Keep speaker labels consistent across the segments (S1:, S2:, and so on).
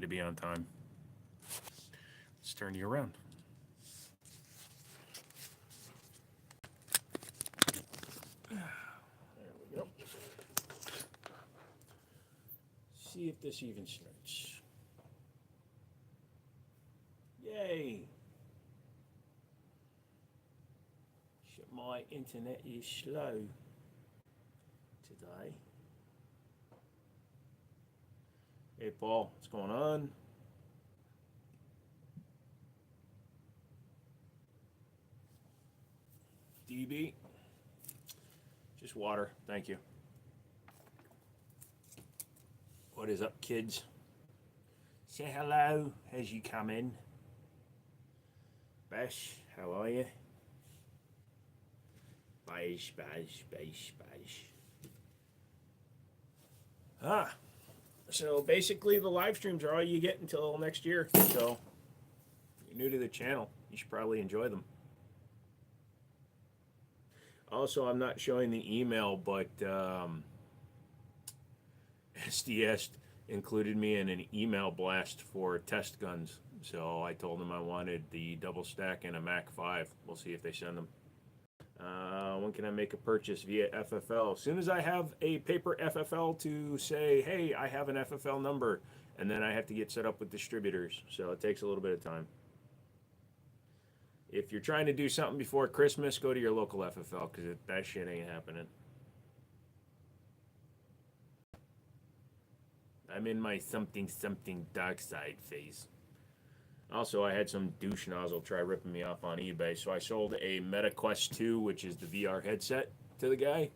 S1: me to be on time. Let's turn you around. There we go. See if this even starts. Yay! My internet is slow today. Hey Paul, what's going on? DB? Just water, thank you. What is up, kids? Say hello as you come in. Bash, how are you? Bash. So basically the live streams are all you get until next year. So if you're new to the channel, you should probably enjoy them. Also, I'm not showing the email, but SDS included me in an email blast for test guns. So I told them I wanted the double stack and a Mac 5. We'll see if they send them. When can I make a purchase via FFL? As soon as I have a paper FFL to say, hey, I have an FFL number, and then I have to get set up with distributors. So it takes a little bit of time. If you're trying to do something before Christmas, go to your local FFL, because that shit ain't happening. I'm in my something dark side phase. Also, I had some douche nozzle try ripping me off on eBay, so I sold a MetaQuest 2, which is the VR headset, to the guy,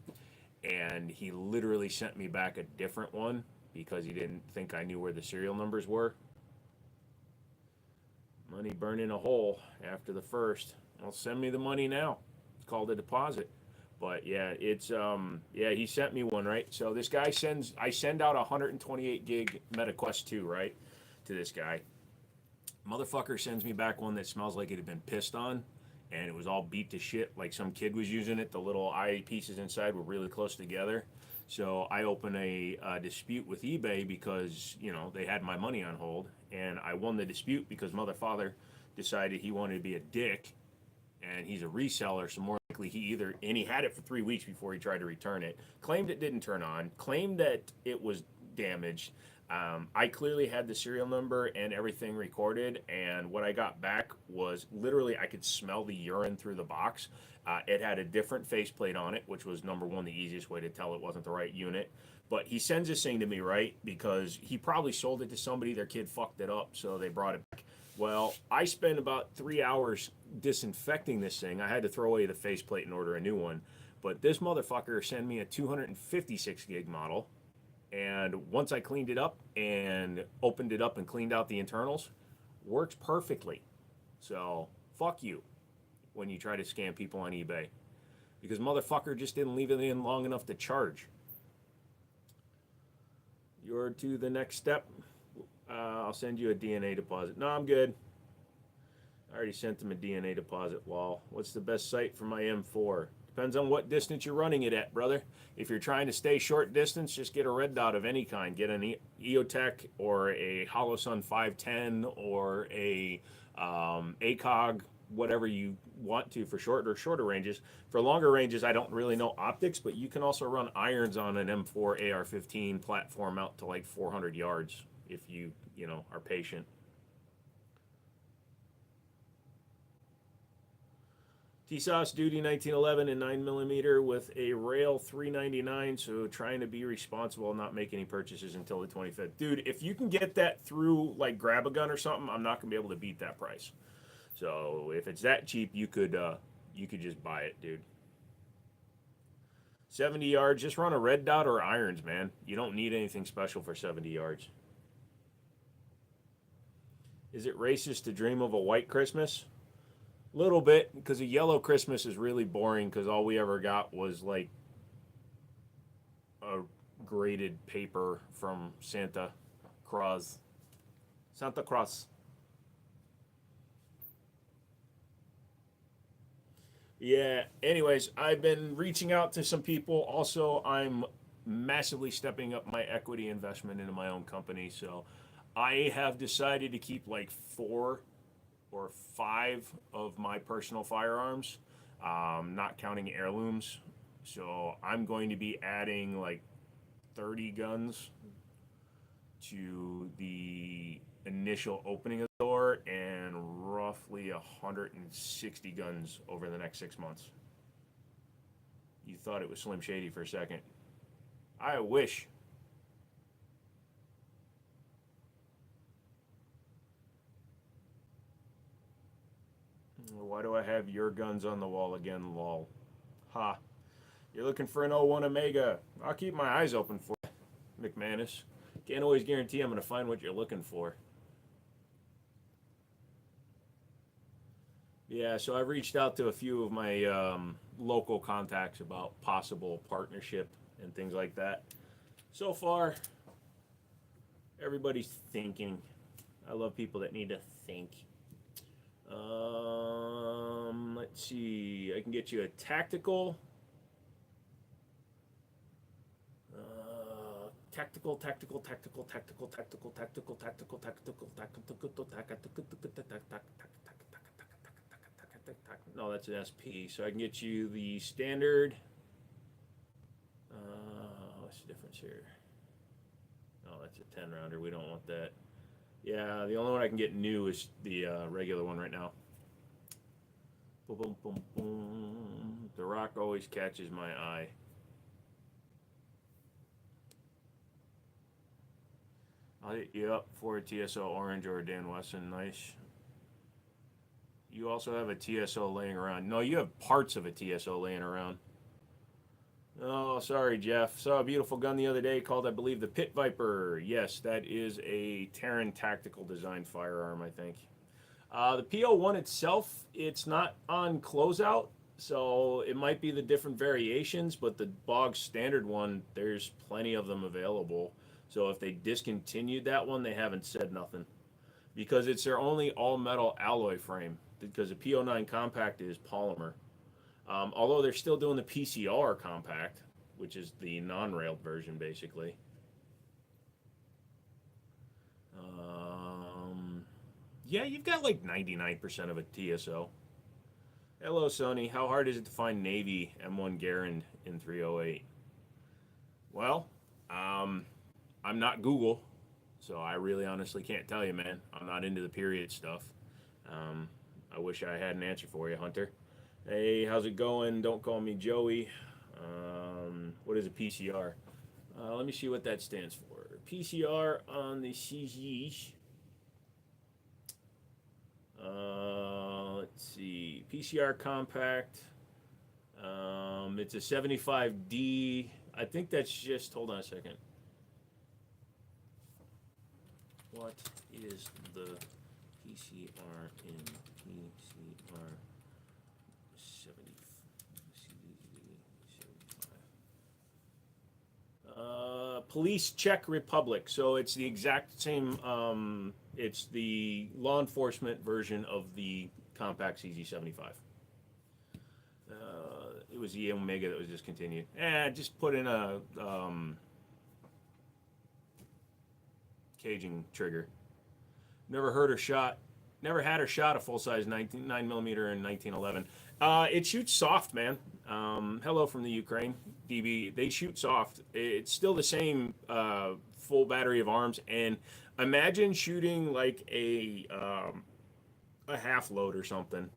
S1: and he literally sent me back a different one because he didn't think I knew where the serial numbers were. Money burning a hole after the first. Well, send me the money now. It's called a deposit. But yeah, it's yeah, he sent me one, right? So this guy I send out a 128 gig MetaQuest 2, right, to this guy. Motherfucker sends me back one that smells like it had been pissed on, and it was all beat to shit, like some kid was using it. The little eye pieces inside were really close together. So I opened a dispute with eBay because, you know, they had my money on hold, and I won the dispute because motherfather decided he wanted to be a dick, and he's a reseller, so more likely he had it for 3 weeks before he tried to return it, claimed it didn't turn on, claimed that it was damaged. I clearly had the serial number and everything recorded, and what I got back was literally I could smell the urine through the box. It had a different faceplate on it, which was number one, the easiest way to tell it wasn't the right unit. But he sends this thing to me, right, because he probably sold it to somebody, their kid fucked it up, so they brought it back. Well, I spent about 3 hours disinfecting this thing. I had to throw away the faceplate and order a new one. But this motherfucker sent me a 256 gig model. And once I cleaned it up and opened it up and cleaned out the internals, works perfectly. So, fuck you when you try to scam people on eBay. Because motherfucker just didn't leave it in long enough to charge. You're to the next step. I'll send you a DNA deposit. No, I'm good. I already sent them a DNA deposit, lol. What's the best site for my M4? Depends on what distance you're running it at, brother. If you're trying to stay short distance, just get a red dot of any kind. Get an EOTech or a Holosun 510 or a ACOG, whatever you want to for shorter ranges. For longer ranges, I don't really know optics, but you can also run irons on an M4 AR-15 platform out to like 400 yards if you are patient. T-Sauce Duty 1911 and 9mm with a rail 399, so trying to be responsible, not make any purchases until the 25th. Dude, if you can get that through like Grab a Gun or something, I'm not gonna be able to beat that price. So if it's that cheap, you could just buy it, dude. 70 yards, just run a red dot or irons, man. You don't need anything special for 70 yards. Is it racist to dream of a white Christmas? Little bit, because a yellow Christmas is really boring because all we ever got was like a graded paper from Santa Claus. Santa Claus. Yeah, anyways, I've been reaching out to some people. Also, I'm massively stepping up my equity investment into my own company. So I have decided to keep like 4 or 5 of my personal firearms, not counting heirlooms. So I'm going to be adding like 30 guns to the initial opening of the door and roughly 160 guns over the next 6 months. You thought it was Slim Shady for a second. I wish. Why do I have your guns on the wall again, lol? Ha. You're looking for an '01 Omega. I'll keep my eyes open for you, McManus. Can't always guarantee I'm going to find what you're looking for. Yeah, so I've reached out to a few of my local contacts about possible partnership and things like that. So far, everybody's thinking. I love people that need to think. Let's see. I can get you a tactical. Tactical. No, that's an SP. So I can get you the standard. What's the difference here? Oh, that's a 10 rounder. We don't want that. Yeah, the only one I can get new is the regular one right now. Boom, boom, boom, boom. The rock always catches my eye. I'll hit you up for a TSO orange or a Dan Wesson. Nice. You also have a TSO laying around. No, you have parts of a TSO laying around. Oh, sorry, Jeff. Saw a beautiful gun the other day called, I believe, the Pit Viper. Yes, that is a Terran tactical design firearm, I think. The P01 itself, it's not on closeout, so it might be the different variations, but the bog standard one, there's plenty of them available. So if they discontinued that one, they haven't said nothing. Because it's their only all-metal alloy frame, because the P09 compact is polymer. Although they're still doing the PCR compact, which is the non-railed version, basically. Yeah, you've got like 99% of a TSO. Hello, Sonny. How hard is it to find Navy M1 Garand in 308? Well, I'm not Google, so I really honestly can't tell you, man. I'm not into the period stuff. I wish I had an answer for you, Hunter. Hey, how's it going? Don't call me Joey. What is a PCR? Let me see what that stands for. PCR on the CGs. Let's see. PCR compact. It's a 75D. I think that's just, hold on a second. What is the PCR in PCR 75? Police Czech Republic. So it's the exact same. It's the law enforcement version of the compact CZ75. It was the Omega that was discontinued. Just put in a caging trigger. Never heard or shot. Never had or shot a full-size 9mm in 1911. It shoots soft, man. Hello from the Ukraine, DB. They shoot soft. It's still the same full battery of arms. And imagine shooting like a half load or something.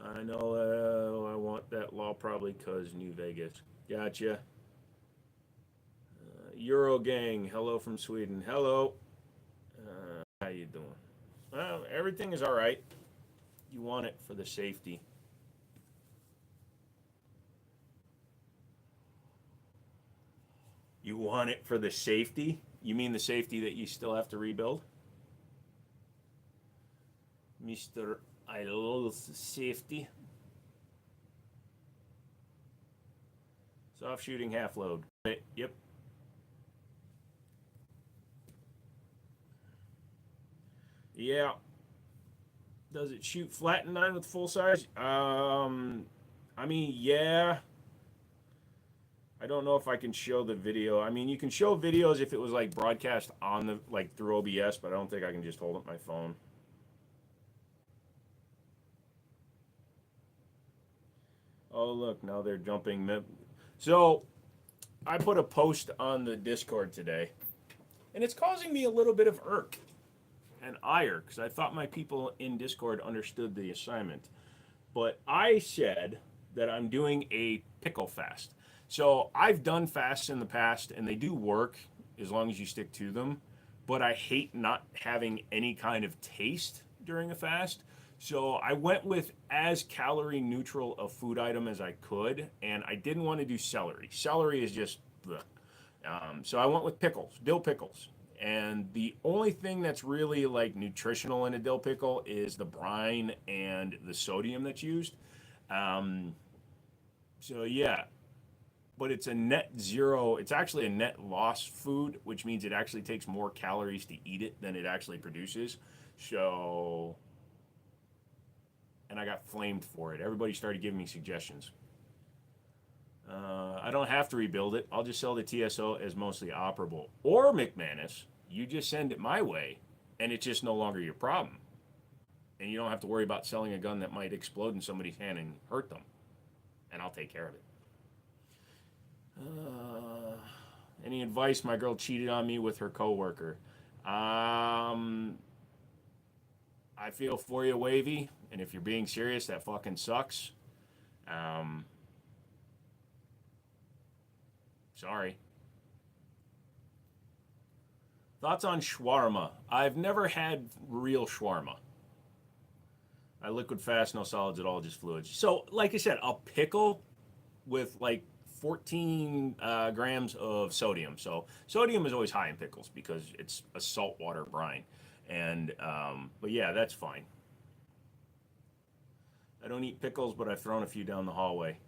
S1: I know I want that law probably because New Vegas. Gotcha. Euro gang. Hello from Sweden. Hello. How you doing? Well, everything is all right. You want it for the safety. You want it for the safety? You mean the safety that you still have to rebuild? Mr. I love safety. Soft shooting half load. Yep. Yeah. Does it shoot flat and 9 with full size? I mean, yeah. I don't know if I can show the video. I mean, you can show videos if it was like broadcast on the like through OBS, but I don't think I can just hold up my phone. Oh, look, now they're jumping. So I put a post on the Discord today, and it's causing me a little bit of irk and ire because I thought my people in Discord understood the assignment. But I said that I'm doing a pickle fast. So I've done fasts in the past, and they do work as long as you stick to them. But I hate not having any kind of taste during a fast. So I went with as calorie neutral a food item as I could, and I didn't want to do celery. Celery is just bleh. So I went with pickles, dill pickles. And the only thing that's really like nutritional in a dill pickle is the brine and the sodium that's used. Um, so yeah, but it's a net zero. It's actually a net loss food, which means it actually takes more calories to eat it than it actually produces. So, and I got flamed for it. Everybody started giving me suggestions. I don't have to rebuild it. I'll just sell the TSO as mostly operable. Or McManus, you just send it my way, and it's just no longer your problem. And you don't have to worry about selling a gun that might explode in somebody's hand and hurt them. And I'll take care of it. Any advice? My girl cheated on me with her coworker. I feel for you, Wavy. And if you're being serious, that fucking sucks. Sorry. Thoughts on shawarma? I've never had real shawarma. I liquid fast, no solids at all, just fluids. So, like I said, a pickle with like 14 grams of sodium. So, sodium is always high in pickles because it's a saltwater brine. And, but yeah, that's fine. I don't eat pickles, but I've thrown a few down the hallway.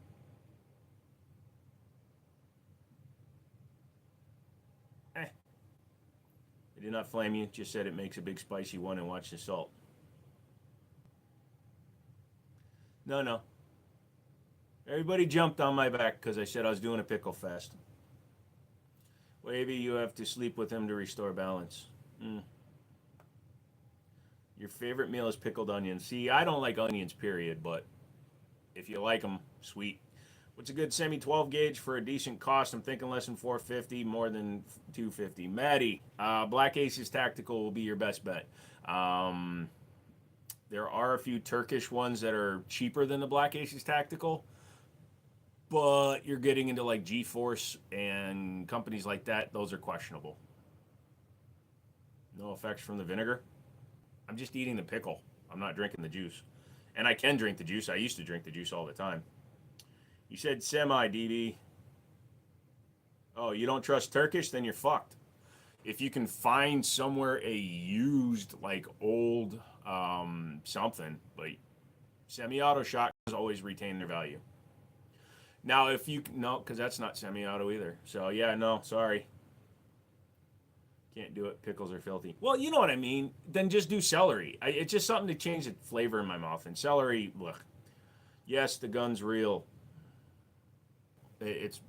S1: I did not flame you, just said it makes a big spicy one and watch the salt. No, no. Everybody jumped on my back because I said I was doing a pickle fast. Wavy, you have to sleep with him to restore balance. Your favorite meal is pickled onions. See, I don't like onions, period, but if you like them, sweet. What's a good semi 12 gauge for a decent cost? I'm thinking less than 450, more than 250. Maddie, Black Aces Tactical will be your best bet. There are a few Turkish ones that are cheaper than the Black Aces Tactical, but you're getting into like G-Force and companies like that. Those are questionable. No effects from the vinegar. I'm just eating the pickle. I'm not drinking the juice. And I can drink the juice. I used to drink the juice all the time. You said semi, DB. Oh, you don't trust Turkish? Then you're fucked. If you can find somewhere a used, like old something, but semi-auto shotguns always retain their value. Now, if you, no, because that's not semi-auto either. So, yeah, no, sorry. Can't do it. Pickles are filthy. Well, you know what I mean. Then just do celery. It's just something to change the flavor in my mouth. And celery, ugh. Yes, the gun's real. It's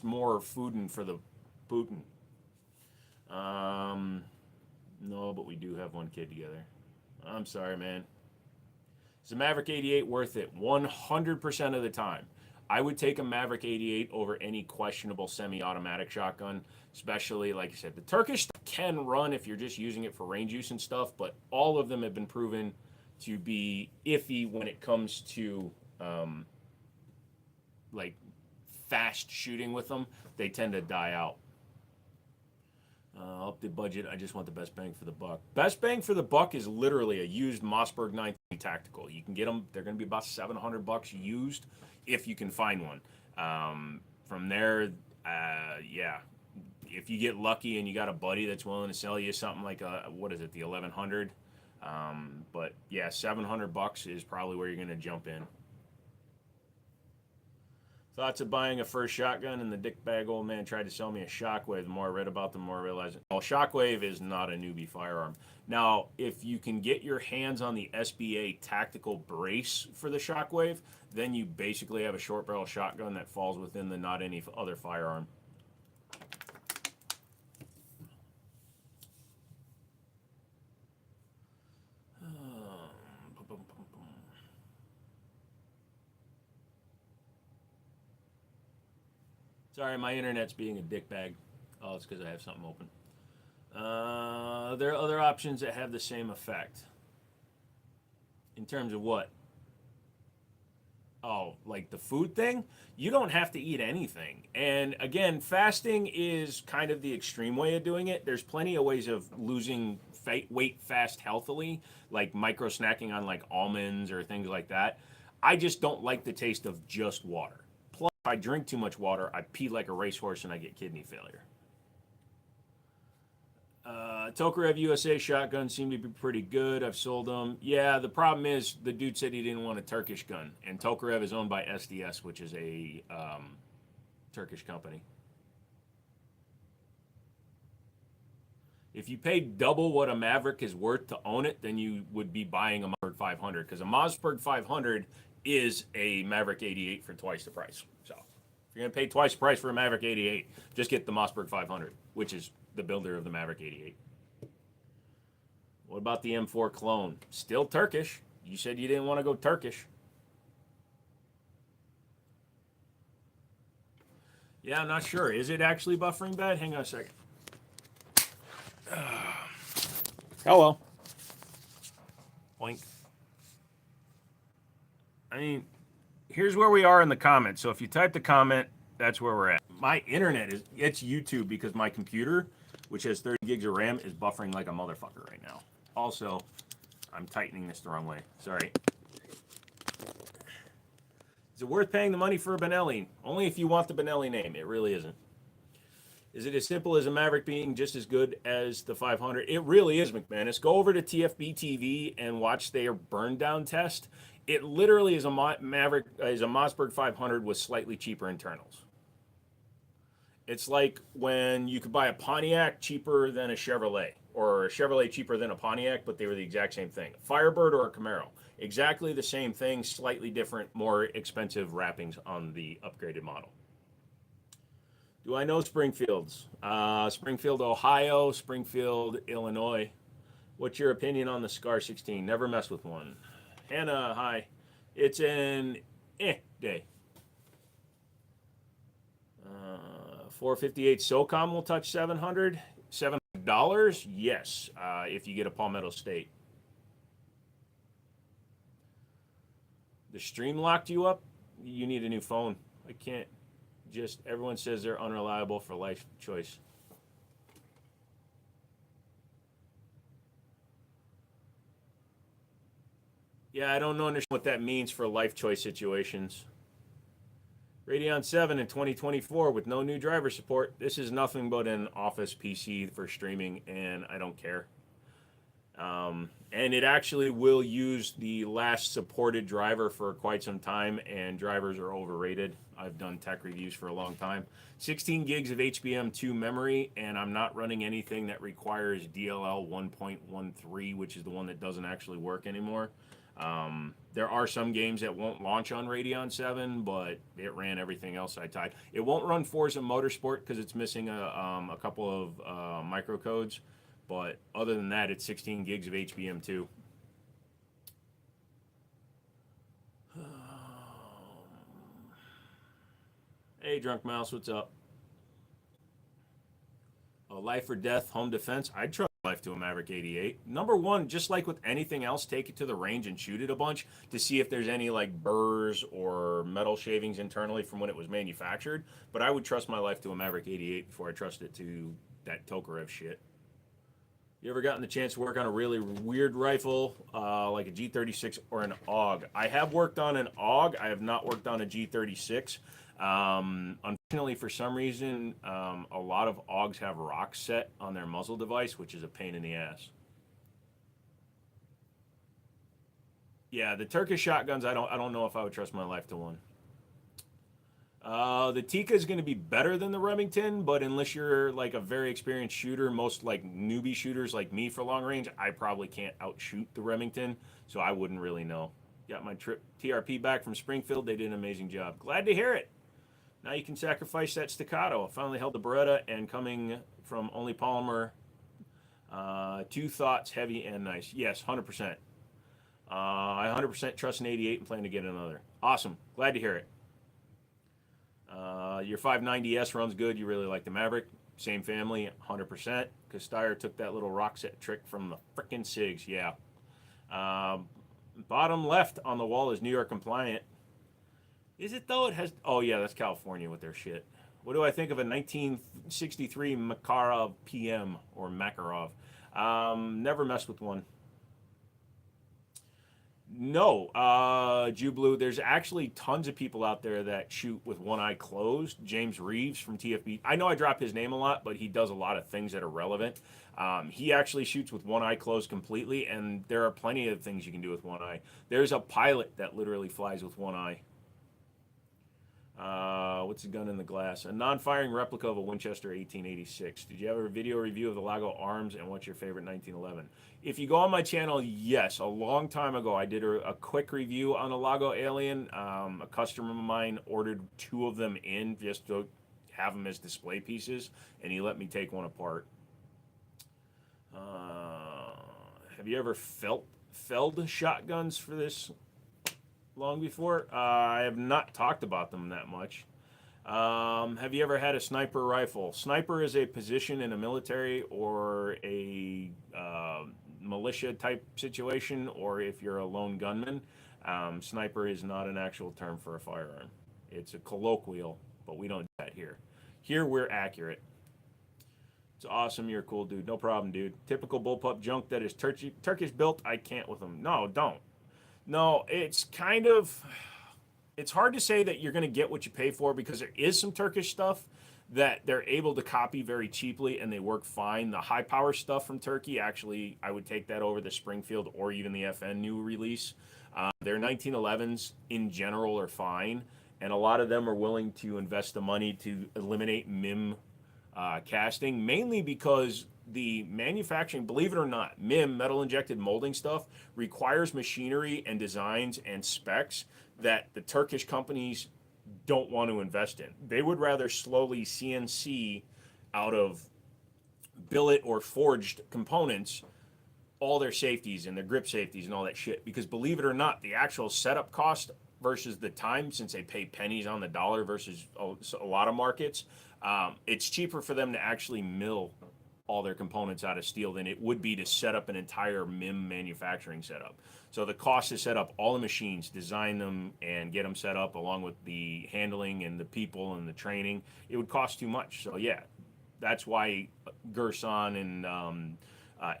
S1: more fooding for the Putin. No, but we do have one kid together. I'm sorry, man. Is the Maverick 88 worth it? 100% of the time. I would take a Maverick 88 over any questionable semi-automatic shotgun, especially, like I said, the Turkish can run if you're just using it for range use and stuff, but all of them have been proven to be iffy when it comes to, like, fast shooting with them. They tend to die out. Up the budget, I just want the best bang for the buck. Best bang for the buck is literally a used Mossberg 930 Tactical. You can get them, they're going to be about $700 used if you can find one. From there, yeah, if you get lucky and you got a buddy that's willing to sell you something like what is it, the 1100. But yeah, $700 is probably where you're going to jump in. Thoughts of buying a first shotgun, and the dickbag old man tried to sell me a Shockwave. The more I read about them, the more I realized, well, Shockwave is not a newbie firearm. Now, if you can get your hands on the SBA tactical brace for the Shockwave, then you basically have a short barrel shotgun that falls within the not any other firearm. Sorry, my internet's being a dickbag. Oh, it's because I have something open. There are other options that have the same effect. In terms of what? Oh, like the food thing? You don't have to eat anything. And again, fasting is kind of the extreme way of doing it. There's plenty of ways of losing weight fast healthily, like micro snacking on like almonds or things like that. I just don't like the taste of just water. Plus, if I drink too much water, I pee like a racehorse and I get kidney failure. Tokarev USA shotguns seem to be pretty good. I've sold them. Yeah, the problem is the dude said he didn't want a Turkish gun. And Tokarev is owned by SDS, which is a Turkish company. If you paid double what a Maverick is worth to own it, then you would be buying a Mossberg 500. Because a Mossberg 500 is a Maverick 88 for twice the price. So if you're going to pay twice the price for a Maverick 88, just get the Mossberg 500, which is the builder of the Maverick 88. What about the M4 clone? Still Turkish. You said you didn't want to go Turkish. Yeah, I'm not sure. Is it actually buffering bad? Hang on a second. Hello. Boink. I mean, here's where we are in the comments. So if you type the comment, that's where we're at. My internet it's YouTube because my computer, which has 30 gigs of RAM, is buffering like a motherfucker right now. Also, I'm tightening this the wrong way. Sorry. Is it worth paying the money for a Benelli? Only if you want the Benelli name. It really isn't. Is it as simple as a Maverick being just as good as the 500? It really is, McManus. Go over to TFB TV and watch their burn down test. It literally is a Maverick, is a Mossberg 500 with slightly cheaper internals. It's like when you could buy a Pontiac cheaper than a Chevrolet, or a Chevrolet cheaper than a Pontiac, but they were the exact same thing. Firebird or a Camaro, exactly the same thing, slightly different, more expensive wrappings on the upgraded model. Do I know Springfields? Springfield, Ohio, Springfield, Illinois. What's your opinion on the Scar 16? Never messed with one. Hannah, hi. It's an day. 458 SOCOM will touch 700. $700? Yes, if you get a Palmetto State. The stream locked you up? You need a new phone. I can't just, everyone says they're unreliable for life choice. Yeah, I don't understand what that means for life choice situations. Radeon 7 in 2024 with no new driver support. This is nothing but an office PC for streaming, and I don't care. And it actually will use the last supported driver for quite some time, and drivers are overrated. I've done tech reviews for a long time. 16 gigs of HBM2 memory, and I'm not running anything that requires DLL 1.13, which is the one that doesn't actually work anymore. There are some games that won't launch on Radeon 7, but it ran everything else I tried. It won't run Forza Motorsport because it's missing a couple of microcodes, but other than that, it's 16 gigs of HBM2. Hey, Drunk Mouse, what's up? Life or death, home defense. I'd trust life to a Maverick 88. Number one, just like with anything else, take it to the range and shoot it a bunch to see if there's any like burrs or metal shavings internally from when it was manufactured. But I would trust my life to a Maverick 88 before I trust it to that Tokarev shit. You ever gotten the chance to work on a really weird rifle like a G36 or an AUG? I have worked on an AUG. I have not worked on a G36. Unfortunately, for some reason, a lot of AUGs have rocks set on their muzzle device, which is a pain in the ass. Yeah, the Turkish shotguns, I don't know if I would trust my life to one. The Tika is going to be better than the Remington, but unless you're like a very experienced shooter, most like newbie shooters like me for long range, I probably can't outshoot the Remington, so I wouldn't really know. Got my trip TRP back from Springfield. They did an amazing job. Glad to hear it. Now you can sacrifice that staccato. I finally held the Beretta, and coming from only polymer, two thoughts, heavy and nice. Yes, 100%. I 100% trust an 88 and plan to get another. Awesome. Glad to hear it. Your 590S runs good. You really like the Maverick. Same family, 100%. Because Steyer took that little rock set trick from the frickin' SIGs. Yeah. Bottom left on the wall is New York compliant. Is it though? It has. Oh yeah, that's California with their shit. What do I think of a 1963 Makarov PM or Makarov? Never messed with one. No, Jew Blue. There's actually tons of people out there that shoot with one eye closed. James Reeves from TFB. I know I drop his name a lot, but he does a lot of things that are relevant. He actually shoots with one eye closed completely, and there are plenty of things you can do with one eye. There's a pilot that literally flies with one eye. What's the gun in the glass? A non-firing replica of a Winchester 1886. Did you have a video review of the Lago Arms, and what's your favorite 1911? If you go on my channel, yes, a long time ago I did a quick review on the Lago Alien. A customer of mine ordered two of them in just to have them as display pieces, and he let me take one apart. Have you ever felled shotguns for this long before? I have not talked about them that much. Have you ever had a sniper rifle? Sniper is a position in a military or a militia type situation, or if you're a lone gunman. Sniper is not an actual term for a firearm. It's a colloquial, but we don't do that here. Here we're accurate. It's awesome. You're a cool dude. No problem, dude. Typical bullpup junk that is Turkish built. I can't with them. No, don't. No, it's kind of, it's hard to say that you're going to get what you pay for because there is some Turkish stuff that they're able to copy very cheaply and they work fine. The high power stuff from Turkey, actually, I would take that over the Springfield or even the FN new release. Their 1911s in general are fine, and a lot of them are willing to invest the money to eliminate MIM casting, mainly because the manufacturing, believe it or not, MIM, metal injected molding stuff, requires machinery and designs and specs that the Turkish companies don't want to invest in. They would rather slowly CNC out of billet or forged components all their safeties and their grip safeties and all that shit. Because believe it or not, the actual setup cost versus the time, since they pay pennies on the dollar versus a lot of markets, it's cheaper for them to actually mill all their components out of steel than it would be to set up an entire MIM manufacturing setup. So the cost to set up all the machines, design them, and get them set up, along with the handling and the people and the training, it would cost too much. So yeah, that's why Gerson and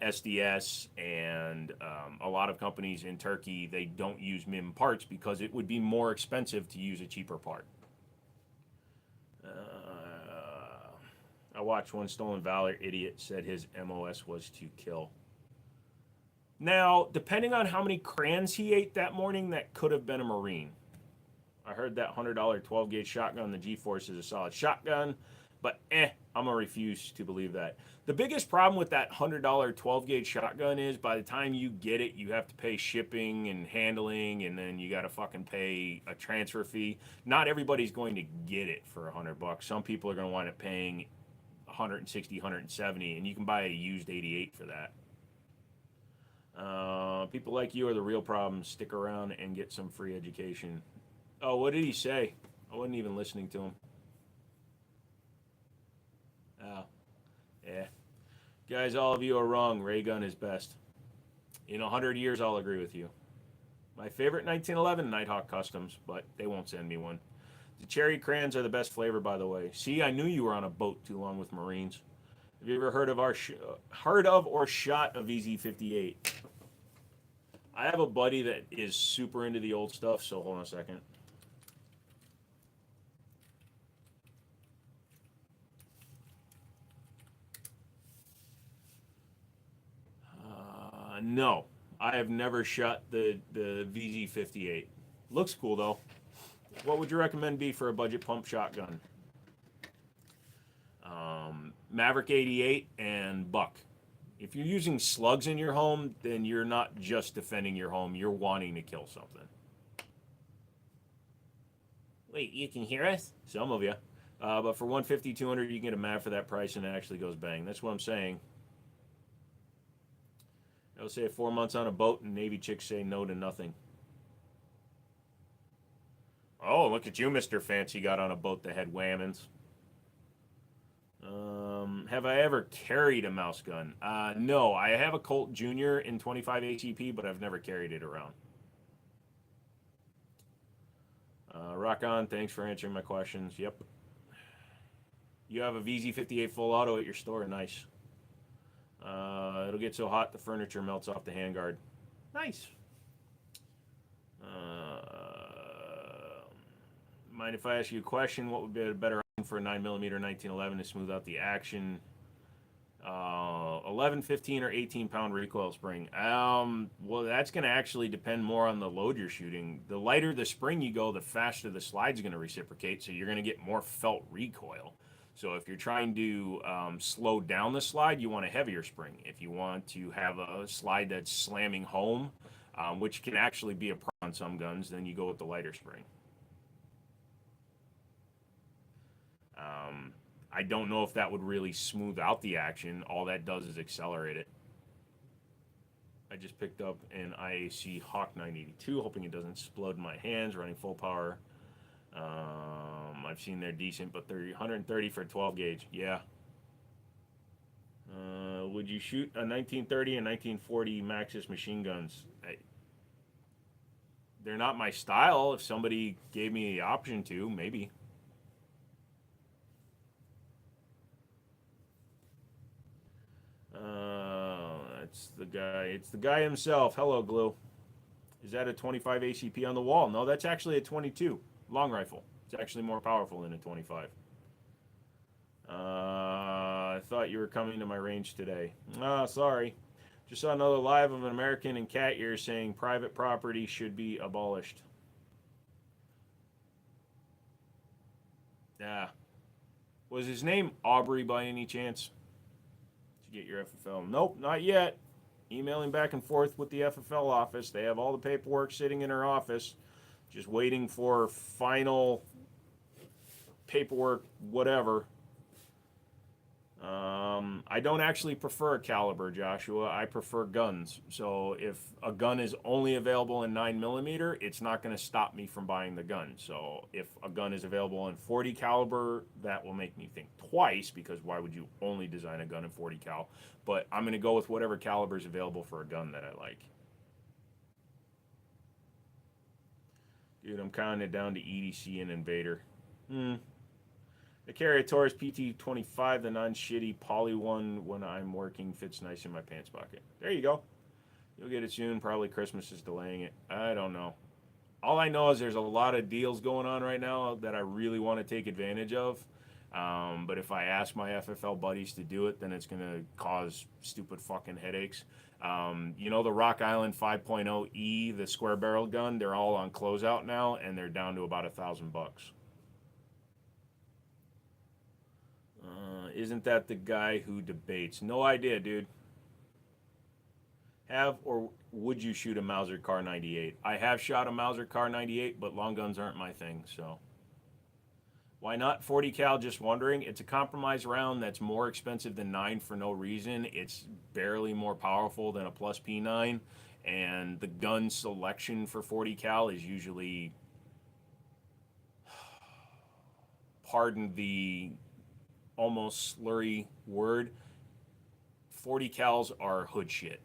S1: SDS and a lot of companies in Turkey, they don't use MIM parts because it would be more expensive to use a cheaper part. I watched one Stolen Valor idiot said his MOS was to kill. Now, depending on how many crayons he ate that morning, that could have been a Marine. I heard that $100 12 gauge shotgun, the G-Force, is a solid shotgun, but I'm gonna refuse to believe that. The biggest problem with that $100 12 gauge shotgun is by the time you get it, you have to pay shipping and handling, and then you got to fucking pay a transfer fee. Not everybody's going to get it for $100. Some people are going to wind up paying 160, 170, and you can buy a used 88 for that. People like you are the real problem. Stick around and get some free education. Oh, what did he say? I wasn't even listening to him. Oh, yeah. Guys, all of you are wrong. Ray gun is best. In 100 years, I'll agree with you. My favorite 1911, Nighthawk Customs, but they won't send me one. The cherry crayons are the best flavor, by the way. See, I knew you were on a boat too long with Marines. Have you ever heard of or shot a VZ58? I have a buddy that is super into the old stuff, so hold on a second. No, I have never shot the VZ58. Looks cool though. What would you recommend be for a budget pump shotgun? Maverick 88 and Buck. If you're using slugs in your home, then you're not just defending your home, you're wanting to kill something. Wait, you can hear us? Some of you. But for 150, 200, you can get a Mav for that price and it actually goes bang. That's what I'm saying. I'll say 4 months on a boat and Navy chicks say no to nothing. Oh, look at you, Mr. Fancy, got on a boat that had whammons. Have I ever carried a mouse gun? No, I have a Colt Junior in 25 ACP, but I've never carried it around. Rock on, thanks for answering my questions. Yep. You have a VZ58 full auto at your store, nice. It'll get so hot the furniture melts off the handguard. Nice. Mind if I ask you a question? What would be a better option for a 9mm 1911 to smooth out the action? 11, 15, or 18-pound recoil spring. Well, that's going to actually depend more on the load you're shooting. The lighter the spring you go, the faster the slide's going to reciprocate, so you're going to get more felt recoil. So if you're trying to slow down the slide, you want a heavier spring. If you want to have a slide that's slamming home, which can actually be a problem on some guns, then you go with the lighter spring. I don't know if that would really smooth out the action. All that does is accelerate it. I just picked up an IAC Hawk 982, hoping it doesn't explode in my hands, running full power. I've seen they're decent, but they're 130 for a 12 gauge. Yeah. Would you shoot a 1930 and 1940 Maxis machine guns? They're not my style. If somebody gave me the option to, maybe. It's the guy. It's the guy himself. Hello, Glue. Is that a 25 ACP on the wall? No, that's actually a 22 long rifle. It's actually more powerful than a 25. I thought you were coming to my range today. Sorry. Just saw another live of an American in cat ears saying private property should be abolished. Yeah. Was his name Aubrey by any chance? Did you get your FFL? Nope, not yet. Emailing back and forth with the FFL office. They have all the paperwork sitting in her office, just waiting for final paperwork, whatever. I don't actually prefer a caliber, Joshua. I prefer guns. So if a gun is only available in 9mm, it's not going to stop me from buying the gun. So if a gun is available in 40 caliber, that will make me think twice, because why would you only design a gun in 40 cal? But I'm going to go with whatever caliber is available for a gun that I like. Dude, I'm counting it down to EDC and Invader. I carry a Taurus PT25, the non-shitty poly one when I'm working. Fits nice in my pants pocket. There you go. You'll get it soon. Probably Christmas is delaying it. I don't know. All I know is there's a lot of deals going on right now that I really want to take advantage of. But if I ask my FFL buddies to do it, then it's going to cause stupid fucking headaches. You know the Rock Island 5.0E, the square barrel gun? They're all on closeout now, and they're down to about $1,000. Isn't that the guy who debates? No idea, dude. Have or would you shoot a Mauser Car 98? I have shot a Mauser Car 98, but long guns aren't my thing, so. Why not 40 cal? Just wondering. It's a compromise round that's more expensive than 9 for no reason. It's barely more powerful than a plus P9, and the gun selection for 40 cal is usually, pardon the almost slurry word, 40 cals are hood shit.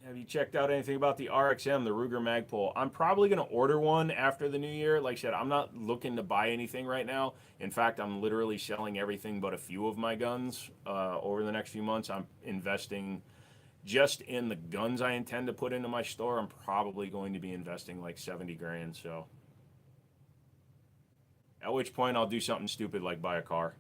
S1: Have you checked out anything about the RXM, the Ruger Magpul? I'm probably going to order one after the new year. Like I said, I'm not looking to buy anything right now. In fact, I'm literally selling everything but a few of my guns over the next few months. I'm investing just in the guns I intend to put into my store. I'm probably going to be investing like 70 grand. So at which point I'll do something stupid like buy a car.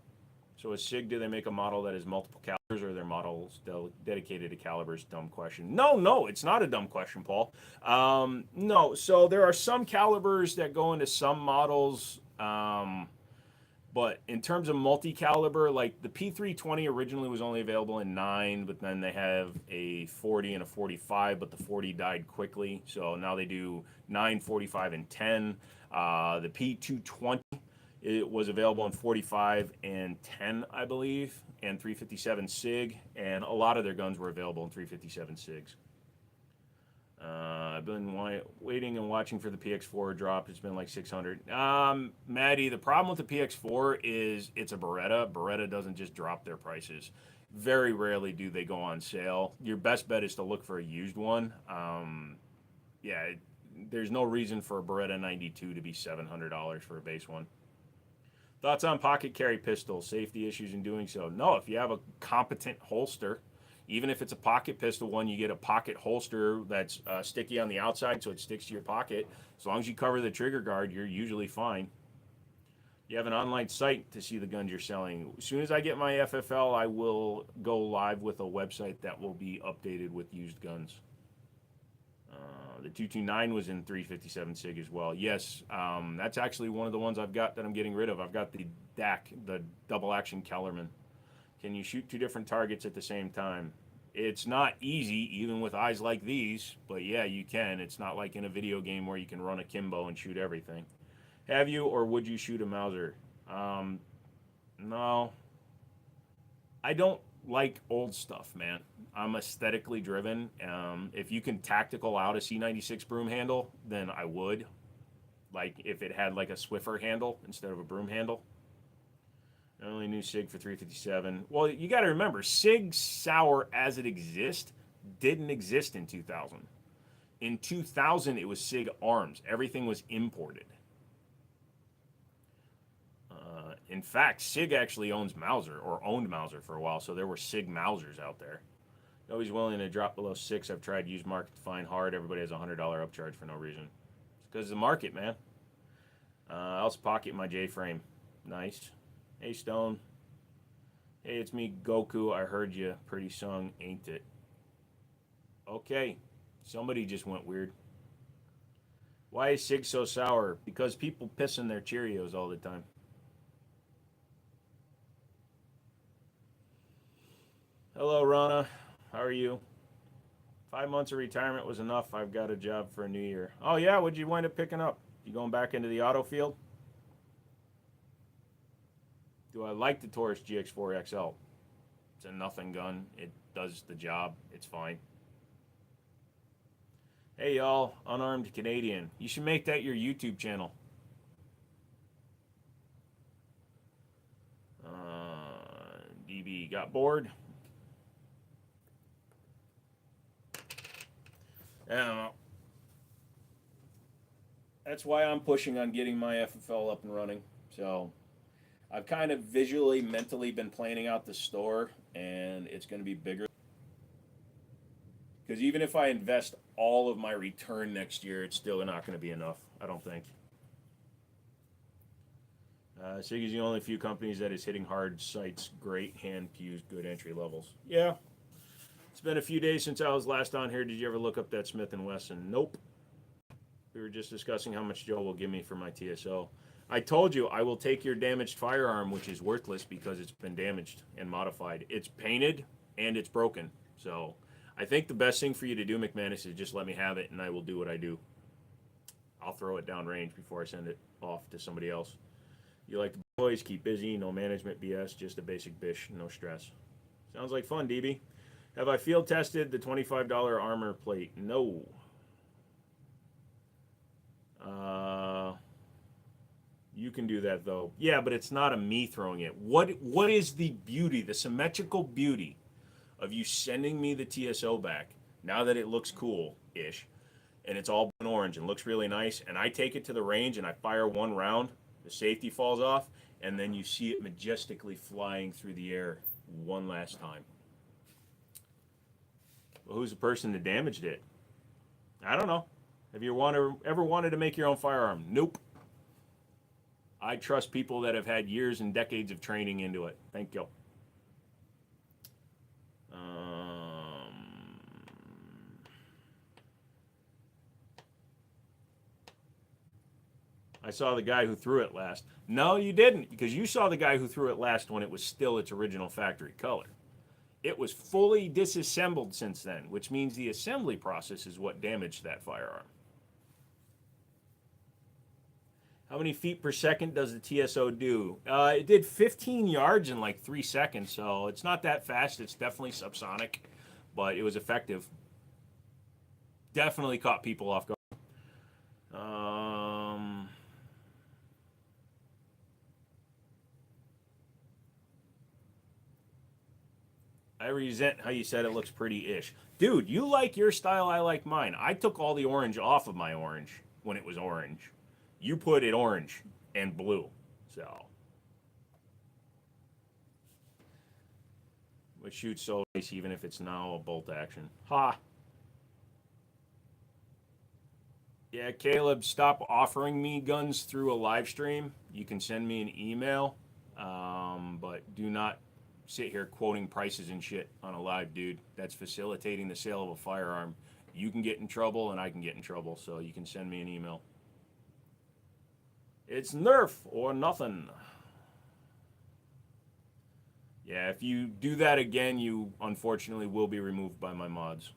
S1: So a SIG, do they make a model that has multiple calibers, or are their models dedicated to calibers? Dumb question. No, it's not a dumb question, Paul. No, so there are some calibers that go into some models. But in terms of multi-caliber, like the P320 originally was only available in 9, but then they have a 40 and a 45, but the 40 died quickly. So now they do 9, 45, and 10. The P220, it was available in 45 and 10, I believe, and 357 SIG, and a lot of their guns were available in 357 SIGs. I've been waiting and watching for the PX4 drop. It's been like 600. Maddie, the problem with the PX4 is it's a Beretta. Beretta doesn't just drop their prices. Very rarely do they go on sale. Your best bet is to look for a used one. Yeah, there's no reason for a Beretta 92 to be $700 for a base one. Thoughts on pocket carry pistol? Safety issues in doing so? No, if you have a competent holster, even if it's a pocket pistol one, you get a pocket holster that's sticky on the outside so it sticks to your pocket. As long as you cover the trigger guard, you're usually fine. You have an online site to see the guns you're selling. As soon as I get my FFL, I will go live with a website that will be updated with used guns. The 229 was in 357 SIG as well. Yes, that's actually one of the ones I've got that I'm getting rid of. I've got the DAC, the double action Kellerman. Can you shoot 2 different targets at the same time? It's not easy, even with eyes like these, but yeah, you can. It's not like in a video game where you can run akimbo and shoot everything. Have you, or would you shoot a Mauser? No. I don't like old stuff, man. I'm aesthetically driven. If you can tactical out a C96 broom handle, then I would. Like if it had like a Swiffer handle instead of a broom handle. I only knew SIG for 357. Well, you got to remember, SIG Sauer as it exists didn't exist in 2000. In 2000, it was SIG Arms. Everything was imported. In fact, SIG actually owns Mauser, or owned Mauser for a while, so there were SIG Mausers out there. Nobody's willing to drop below 6. I've tried used market to find hard. Everybody has a $100 upcharge for no reason. It's because of the market, man. I also pocket my J-frame. Nice. Hey, Stone. Hey, it's me, Goku. I heard you. Pretty song, ain't it? Okay. Somebody just went weird. Why is SIG so sour? Because people piss in their Cheerios all the time. Hello, Rana. How are you? 5 months of retirement was enough. I've got a job for a new year. Oh, yeah? What'd you wind up picking up? You going back into the auto field? Do I like the Taurus GX4 XL? It's a nothing gun. It does the job. It's fine. Hey, y'all. Unarmed Canadian. You should make that your YouTube channel. DB got bored. I don't know. That's why I'm pushing on getting my FFL up and running. So I've kind of visually, mentally been planning out the store, and it's going to be bigger. Because even if I invest all of my return next year, it's still not going to be enough, I don't think. SIG is the only few companies that is hitting hard sights, great hand pews, good entry levels. Yeah. It's been a few days since I was last on here. Did you ever look up that Smith & Wesson? Nope. We were just discussing how much Joe will give me for my TSO. I told you I will take your damaged firearm, which is worthless because it's been damaged and modified. It's painted and it's broken. So I think the best thing for you to do, McManus, is just let me have it and I will do what I do. I'll throw it down range before I send it off to somebody else. You like the boys, keep busy, no management BS, just a basic bish, no stress. Sounds like fun, DB. Have I field tested the $25 armor plate? No. You can do that though. Yeah, but it's not a me throwing it. What is the beauty, the symmetrical beauty of you sending me the TSO back now that it looks cool-ish and it's all orange and looks really nice, and I take it to the range and I fire one round, the safety falls off, and then you see it majestically flying through the air one last time. Well, who's the person that damaged it? I don't know. Have you ever wanted to make your own firearm? Nope. I trust people that have had years and decades of training into it. Thank you. I saw the guy who threw it last. No, you didn't, because you saw the guy who threw it last when it was still its original factory color. It was fully disassembled since then, which means the assembly process is what damaged that firearm. How many feet per second does the TSO do? It did 15 yards in like 3 seconds, so it's not that fast. It's definitely subsonic, but it was effective. Definitely caught people off guard. I resent how you said it looks pretty-ish. Dude, you like your style, I like mine. I took all the orange off of my orange when it was orange. You put it orange and blue, so. It shoots so nice even if it's now a bolt action. Ha! Yeah, Caleb, stop offering me guns through a live stream. You can send me an email, but do not sit here quoting prices and shit on a live, dude. That's facilitating the sale of a firearm. You can get in trouble and I can get in trouble, so you can send me an email. It's Nerf or nothing. Yeah, if you do that again, you unfortunately will be removed by my mods.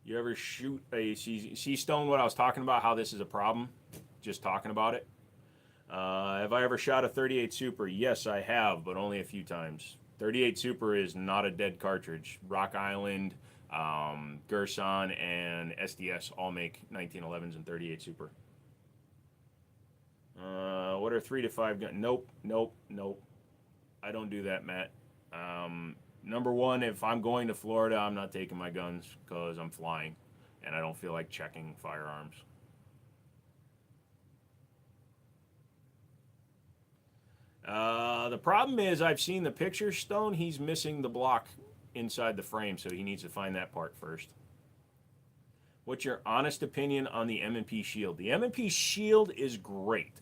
S1: You ever shoot a see Stone, what I was talking about, how this is a problem? Just talking about it. Have I ever shot a 38 Super? Yes, I have, but only a few times. 38 Super is not a dead cartridge. Rock Island, Gerson, and SDS all make 1911s and 38 Super. What are 3 to 5 guns? Nope. I don't do that, Matt. Number one, if I'm going to Florida, I'm not taking my guns because I'm flying, and I don't feel like checking firearms. The problem is I've seen the picture, Stone. He's missing the block inside the frame, so he needs to find that part first. What's your honest opinion on the M&P Shield? The M&P Shield is great.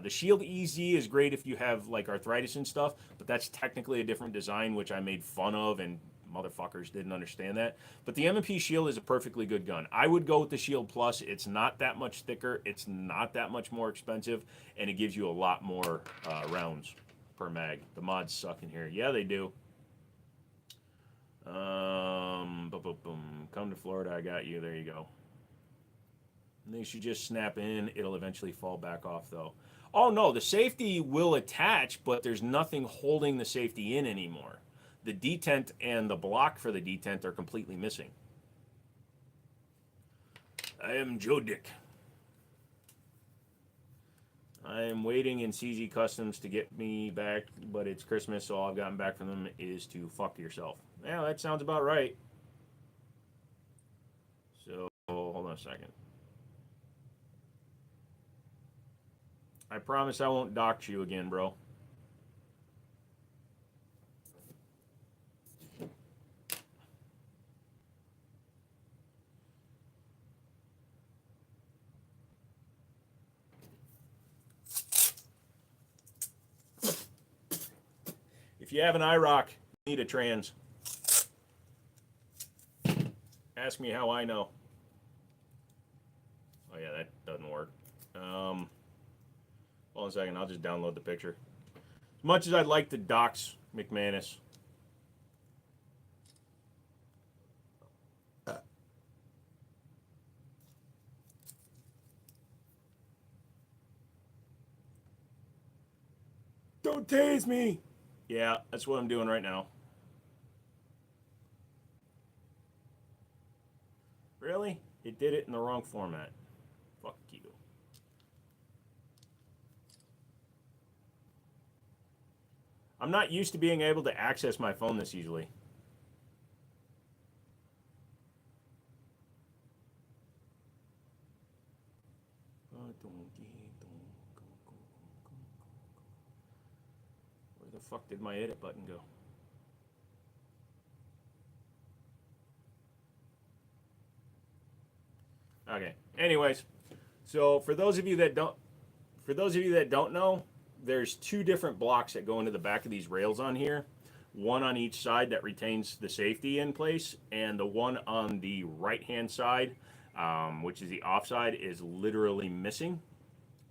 S1: The Shield EZ is great if you have like arthritis and stuff, but that's technically a different design, which I made fun of, and motherfuckers didn't understand that. But the M&P Shield is a perfectly good gun. I would go with the Shield Plus. It's not that much thicker. It's not that much more expensive, and it gives you a lot more rounds per mag. The mods suck in here. Yeah, they do. Come to Florida, I got you. There you go. And they should just snap in. It'll eventually fall back off, though. Oh, no, the safety will attach, but there's nothing holding the safety in anymore. The detent and the block for the detent are completely missing. I am Joe Dick. I am waiting in CZ Customs to get me back, but it's Christmas, so all I've gotten back from them is to fuck yourself. Yeah, that sounds about right. So, hold on a second. I promise I won't dox you again, bro. If you have an IROC, you need a trans. Ask me how I know. Oh yeah, that doesn't work. Hold on a second, I'll just download the picture. As much as I'd like to dox McManus. Don't tase me! Yeah, that's what I'm doing right now. Really? It did it in the wrong format. Fuck you. I'm not used to being able to access my phone this easily. Where the fuck did my edit button go? Okay. Anyways, so for those of you that don't For those of you that don't know, there's two different blocks that go into the back of these rails on here. One on each side that retains the safety in place, and the one on the right-hand side, which is the offside, is literally missing.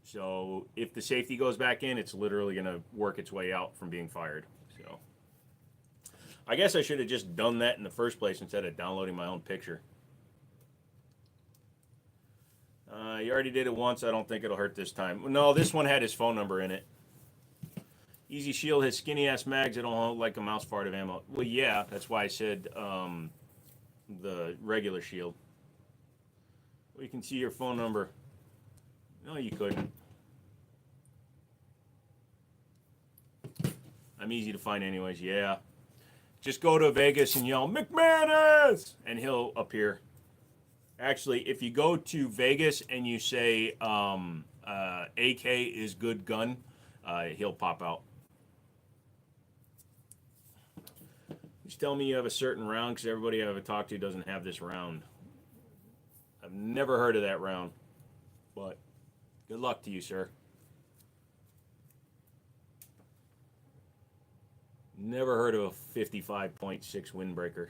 S1: So if the safety goes back in, it's literally going to work its way out from being fired. So I guess I should have just done that in the first place instead of downloading my own picture. You already did it once. I don't think it'll hurt this time. No, this one had his phone number in it. Easy Shield has skinny ass mags that don't hold like a mouse fart of ammo. Well, yeah, that's why I said the regular shield. Well, you can see your phone number. No, you couldn't. I'm easy to find anyways, yeah. Just go to Vegas and yell, McManus! And he'll appear. Actually, if you go to Vegas and you say, AK is good gun, he'll pop out. Just tell me you have a certain round, because everybody I ever talked to doesn't have this round. I've never heard of that round, but good luck to you, sir. Never heard of a 55.6 windbreaker.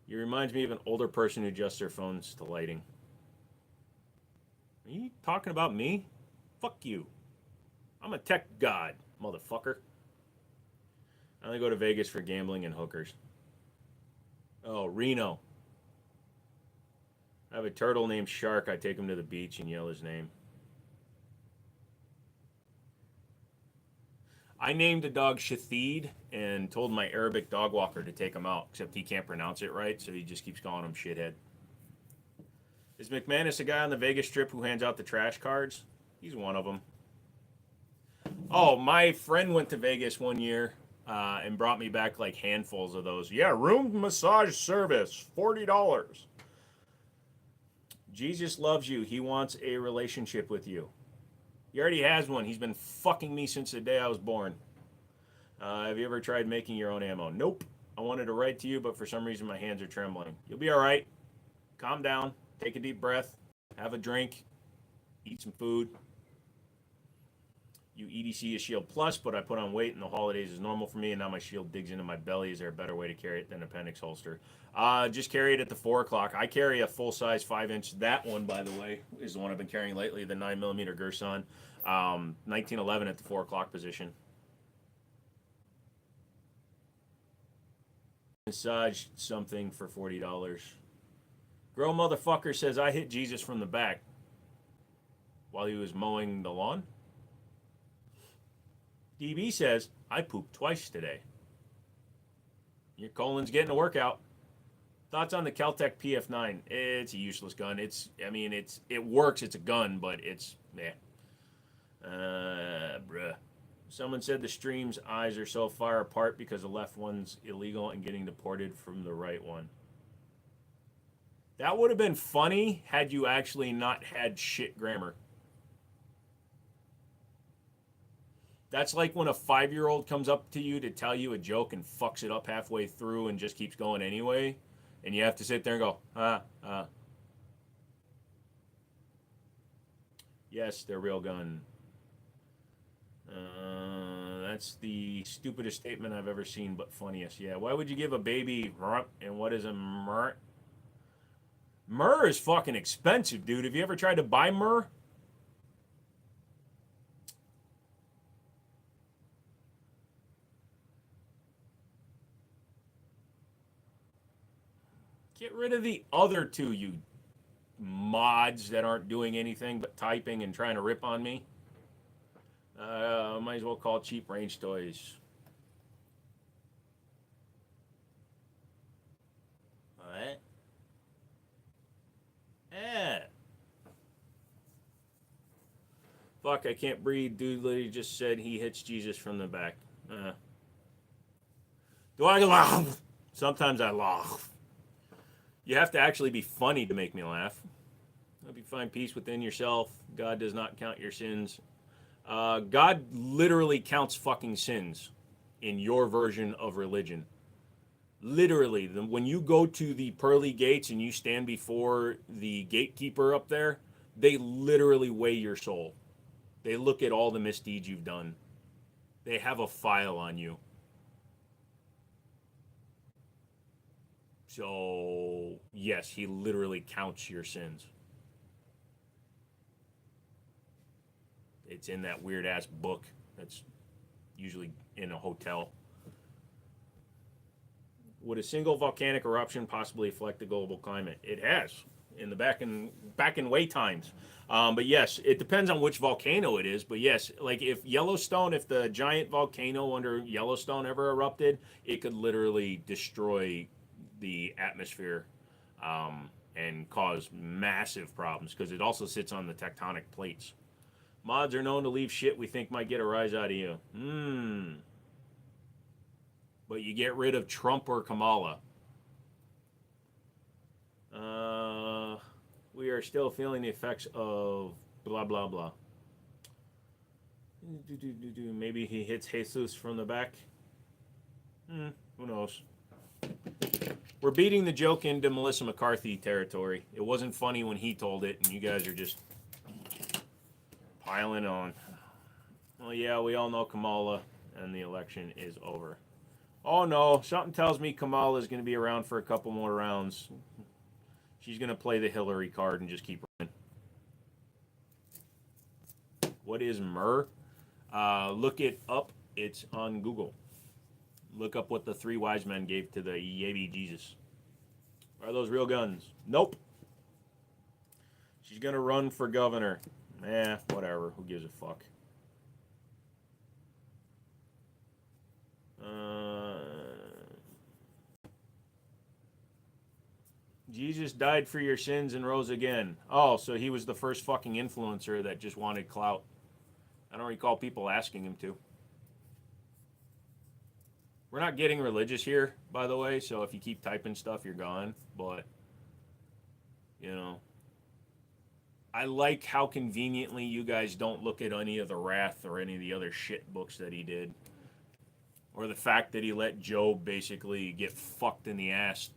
S1: He reminds me of an older person who adjusts their phones to lighting. Are you talking about me? Fuck you. I'm a tech god, motherfucker. I only go to Vegas for gambling and hookers. Oh, Reno. I have a turtle named Shark. I take him to the beach and yell his name. I named the dog Shathid and told my Arabic dog walker to take him out, except he can't pronounce it right, so he just keeps calling him shithead. Is McManus a guy on the Vegas Strip who hands out the trash cards? He's one of them. Oh, my friend went to Vegas one year and brought me back like handfuls of those. Yeah, room massage service, $40. Jesus loves you. He wants a relationship with you. He already has one. He's been fucking me since the day I was born. Have you ever tried making your own ammo? Nope. I wanted to write to you, but for some reason my hands are trembling. You'll be all right. Calm down. Take a deep breath. Have a drink. Eat some food. You EDC is Shield Plus, but I put on weight in the holidays is normal for me, and now my Shield digs into my belly. Is there a better way to carry it than an appendix holster? Just carry it at the 4 o'clock. I carry a full-size 5-inch. That one, by the way, is the one I've been carrying lately, the 9mm Gerson. 1911 at the 4 o'clock position. Massage something for $40. Girl motherfucker says I hit Jesus from the back while he was mowing the lawn. DB says, I pooped twice today. Your colon's getting a workout. Thoughts on the Kel-Tec PF9? It's a useless gun. It works. It's a gun, but it's, bruh. Someone said the stream's eyes are so far apart because the left one's illegal and getting deported from the right one. That would have been funny had you actually not had shit grammar. That's like when a 5-year-old comes up to you to tell you a joke and fucks it up halfway through and just keeps going anyway. And you have to sit there and go, Yes, they're real gun. That's the stupidest statement I've ever seen, but funniest. Yeah, why would you give a baby and what is a myrrh? Myrrh is fucking expensive, dude. Have you ever tried to buy myrrh? Get rid of the other two, you mods that aren't doing anything but typing and trying to rip on me. Might as well call cheap range toys. What? Fuck, I can't breathe. Dude literally just said he hits Jesus from the back. Do I laugh? Sometimes I laugh. You have to actually be funny to make me laugh. Hope you find peace within yourself. God does not count your sins. God literally counts fucking sins in your version of religion. Literally, when you go to the pearly gates and you stand before the gatekeeper up there, they literally weigh your soul. They look at all the misdeeds you've done. They have a file on you. So, yes, he literally counts your sins. It's in that weird ass book that's usually in a hotel. Would a single volcanic eruption possibly affect the global climate? It has in the back in way times. But yes, it depends on which volcano it is. But yes, like if Yellowstone, if the giant volcano under Yellowstone ever erupted, it could literally destroy the atmosphere and cause massive problems because it also sits on the tectonic plates. Mods are known to leave shit we think might get a rise out of you. But you get rid of Trump or Kamala. We are still feeling the effects of blah, blah, blah. Maybe he hits Jesus from the back. Who knows? We're beating the joke into Melissa McCarthy territory. It wasn't funny when he told it, and you guys are just piling on. Well, yeah, we all know Kamala, and the election is over. Oh no, something tells me Kamala is going to be around for a couple more rounds. She's going to play the Hillary card and just keep running. What is myrrh? Look it up. It's on Google. Look up what the three wise men gave to the baby Jesus. Are those real guns? Nope. She's going to run for governor. Whatever. Who gives a fuck? Jesus died for your sins and rose again. Oh, so he was the first fucking influencer that just wanted clout. I don't recall people asking him to. We're not getting religious here, by the way, so if you keep typing stuff, you're gone. But, you know, I like how conveniently you guys don't look at any of the Wrath or any of the other shit books that he did. Or the fact that he let Job basically get fucked in the ass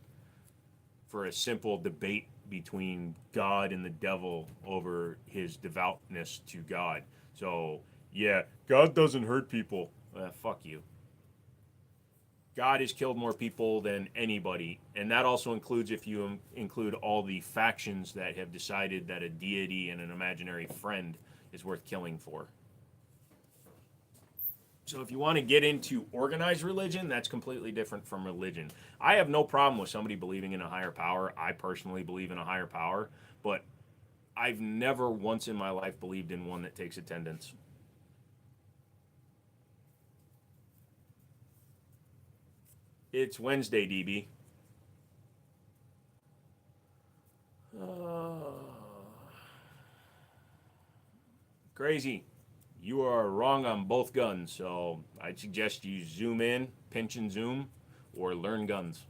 S1: for a simple debate between God and the devil over his devoutness to God. So, yeah, God doesn't hurt people. Fuck you. God has killed more people than anybody, and that also includes if you include all the factions that have decided that a deity and an imaginary friend is worth killing for. So if you want to get into organized religion, that's completely different from religion. I have no problem with somebody believing in a higher power. I personally believe in a higher power, but I've never once in my life believed in one that takes attendance. It's Wednesday, DB. Crazy. You are wrong on both guns, so I'd suggest you zoom in, pinch and zoom, or learn guns.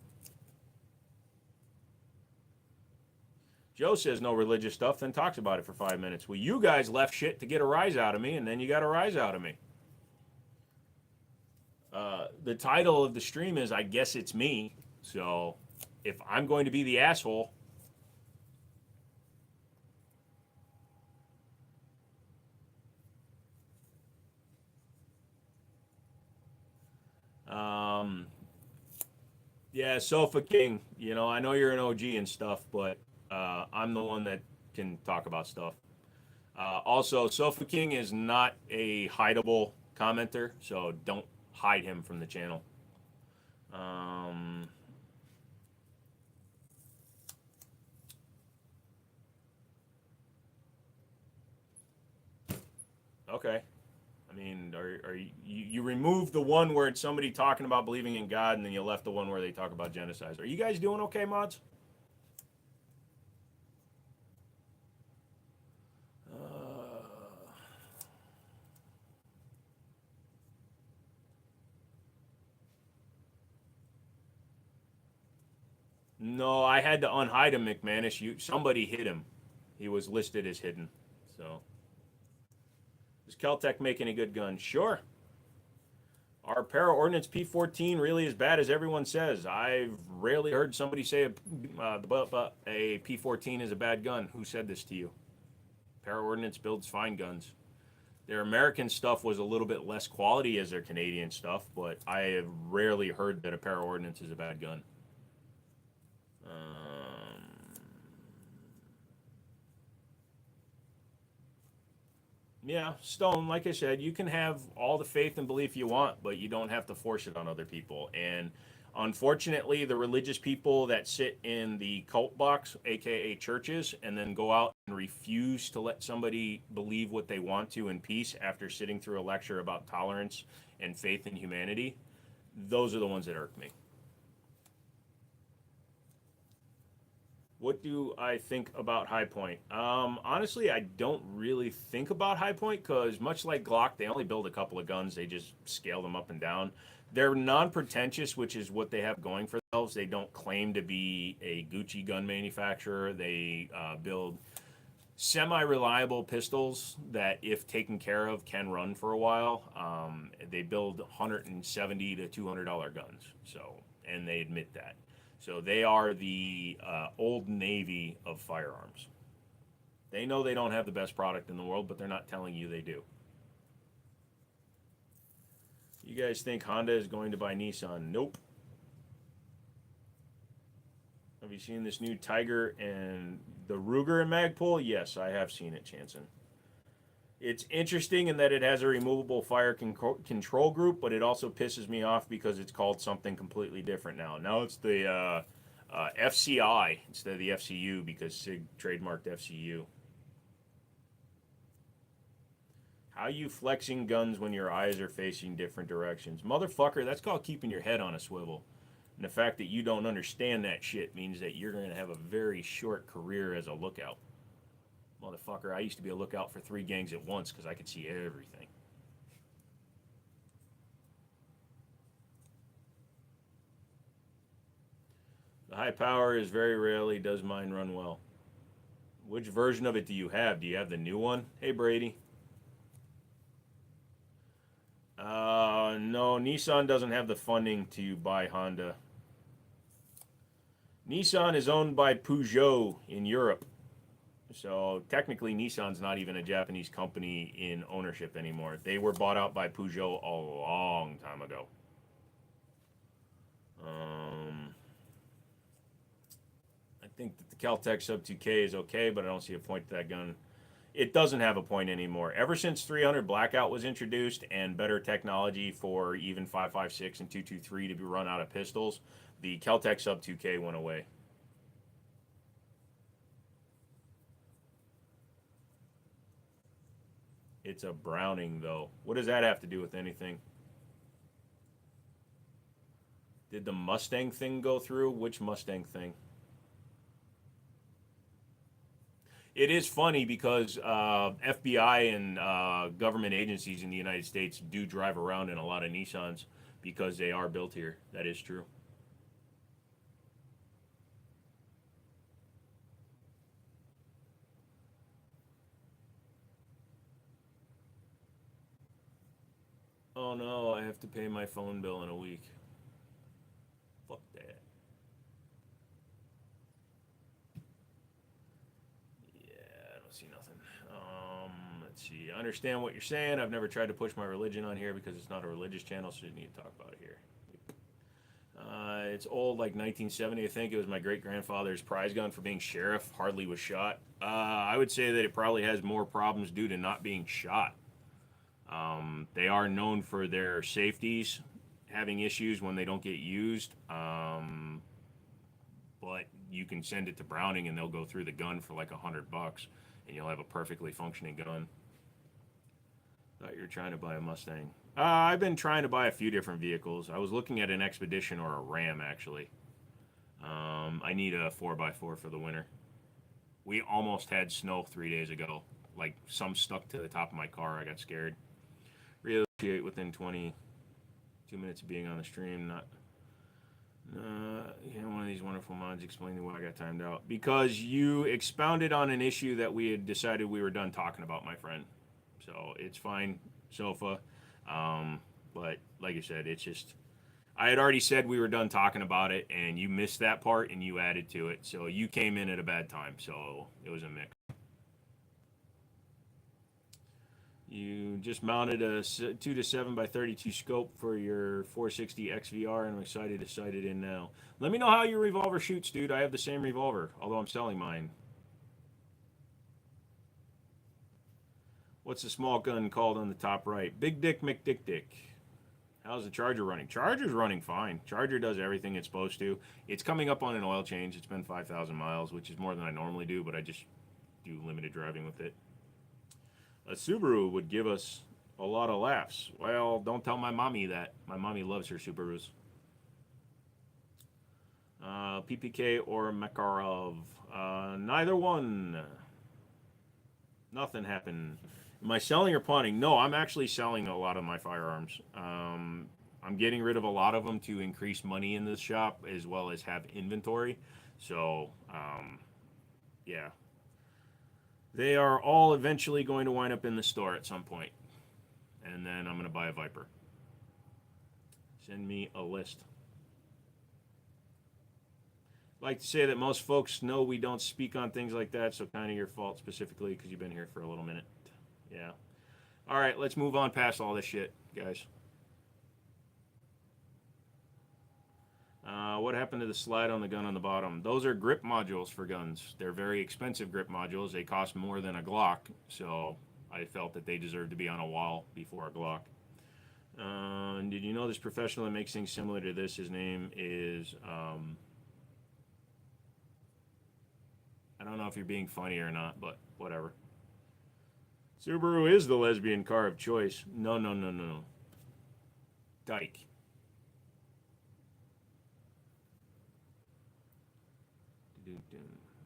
S1: Joe says no religious stuff, then talks about it for 5 minutes. Well, you guys left shit to get a rise out of me, and then you got a rise out of me. The title of the stream is I Guess It's Me, so if I'm going to be the asshole, yeah, Sofa King, you know, I know you're an OG and stuff, but I'm the one that can talk about stuff. Also, Sofa King is not a hideable commenter, so don't hide him from the channel. Okay. I mean, are you removed the one where it's somebody talking about believing in God, and then you left the one where they talk about genocide. Are you guys doing okay, mods? No, I had to unhide him, McManus. Somebody hit him. He was listed as hidden. So, is Keltec making a good gun? Sure. Our para ordnance P14 really as bad as everyone says? I've rarely heard somebody say a P14 is a bad gun. Who said this to you? Para ordnance builds fine guns. Their American stuff was a little bit less quality as their Canadian stuff, but I have rarely heard that a para ordnance is a bad gun. Yeah, Stone, like I said, you can have all the faith and belief you want, but you don't have to force it on other people. And unfortunately, the religious people that sit in the cult box, aka churches, and then go out and refuse to let somebody believe what they want to in peace after sitting through a lecture about tolerance and faith in humanity, those are the ones that irk me. What do I think about High Point? Honestly, I don't really think about High Point because, much like Glock, they only build a couple of guns. They just scale them up and down. They're non-pretentious, which is what they have going for themselves. They don't claim to be a Gucci gun manufacturer. They build semi-reliable pistols that, if taken care of, can run for a while. They build 170 to $200 guns. So, and they admit that. So they are the old Navy of firearms. They know they don't have the best product in the world, but they're not telling you they do. You guys think Honda is going to buy Nissan? Nope. Have you seen this new Tiger and the Ruger in Magpul? Yes, I have seen it, Chanson. It's interesting in that it has a removable fire control group, but it also pisses me off because it's called something completely different now. Now it's the FCI instead of the FCU because SIG trademarked FCU. How you flexing guns when your eyes are facing different directions? Motherfucker, that's called keeping your head on a swivel. And the fact that you don't understand that shit means that you're going to have a very short career as a lookout. Motherfucker, I used to be a lookout for 3 gangs at once because I could see everything. The high power is very rarely does mine run well. Which version of it do you have? Do you have the new one? Hey, Brady. No, Nissan doesn't have the funding to buy Honda. Nissan is owned by Peugeot in Europe. So technically, Nissan's not even a Japanese company in ownership anymore. They were bought out by Peugeot a long time ago. I think that the Caltech Sub 2K is okay, but I don't see a point to that gun. It doesn't have a point anymore. Ever since 300 Blackout was introduced and better technology for even 5.56 and 223 to be run out of pistols, the Caltech Sub 2K went away. It's a Browning, though. What does that have to do with anything? Did the Mustang thing go through? Which Mustang thing? It is funny because FBI and government agencies in the United States do drive around in a lot of Nissans because they are built here. That is true. Oh no, I have to pay my phone bill in a week. Fuck that. Yeah, I don't see nothing. Let's see. I understand what you're saying. I've never tried to push my religion on here because it's not a religious channel, so you need to talk about it here. It's old, like 1970, I think. It was my great grandfather's prize gun for being sheriff. Hardly was shot. I would say that it probably has more problems due to not being shot. They are known for their safeties having issues when they don't get used. But you can send it to Browning and they'll go through the gun for like $100 and you'll have a perfectly functioning gun. Thought you were trying to buy a Mustang. I've been trying to buy a few different vehicles. I was looking at an Expedition or a Ram, actually. I need a 4x4 for the winter. We almost had snow 3 days ago. Like, some stuck to the top of my car. I got scared. Reappreciate within 22 minutes of being on the stream. Not, one of these wonderful mods explained why I got timed out. Because you expounded on an issue that we had decided we were done talking about, my friend. So it's fine, Sofa. But like I said, it's just I had already said we were done talking about it, and you missed that part, and you added to it. So you came in at a bad time. So it was a mix. You just mounted a 2 to 7 by 32 scope for your 460 XVR, and I'm excited to sight it in now. Let me know how your revolver shoots, dude. I have the same revolver, although I'm selling mine. What's the small gun called on the top right? Big Dick McDick Dick. How's the Charger running? Charger's running fine. Charger does everything it's supposed to. It's coming up on an oil change. It's been 5,000 miles, which is more than I normally do, but I just do limited driving with it. A Subaru would give us a lot of laughs. Well, don't tell my mommy that. My mommy loves her Subarus. PPK or Makarov? Neither one. Nothing happened. Am I selling or pawning? No, I'm actually selling a lot of my firearms. I'm getting rid of a lot of them to increase money in this shop as well as have inventory. So, yeah. They are all eventually going to wind up in the store at some point. And then I'm going to buy a Viper. Send me a list. I'd like to say that most folks know we don't speak on things like that, so kind of your fault specifically because you've been here for a little minute. Yeah. All right, let's move on past all this shit, guys. What happened to the slide on the gun on the bottom? Those are grip modules for guns. They're very expensive grip modules. They cost more than a Glock, so I felt that they deserved to be on a wall before a Glock. Did you know this professional that makes things similar to this? His name is, I don't know if you're being funny or not, but whatever. Subaru is the lesbian car of choice. No, no, no, no, no. Dyke.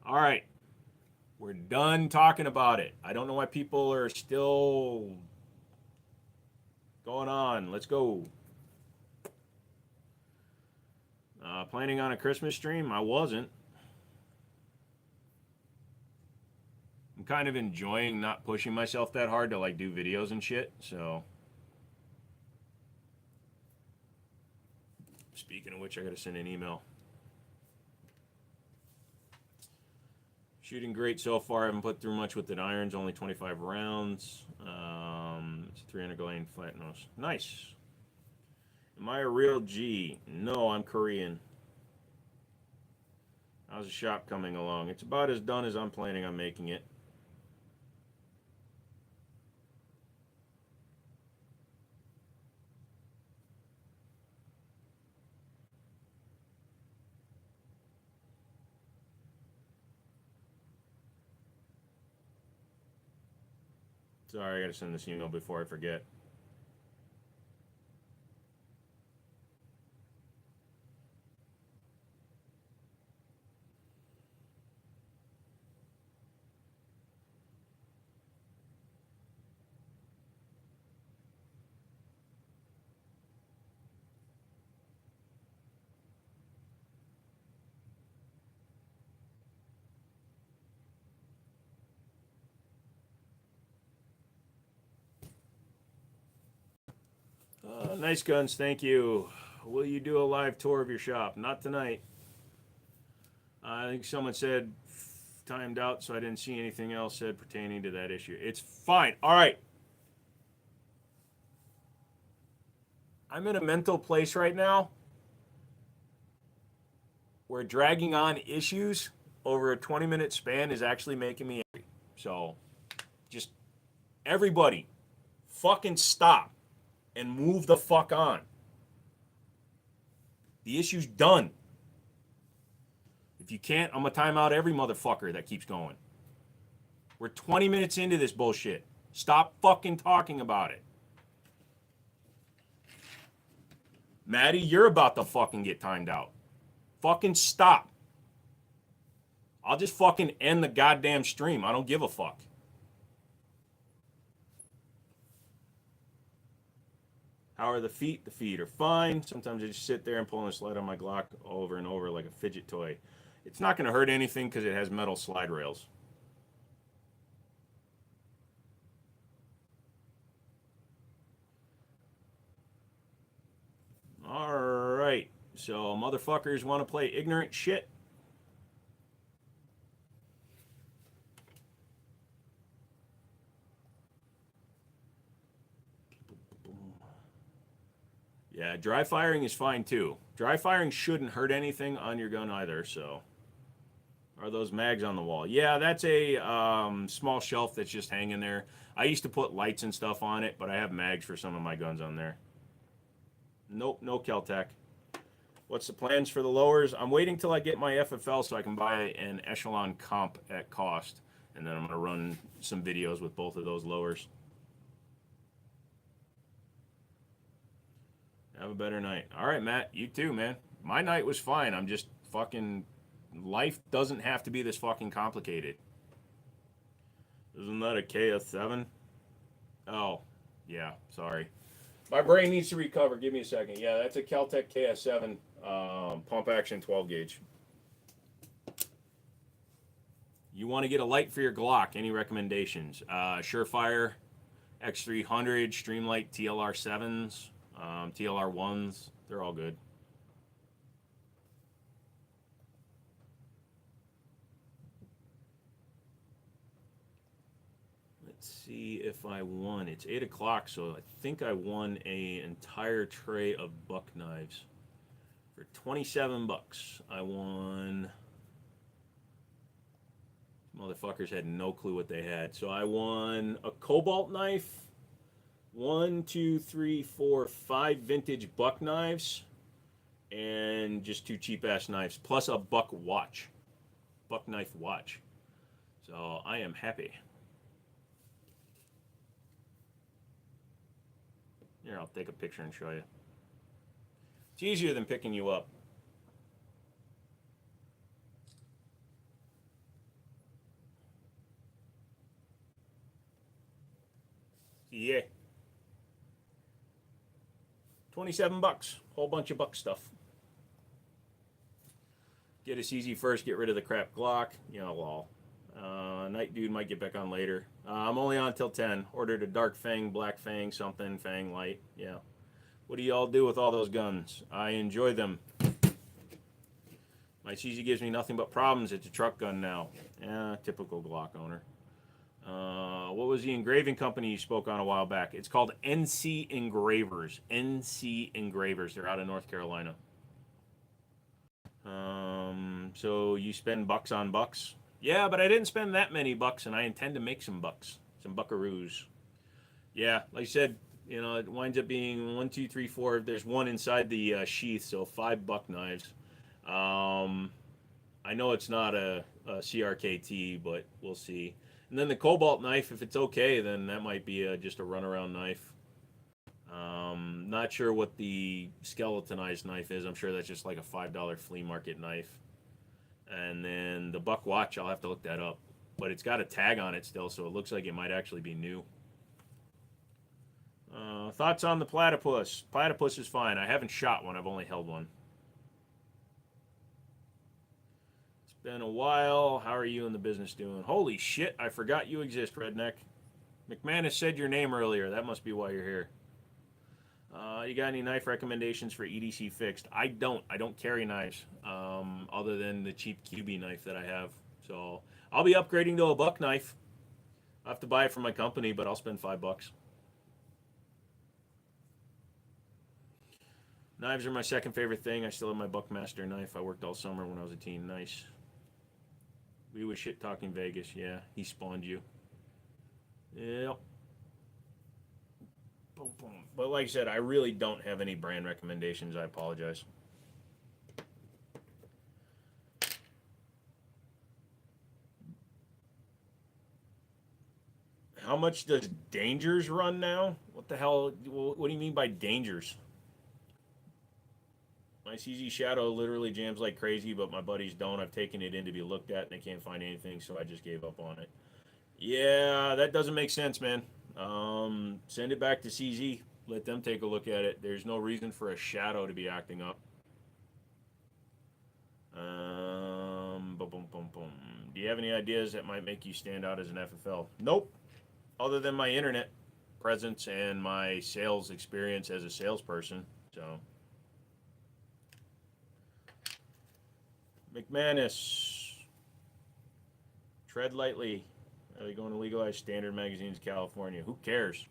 S1: All right. We're done talking about it. I don't know why people are still going on. Let's go. Planning on a Christmas stream? I wasn't. I'm kind of enjoying not pushing myself that hard to like do videos and shit. So, speaking of which, I gotta send an email. Shooting great so far. I haven't put through much with the irons. Only 25 rounds. It's 300 grain flat nose. Nice. Am I a real G? No, I'm Korean. How's the shop coming along? It's about as done as I'm planning on making it. Sorry, I gotta send this email before I forget. Nice guns, thank you. Will you do a live tour of your shop? Not tonight. I think someone said timed out, so I didn't see anything else said pertaining to that issue. It's fine. All right. I'm in a mental place right now where dragging on issues over a 20-minute span is actually making me angry. So just everybody fucking stop and move the fuck on. The issue's done. If you can't, I'm gonna time out every motherfucker that keeps going. We're 20 minutes into this bullshit. Stop fucking talking about it. Maddie, you're about to fucking get timed out. Fucking stop. I'll just fucking end the goddamn stream. I don't give a fuck. How are the feet? The feet are fine. Sometimes I just sit there and pull on a slide on my Glock over and over like a fidget toy. It's not going to hurt anything because it has metal slide rails. All right. So motherfuckers want to play ignorant shit. Yeah, dry firing is fine too. Dry firing shouldn't hurt anything on your gun either. So, are those mags on the wall? Yeah, that's a small shelf that's just hanging there. I used to put lights and stuff on it, but I have mags for some of my guns on there. Nope, no Kel-Tec. What's the plans for the lowers? I'm waiting till I get my FFL so I can buy an Echelon comp at cost, and then I'm gonna run some videos with both of those lowers. Have a better night. All right, Matt. You too, man. My night was fine. I'm just fucking. Life doesn't have to be this fucking complicated. Isn't that a KS7? Oh, yeah. Sorry. My brain needs to recover. Give me a second. Yeah, that's a Kel-Tec KS7 pump action 12 gauge. You want to get a light for your Glock? Any recommendations? Surefire, X300, Streamlight TLR 7s, TLR 1s. They're all good. Let's see if I won. It's 8 o'clock, so I think I won an entire tray of buck knives for 27 bucks. I won. Motherfuckers had no clue what they had. So I won a cobalt knife, 1, 2, 3, 4, 5 vintage buck knives, and just 2 cheap ass knives, plus a buck watch, buck knife watch. So I am happy. Here, I'll take a picture and show you. It's easier than picking you up. Yeah. 27 bucks. Whole bunch of buck stuff. Get us easy first, get rid of the crap Glock. You know, lol. Night dude might get back on later. I'm only on till 10. Ordered a dark fang, black fang, something, fang light. Yeah. What do y'all do with all those guns? I enjoy them. My CZ gives me nothing but problems. It's a truck gun now. Yeah, typical Glock owner. What was the engraving company you spoke on a while back? It's called NC Engravers. NC Engravers. They're out of North Carolina. So you spend bucks on bucks? Yeah, but I didn't spend that many bucks, and I intend to make some bucks. Some buckaroos. Yeah, like I said, you know, it winds up being 1, 2, 3, 4. There's one inside the sheath, so 5 buck knives. I know it's not a CRKT, but we'll see. And then the cobalt knife, if it's okay, then that might be just a runaround knife. Not sure what the skeletonized knife is. I'm sure that's just like a $5 flea market knife. And then the buck watch, I'll have to look that up. But it's got a tag on it still, so it looks like it might actually be new. Thoughts on the platypus? Platypus is fine. I haven't shot one. I've only held one. It's been a while. How are you in the business doing? Holy shit, I forgot you exist, Redneck. McManus said your name earlier. That must be why you're here. You got any knife recommendations for EDC fixed? I don't carry knives other than the cheap QB knife that I have. So I'll be upgrading to a buck knife. I have to buy it from my company, but I'll spend $5. Knives are my second favorite thing. I still have my Buckmaster knife. I worked all summer when I was a teen. Nice. We was shit talking Vegas. Yeah, he spawned you. Yep. Boom, boom. But like I said, I really don't have any brand recommendations. I apologize. How much does Dangers run now? What the hell? What do you mean by Dangers? My CZ Shadow literally jams like crazy, but my buddies don't. I've taken it in to be looked at, and they can't find anything, so I just gave up on it. Yeah, that doesn't make sense, man. Send it back to CZ. Let them take a look at it. There's no reason for a Shadow to be acting up. Boom, boom, boom, boom. Do you have any ideas that might make you stand out as an FFL? Nope. Other than my internet presence and my sales experience as a salesperson. So McManus, tread lightly. Are they going to legalize standard magazines in California? Who cares?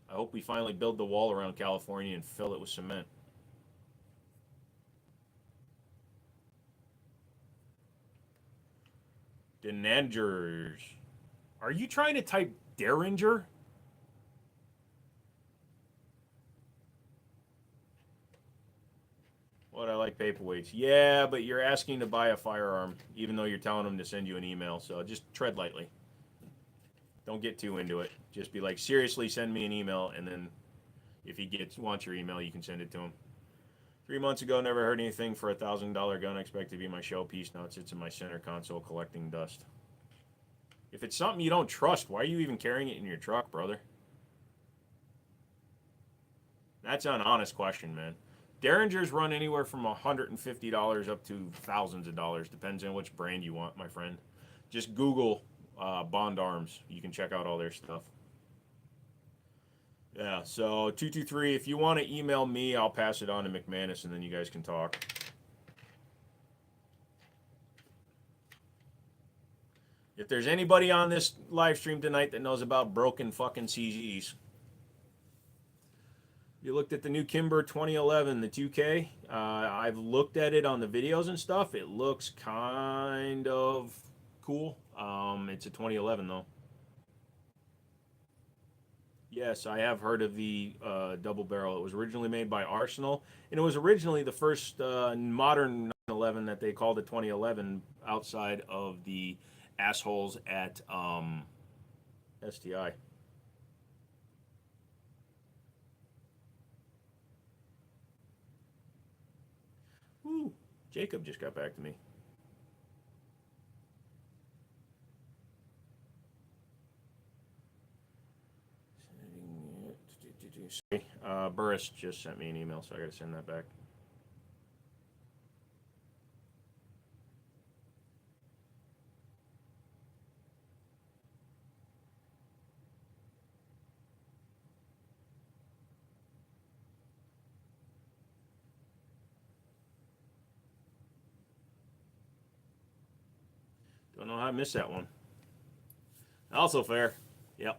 S1: I hope we finally build the wall around California and fill it with cement. Denangers. Are you trying to type Derringer? What, I like paperweights. Yeah, but you're asking to buy a firearm, even though you're telling them to send you an email. So just tread lightly. Don't get too into it. Just be like, seriously, send me an email, and then if he wants your email, you can send it to him. 3 months ago, never heard anything for $1,000 gun. Expect to be my showpiece. Now it sits in my center console collecting dust. If it's something you don't trust, why are you even carrying it in your truck, brother? That's an honest question, man. Derringers run anywhere from $150 up to thousands of dollars. Depends on which brand you want, my friend. Just Google Bond Arms. You can check out all their stuff. Yeah, so 223, if you want to email me, I'll pass it on to McManus, and then you guys can talk. If there's anybody on this live stream tonight that knows about broken fucking CZs, you looked at the new Kimber 2011, the 2K. I've looked at it on the videos and stuff. It looks kind of cool. It's a 2011 though. Yes, I have heard of the double barrel. It was originally made by Arsenal, and it was originally the first modern 911 that they called a 2011 outside of the assholes at STI. Ooh, Jacob just got back to me. Burris just sent me an email, so I got to send that back. Don't know how I missed that one. Also fair. Yep.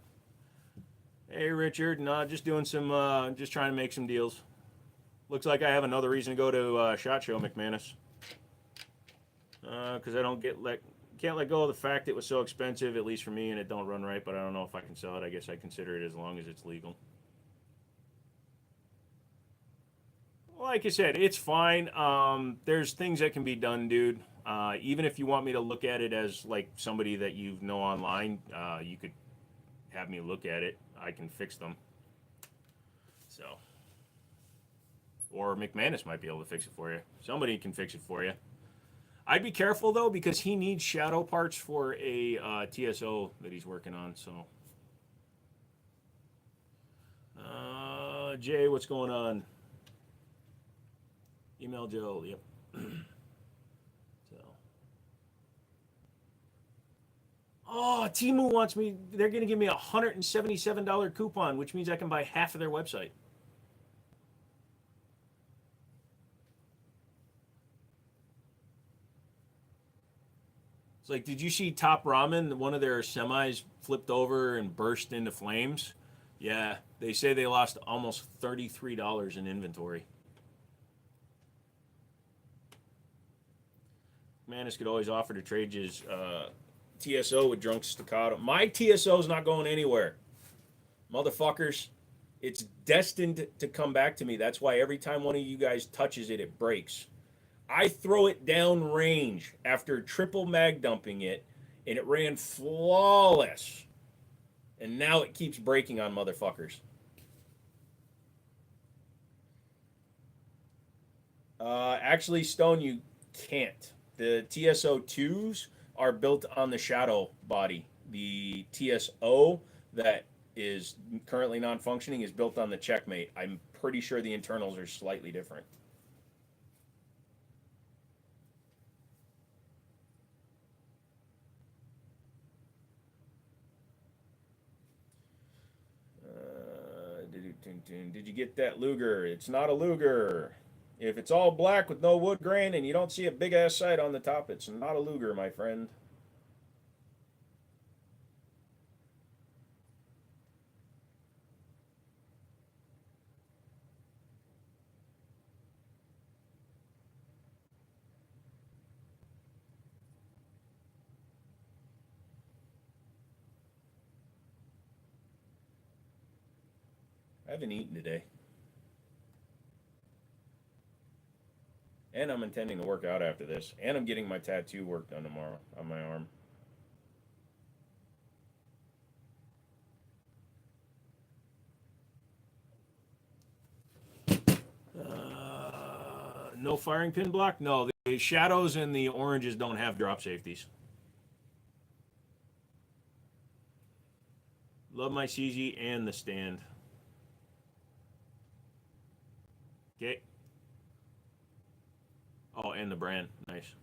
S1: Hey, Richard. No, just doing some, just trying to make some deals. Looks like I have another reason to go to SHOT Show, McManus. Because I can't let go of the fact it was so expensive, at least for me, and it don't run right, but I don't know if I can sell it. I guess I consider it as long as it's legal. Like I said, it's fine. There's things that can be done, dude. Even if you want me to look at it as like somebody that you know online, you could have me look at it. I can fix them. So, or McManus might be able to fix it for you. Somebody can fix it for you. I'd be careful though because he needs shadow parts for a TSO that he's working on. So, Jay, what's going on? Email Joe. Yep. So. Oh, Timu wants me. They're going to give me a $177 coupon, which means I can buy half of their website. It's like, did you see Top Ramen? One of their semis flipped over and burst into flames. Yeah, they say they lost almost $33 in inventory. Manus could always offer to trade his TSO with Drunk Staccato. My TSO's not going anywhere. Motherfuckers, it's destined to come back to me. That's why every time one of you guys touches it, it breaks. I throw it down range after triple mag dumping it, and it ran flawless. And now it keeps breaking on motherfuckers. Actually, Stone, you can't. The TSO2s are built on the shadow body. The TSO that is currently non-functioning is built on the checkmate. I'm pretty sure the internals are slightly different. Did you get that Luger? It's not a Luger. If it's all black with no wood grain and you don't see a big ass sight on the top, it's not a Luger, my friend. I haven't eaten today. And I'm intending to work out after this. And I'm getting my tattoo work done tomorrow on my arm. No firing pin block? No, the shadows and the oranges don't have drop safeties. Love my CZ and the stand. Okay. Oh, and the brand. Nice.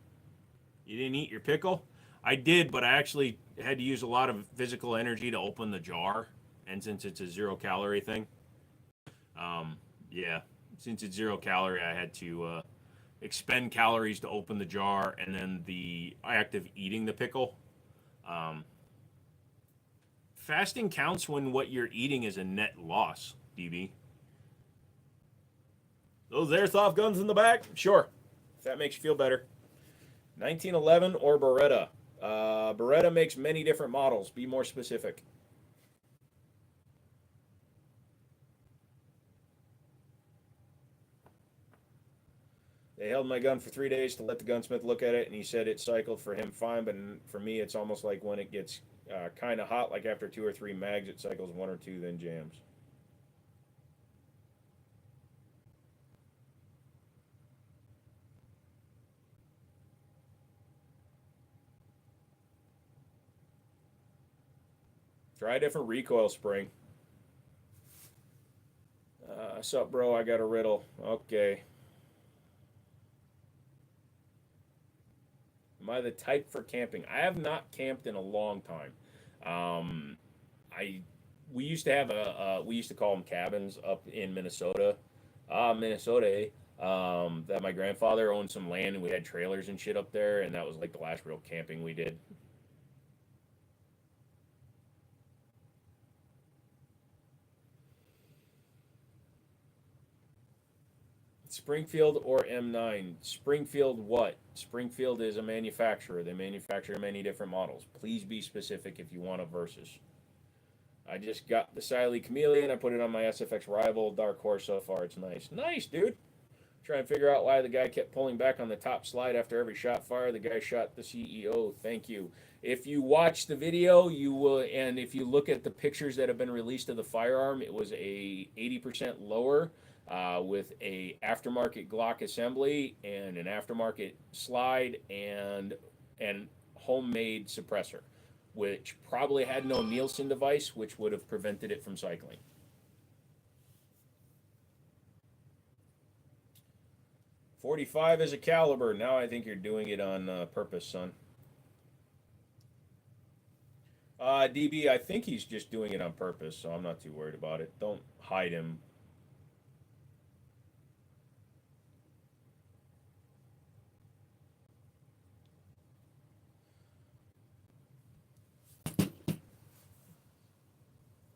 S1: You didn't eat your pickle? I did, but I actually had to use a lot of physical energy to open the jar. And since it's a 0-calorie thing, yeah, since it's 0-calorie, I had to expend calories to open the jar, and then the act of eating the pickle. Fasting counts when what you're eating is a net loss, DB. Those airsoft guns in the back? Sure, if that makes you feel better. 1911 or Beretta? Beretta makes many different models. Be more specific. They held my gun for 3 days to let the gunsmith look at it, and he said it cycled for him fine, but for me, it's almost like when it gets kind of hot, like after 2 or 3 mags, it cycles 1 or 2, then jams. Try a different recoil spring. What's up, bro? I got a riddle. Okay. Am I the type for camping? I have not camped in a long time. Um, I we used to have we used to call them cabins up in Minnesota, Minnesota. That my grandfather owned some land and we had trailers and shit up there, and that was like the last real camping we did. Springfield or M9? Springfield what? Springfield is a manufacturer. They manufacture many different models. Please be specific if you want a versus. I just got the Siley Chameleon. I put it on my SFX Rival. Dark Horse so far. It's nice. Nice, dude. Try and figure out why the guy kept pulling back on the top slide after every shot fired. The guy shot the CEO. Thank you. If you watch the video, you will, and if you look at the pictures that have been released of the firearm, it was a 80% lower with a aftermarket Glock assembly and an aftermarket slide and homemade suppressor, which probably had no Nielsen device, which would have prevented it from cycling. 45 is a caliber. Now I think you're doing it on purpose, son. DB, I think he's just doing it on purpose, so I'm not too worried about it. Don't hide him.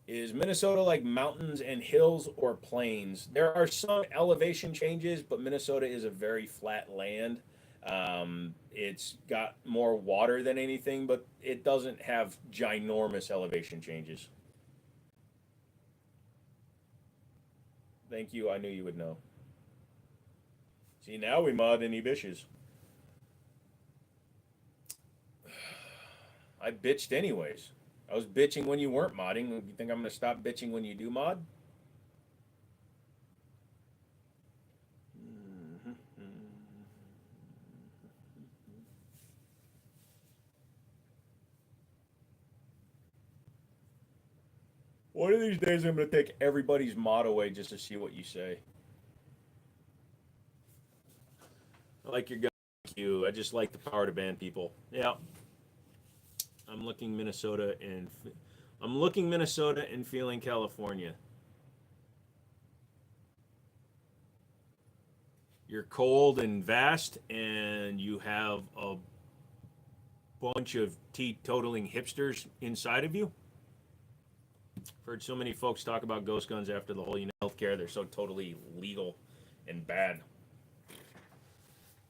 S1: Is Minnesota like mountains and hills or plains? There are some elevation changes, but Minnesota is a very flat land. It's got more water than anything, but it doesn't have ginormous elevation changes. Thank you. I knew you would know. See, now we mod any bitches. I bitched anyways. I was bitching when you weren't modding. You think I'm going to stop bitching when you do mod? One of these days, I'm going to take everybody's mod away just to see what you say. I like your gun. Thank you. I just like the power to ban people. Yeah. I'm looking Minnesota and feeling California. you're cold and vast, and you have a bunch of teetotaling hipsters inside of you. I've heard so many folks talk about ghost guns after the whole healthcare. They're so totally legal and bad.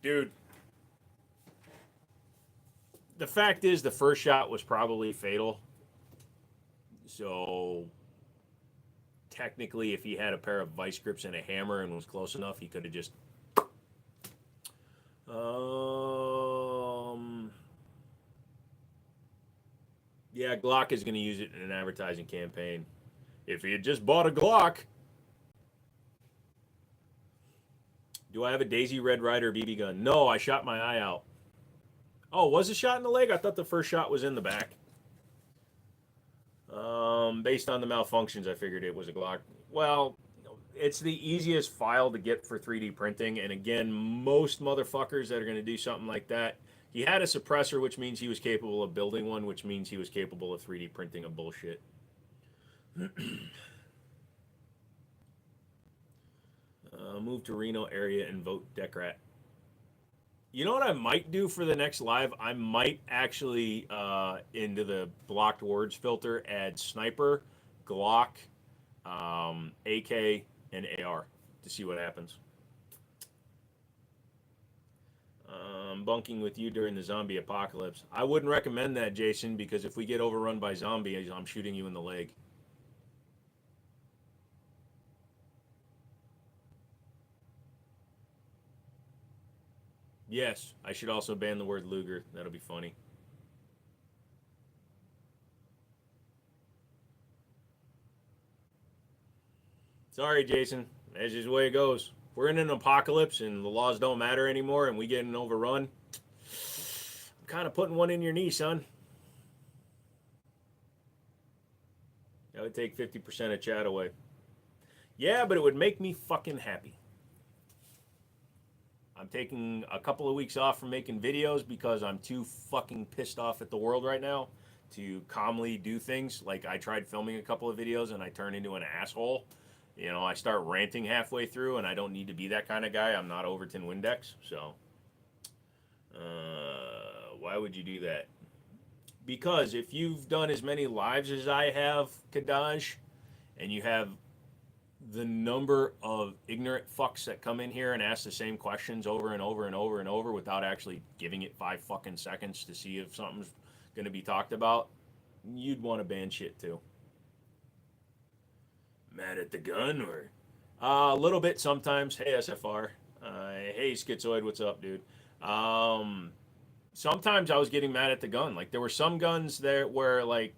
S1: Dude, the fact is the first shot was probably fatal. So technically, if he had a pair of vice grips and a hammer and was close enough, he could have just yeah, Glock is going to use it in an advertising campaign. If he had just bought a Glock. Do I have a Daisy Red Ryder BB gun? No, I shot my eye out. Oh, was a shot in the leg? I thought the first shot was in the back. Based on the malfunctions, I figured it was a Glock. Well, it's the easiest file to get for 3D printing. And again, most motherfuckers that are going to do something like that, he had a suppressor, which means he was capable of building one, which means he was capable of 3D printing a bullshit. Move to Reno area and vote Decrat. You know what I might do for the next live? I might actually, into the blocked words filter, add sniper, Glock, AK, and AR to see what happens. Bunking with you during the zombie apocalypse. I wouldn't recommend that, Jason, because if we get overrun by zombies, I'm shooting you in the leg. Yes, I should also ban the word Luger. That'll be funny. Sorry, Jason. That's just the way it goes. If we're in an apocalypse and the laws don't matter anymore and we get an overrun, I'm kind of putting one in your knee, son. That would take 50% of chat away. Yeah, but it would make me fucking happy. I'm taking a couple of weeks off from making videos because I'm too fucking pissed off at the world right now to calmly do things. Like I tried filming a couple of videos and I turned into an asshole. You know, I start ranting halfway through and I don't need to be that kind of guy. I'm not Overton Windex. So, why would you do that? Because if you've done as many lives as I have, Kadaj, and you have the number of ignorant fucks that come in here and ask the same questions over and over and over and over without actually giving it 5 fucking seconds to see if something's going to be talked about, you'd want to ban shit too. Mad at the gun or a little bit sometimes. Hey SFR, hey Schizoid, what's up, dude? Sometimes I was getting mad at the gun. Like there were some guns there where like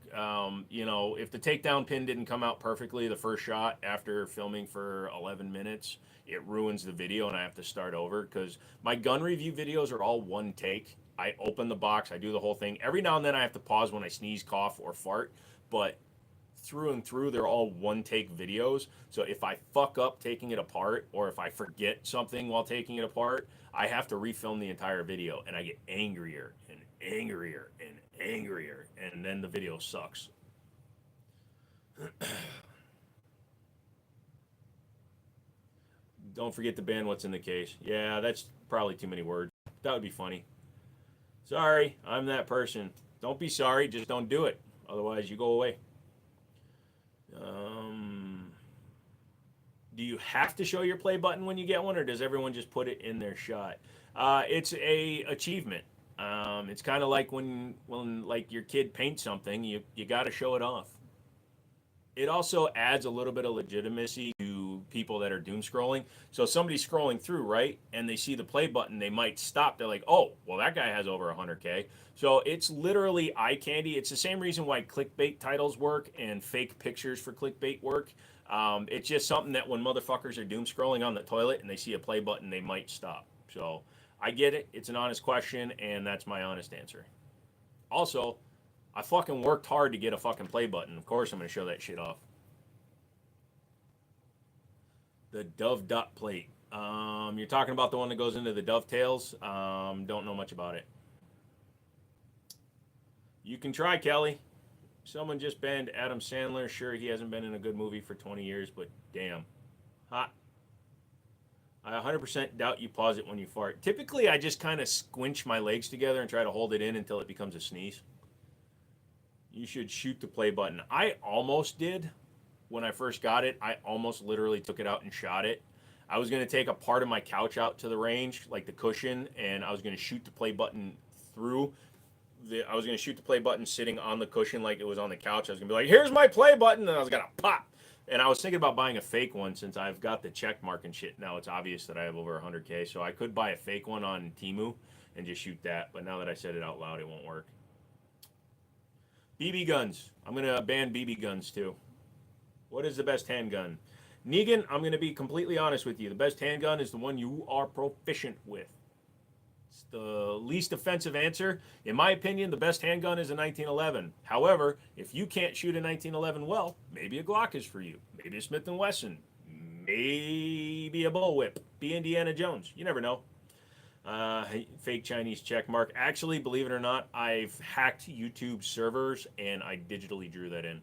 S1: you know, if the takedown pin didn't come out perfectly the first shot after filming for 11 minutes, it ruins the video and I have to start over because my gun review videos are all one take. I open the box, I do the whole thing. Every now and then I have to pause when I sneeze, cough, or fart, but through and through they're all one take videos. So if I fuck up taking it apart or if I forget something while taking it apart, I have to refilm the entire video and I get angrier and angrier and angrier and then the video sucks. Don't forget to ban what's in the case. Yeah, that's probably too many words. That would be funny. Sorry, I'm that person. Don't be sorry, just don't do it. Otherwise you go away. Do you have to show your play button when you get one, or does everyone just put it in their shot? It's a achievement. It's kind of like when like your kid paints something, you got to show it off. It also adds a little bit of legitimacy to people that are doom scrolling. So if somebody's scrolling through, right, and they see the play button, they might stop. They're like, oh, well, that guy has over 100K. So it's literally eye candy. It's the same reason why clickbait titles work and fake pictures for clickbait work. It's just something that when motherfuckers are doom scrolling on the toilet and they see a play button, they might stop. So I get it. It's an honest question, and that's my honest answer. Also, I fucking worked hard to get a fucking play button. Of course I'm going to show that shit off. The dove dot plate. You're talking about the one that goes into the dovetails. Don't know much about it. You can try, Kelly. Someone just banned Adam Sandler. Sure, he hasn't been in a good movie for 20 years, but damn. Hot. I 100% doubt you pause it when you fart. Typically, I just kind of squinch my legs together and try to hold it in until it becomes a sneeze. You should shoot the play button. I almost did when I first got it. I almost literally took it out and shot it. I was going to take a part of my couch out to the range, like the cushion, and I was going to shoot the play button through. I was going to shoot the play button sitting on the cushion like it was on the couch. I was going to be like, here's my play button, and I was going to pop. And I was thinking about buying a fake one since I've got the check mark and shit. Now it's obvious that I have over 100K, so I could buy a fake one on Temu and just shoot that. But now that I said it out loud, it won't work. BB guns. I'm going to ban BB guns too. What is the best handgun? Negan, I'm going to be completely honest with you. The best handgun is the one you are proficient with. It's the least offensive answer. In my opinion, the best handgun is a 1911. However, if you can't shoot a 1911 well, maybe a Glock is for you. Maybe a Smith & Wesson. Maybe a bullwhip. Be Indiana Jones. You never know. Fake Chinese check mark. Actually, believe it or not, I've hacked YouTube servers and I digitally drew that in.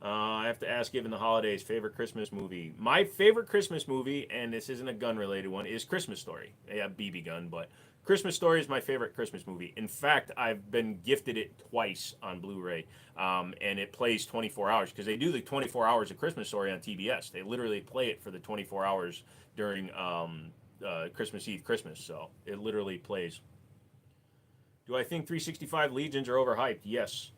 S1: I have to ask, given the holidays, favorite Christmas movie. My favorite Christmas movie, and this isn't a gun-related one, is Christmas Story. Yeah, BB gun, but Christmas Story is my favorite Christmas movie. In fact, I've been gifted it twice on Blu-ray, and it plays 24 hours because they do the 24 hours of Christmas Story on TBS. They literally play it for the 24 hours during Christmas Eve, Christmas, so it literally plays. Do I think 365 Legions are overhyped? Yes.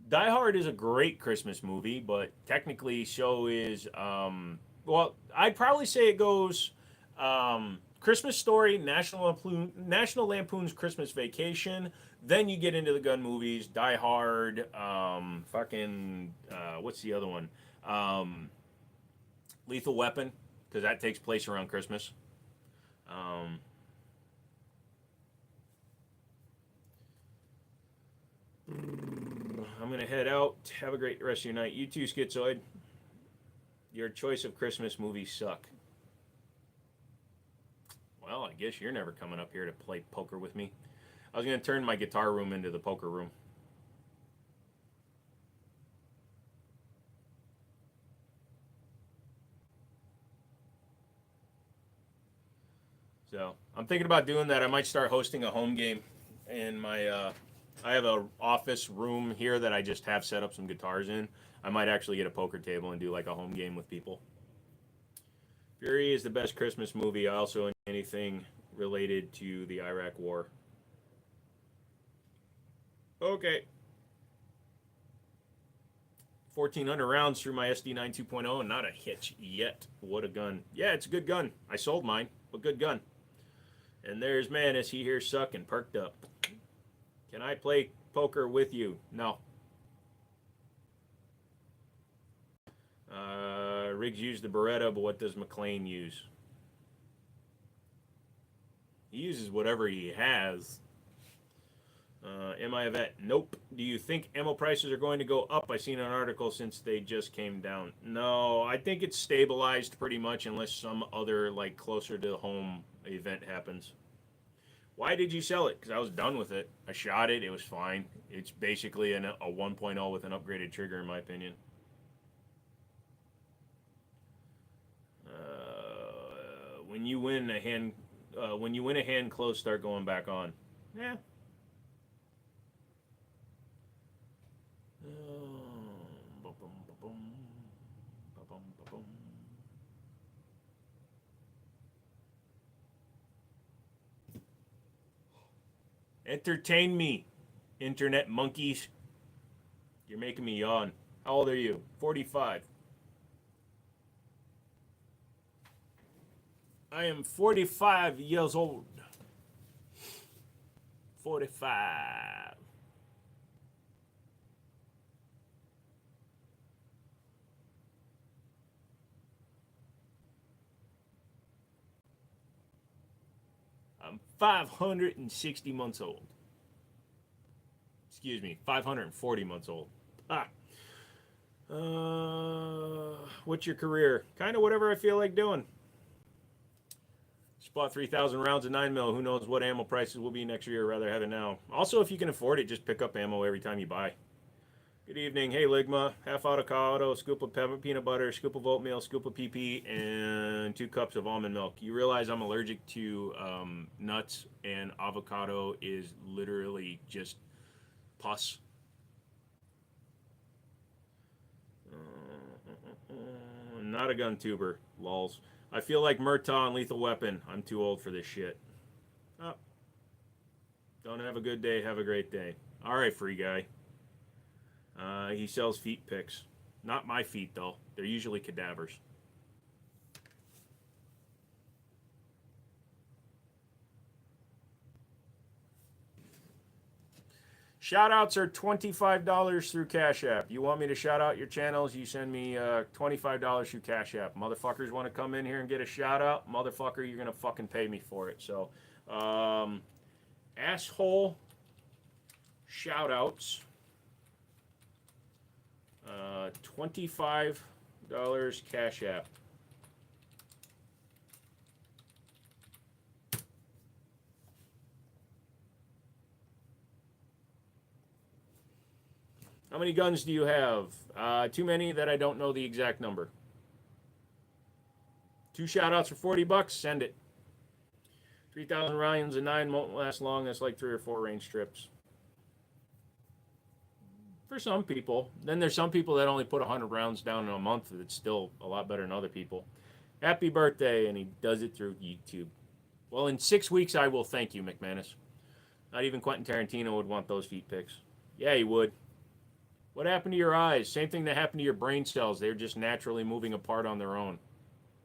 S1: Die Hard is a great Christmas movie, but technically so is, well, I'd probably say it goes Christmas Story, National Lampoon's Christmas Vacation, then you get into the gun movies, Die Hard, what's the other one? Lethal Weapon, because that takes place around Christmas. I'm going to head out. Have a great rest of your night. You too, Schizoid. Your choice of Christmas movies suck. Well, I guess you're never coming up here to play poker with me. I was going to turn my guitar room into the poker room. So I'm thinking about doing that. I might start hosting a home game in my I have a office room here that I just have set up some guitars in. I might actually get a poker table and do like a home game with people. Fury is the best Christmas movie. I also anything related to the Iraq War. Okay. 1,400 rounds through my SD9 2.0 and not a hitch yet. What a gun. Yeah, it's a good gun. I sold mine, but good gun. And there's Manus. He here sucking, perked up. Can I play poker with you? No. Riggs used the Beretta, but what does McLean use? He uses whatever he has. Am I a vet? Nope. Do you think ammo prices are going to go up? I seen an article since they just came down. No, I think it's stabilized pretty much unless some other like closer to home event happens. Why did you sell it? Because I was done with it. I shot it. It was fine. It's basically a 1.0 with an upgraded trigger, in my opinion. When you win a hand close, start going back on. Yeah. Entertain me, internet monkeys. You're making me yawn. How old are you? 45. I am 45 years old. 45. I'm 560 months old. Excuse me, 540 months old. Ah. What's your career? Kind of whatever I feel like doing. Just bought 3,000 rounds of 9mm. Who knows what ammo prices will be next year? I'd rather have it now. Also, if you can afford it, just pick up ammo every time you buy. Good evening. Hey, Ligma. Half avocado, scoop of peanut butter, scoop of oatmeal, scoop of PP, and 2 cups of almond milk. You realize I'm allergic to nuts, and avocado is literally just pus. Not a gun tuber. Lols. I feel like Murtaugh and Lethal Weapon. I'm too old for this shit. Oh. Don't have a good day. Have a great day. All right, free guy. He sells feet pics. Not my feet, though. They're usually cadavers. Shoutouts are $25 through Cash App. You want me to shout out your channels, you send me $25 through Cash App. Motherfuckers want to come in here and get a shout out, motherfucker, you're going to fucking pay me for it. So, asshole shoutouts. $25 Cash App. How many guns do you have? Too many that I don't know the exact number. 2 shoutouts for $40. Send it. 3,000 rounds and 9 won't last long. That's like 3 or 4 range trips. For some people. Then there's some people that only put 100 rounds down in a month. It's still a lot better than other people. Happy birthday, and he does it through YouTube. Well, in 6 weeks, I will thank you, McManus. Not even Quentin Tarantino would want those feet pics. Yeah, he would. What happened to your eyes? Same thing that happened to your brain cells. They're just naturally moving apart on their own.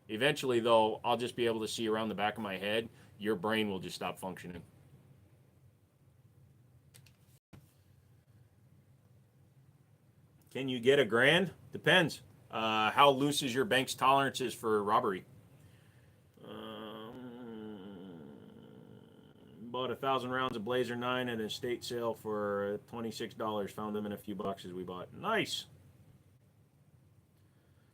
S1: Eventually, though, I'll just be able to see around the back of my head. Your brain will just stop functioning. Can you get $1,000? Depends. How loose is your bank's tolerances for robbery? Bought 1,000 rounds of Blazer 9 at an estate sale for $26. Found them in a few boxes we bought. Nice.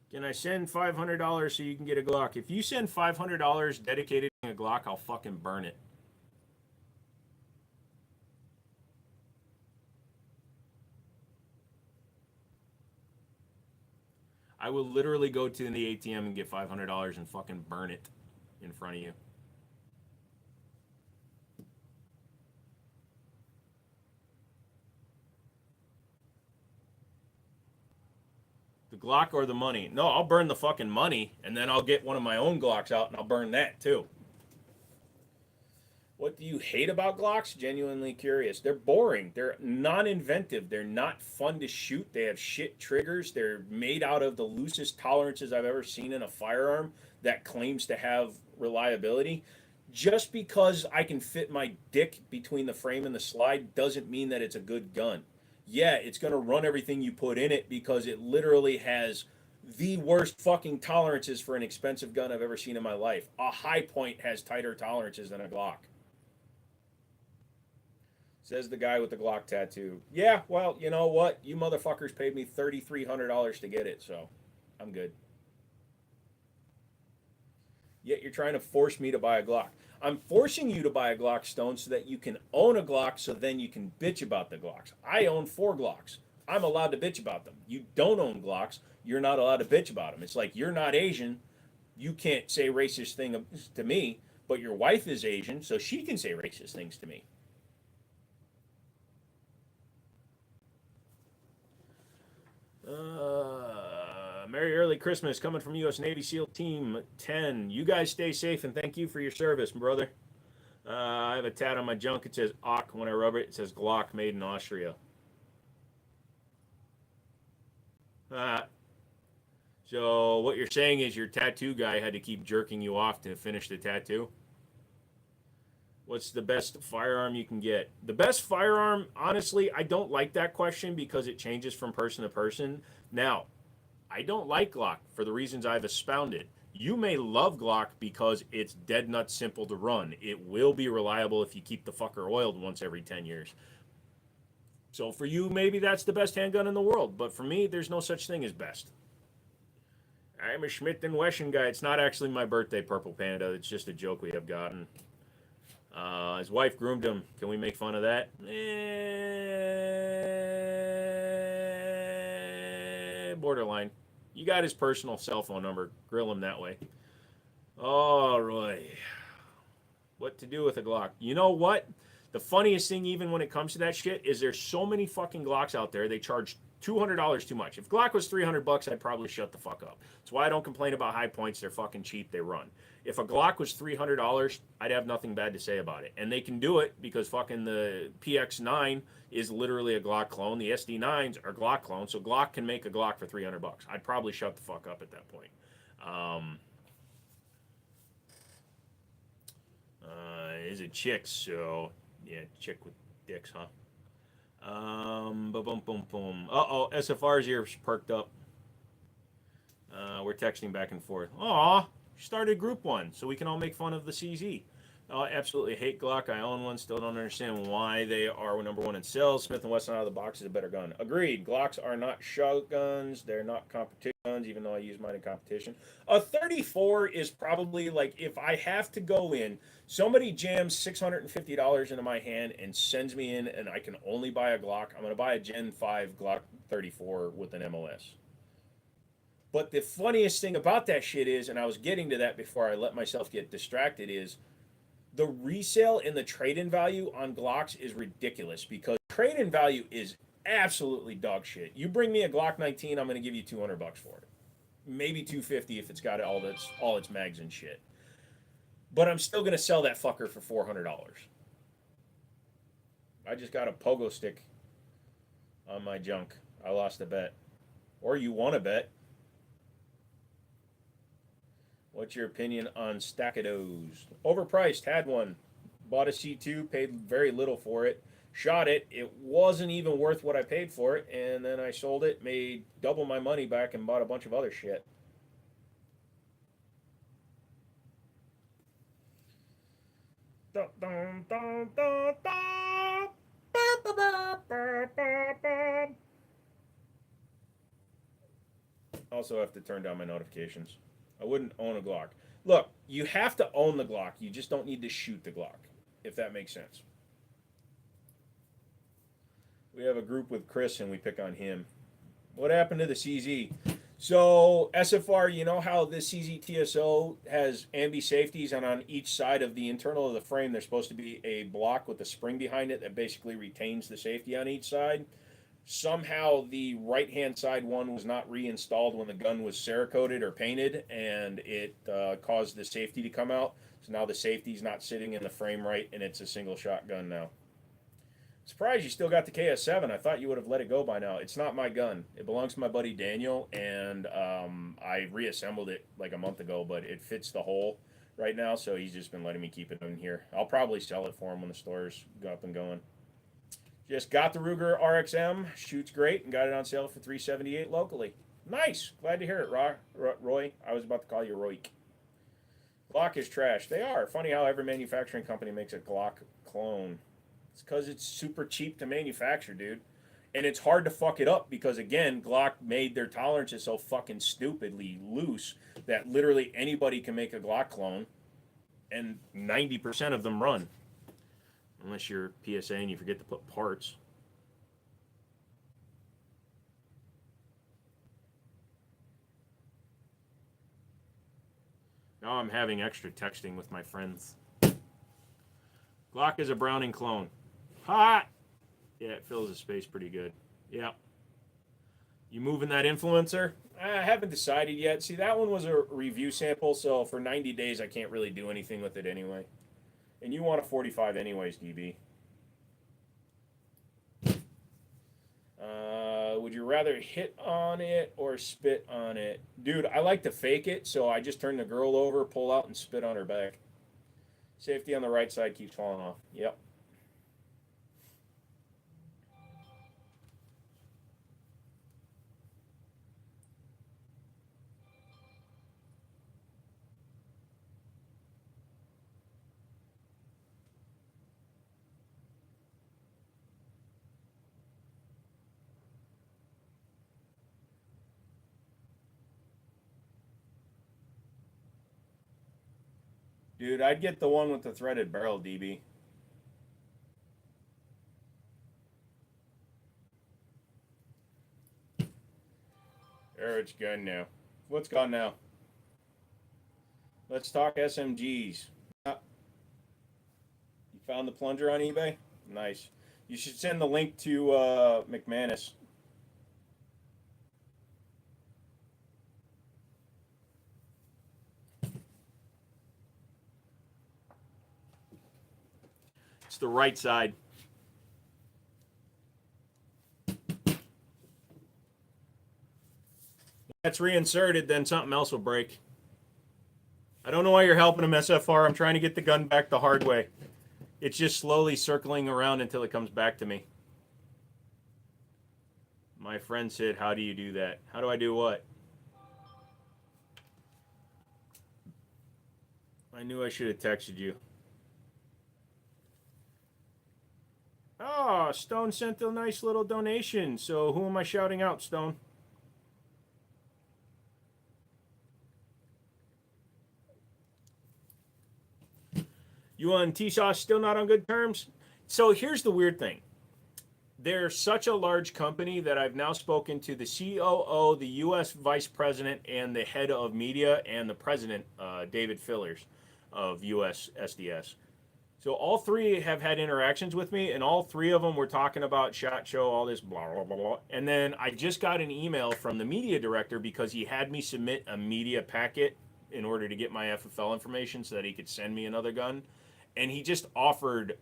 S1: Can I send $500 so you can get a Glock? If you send $500 dedicated to a Glock, I'll fucking burn it. I will literally go to the ATM and get $500 and fucking burn it in front of you. The Glock or the money? No, I'll burn the fucking money, and then I'll get one of my own Glocks out and I'll burn that too. What do you hate about Glocks? Genuinely curious. They're boring. They're non-inventive. They're not fun to shoot. They have shit triggers. They're made out of the loosest tolerances I've ever seen in a firearm that claims to have reliability. Just because I can fit my dick between the frame and the slide doesn't mean that it's a good gun. Yeah, it's going to run everything you put in it because it literally has the worst fucking tolerances for an expensive gun I've ever seen in my life. A High Point has tighter tolerances than a Glock. Says the guy with the Glock tattoo. Yeah, well, you know what? You motherfuckers paid me $3,300 to get it, so I'm good. Yet you're trying to force me to buy a Glock. I'm forcing you to buy a Glock, Stone, so that you can own a Glock, so then you can bitch about the Glocks. I own 4 Glocks. I'm allowed to bitch about them. You don't own Glocks. You're not allowed to bitch about them. It's like you're not Asian. You can't say racist things to me, but your wife is Asian, so she can say racist things to me. Merry early Christmas coming from U.S. Navy SEAL Team 10. You guys stay safe and thank you for your service, brother. I have a tat on my junk. It says AUK. When I rub it, it says Glock made in Austria. So what you're saying is your tattoo guy had to keep jerking you off to finish the tattoo? What's the best firearm you can get? The best firearm, honestly, I don't like that question because it changes from person to person. Now, I don't like Glock for the reasons I've expounded. You may love Glock because it's dead nut simple to run. It will be reliable if you keep the fucker oiled once every 10 years. So for you, maybe that's the best handgun in the world. But for me, there's no such thing as best. I'm a Schmidt & Wesson guy. It's not actually my birthday, Purple Panda. It's just a joke we have gotten. His wife groomed him. Can we make fun of that? borderline. You got his personal cell phone number. Grill him that way. Oh, Roy. What to do with a Glock? You know what? The funniest thing, even when it comes to that shit, is there's so many fucking Glocks out there. They charge $200 too much. If Glock was $300, I'd probably shut the fuck up. That's why I don't complain about high points. They're fucking cheap. They run. If a Glock was $300, I'd have nothing bad to say about it. And they can do it because fucking the PX9 is literally a Glock clone. The SD9s are Glock clones. So Glock can make a Glock for $300. I'd probably shut the fuck up at that point. Is it chicks? So yeah, chick with dicks, huh? Boom, boom, boom. Uh-oh, SFR's ears perked up. We're texting back and forth. Aw, started group one, so we can all make fun of the CZ. Oh, I absolutely hate Glock. I own one. Still don't understand why they are number one in sales. Smith & Wesson out of the box is a better gun. Agreed. Glocks are not shotguns. They're not competition guns, even though I use mine in competition. A 34 is probably like, if I have to go in, somebody jams $650 into my hand and sends me in and I can only buy a Glock, I'm going to buy a Gen 5 Glock 34 with an MOS. But the funniest thing about that shit is, and I was getting to that before I let myself get distracted, is the resale and the trade-in value on Glocks is ridiculous because trade-in value is absolutely dog shit. You bring me a Glock 19, I'm going to give you $200 for it. Maybe $250 if it's got all its mags and shit. But I'm still going to sell that fucker for $400. I just got a pogo stick on my junk. I lost a bet. Or you won a bet. What's your opinion on staccados? Overpriced, had one. Bought a C2, paid very little for it. Shot it. It wasn't even worth what I paid for it. And then I sold it, made double my money back, and bought a bunch of other shit. Dun, dun, dun, dun, dun. Also have to turn down my notifications. I wouldn't own a Glock. Look, you have to own the Glock. You just don't need to shoot the Glock, if that makes sense. We have a group with Chris and we pick on him. What happened to the CZ? So SFR, you know how the CZ TSO has ambi safeties, and on each side of the internal of the frame there's supposed to be a block with a spring behind it that basically retains the safety on each side. Somehow the right-hand side one was not reinstalled when the gun was Cerakoted or painted, and it caused the safety to come out. So now the safety's not sitting in the frame right, and it's a single shot gun now. Surprised you still got the KS7. I thought you would have let it go by now. It's not my gun. It belongs to my buddy Daniel, and I reassembled it like a month ago, but it fits the hole right now, so he's just been letting me keep it in here. I'll probably sell it for him when the store's up and going. Just got the Ruger RXM, shoots great, and got it on sale for $378 locally. Nice, glad to hear it, Roy. I was about to call you Roy. Glock is trash. They are. Funny how every manufacturing company makes a Glock clone. It's because it's super cheap to manufacture, dude. And it's hard to fuck it up because, again, Glock made their tolerances so fucking stupidly loose that literally anybody can make a Glock clone, and 90% of them run. Unless you're PSA and you forget to put parts. Now I'm having extra texting with my friends. Glock is a Browning clone. Hot! Yeah, it fills the space pretty good. Yeah. You moving that influencer? I haven't decided yet. See, that one was a review sample, so for 90 days I can't really do anything with it anyway. And you want a 45 anyways, DB. Would you rather hit on it or spit on it? Dude, I like to fake it, so I just turn the girl over, pull out, and spit on her back. Safety on the right side keeps falling off. Yep. Dude, I'd get the one with the threaded barrel, DB. Sure, it's gone now. What's gone now? Let's talk SMGs. You found the plunger on eBay? Nice. You should send the link to McManus. It's the right side. That's reinserted, then something else will break. I don't know why you're helping him, SFR. I'm trying to get the gun back the hard way. It's just slowly circling around until it comes back to me. My friend said, how do you do that? How do I do what? I knew I should have texted you. Oh, Stone sent a nice little donation. So who am I shouting out, Stone? You and T-Sauce still not on good terms? So here's the weird thing. They're such a large company that I've now spoken to the COO, the U.S. Vice President, and the head of media, and the President, David Fillers, of U.S. SDS. So all three have had interactions with me, and all three of them were talking about SHOT Show, all this blah, blah, blah, blah. And then I just got an email from the media director because he had me submit a media packet in order to get my FFL information so that he could send me another gun. And he just offered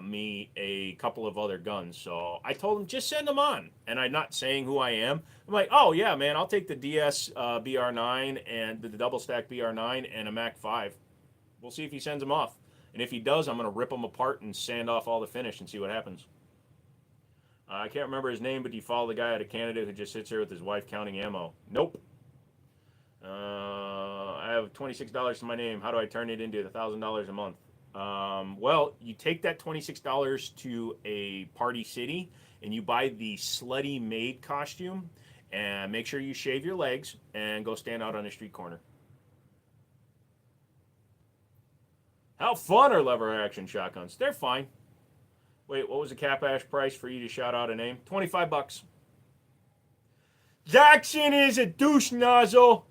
S1: me a couple of other guns. So I told him, just send them on. And I'm not saying who I am. I'm like, oh, yeah, man, I'll take the DS BR9 and the double stack BR9 and a Mac 5. We'll see if he sends them off. And if he does, I'm going to rip them apart and sand off all the finish and see what happens. I can't remember his name, but do you follow the guy out of Canada who just sits here with his wife counting ammo? Nope. I have $26 to my name. How do I turn it into $1,000 a month? Well, you take that $26 to a party city and you buy the slutty maid costume and make sure you shave your legs and go stand out on a street corner. How fun are lever action shotguns? They're fine. Wait, what was the cap ash price for you to shout out a name? $25. Jackson is a douche nozzle.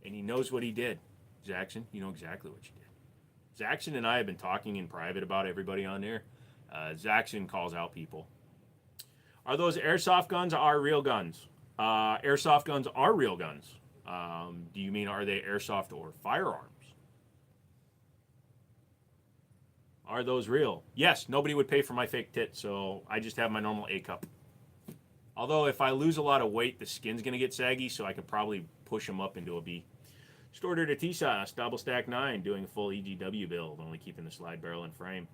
S1: And he knows what he did. Jackson, you know exactly what you did. Zaxxon and I have been talking in private about everybody on there. Zaxxon calls out people. Are those airsoft guns are real guns? Airsoft guns are real guns. Do you mean are they airsoft or firearms? Are those real? Yes, nobody would pay for my fake tit, so I just have my normal A cup. Although if I lose a lot of weight, the skin's going to get saggy, so I could probably push them up into a B. Just ordered a T-Sauce, double stack 9, doing a full EGW build, only keeping the slide barrel and frame.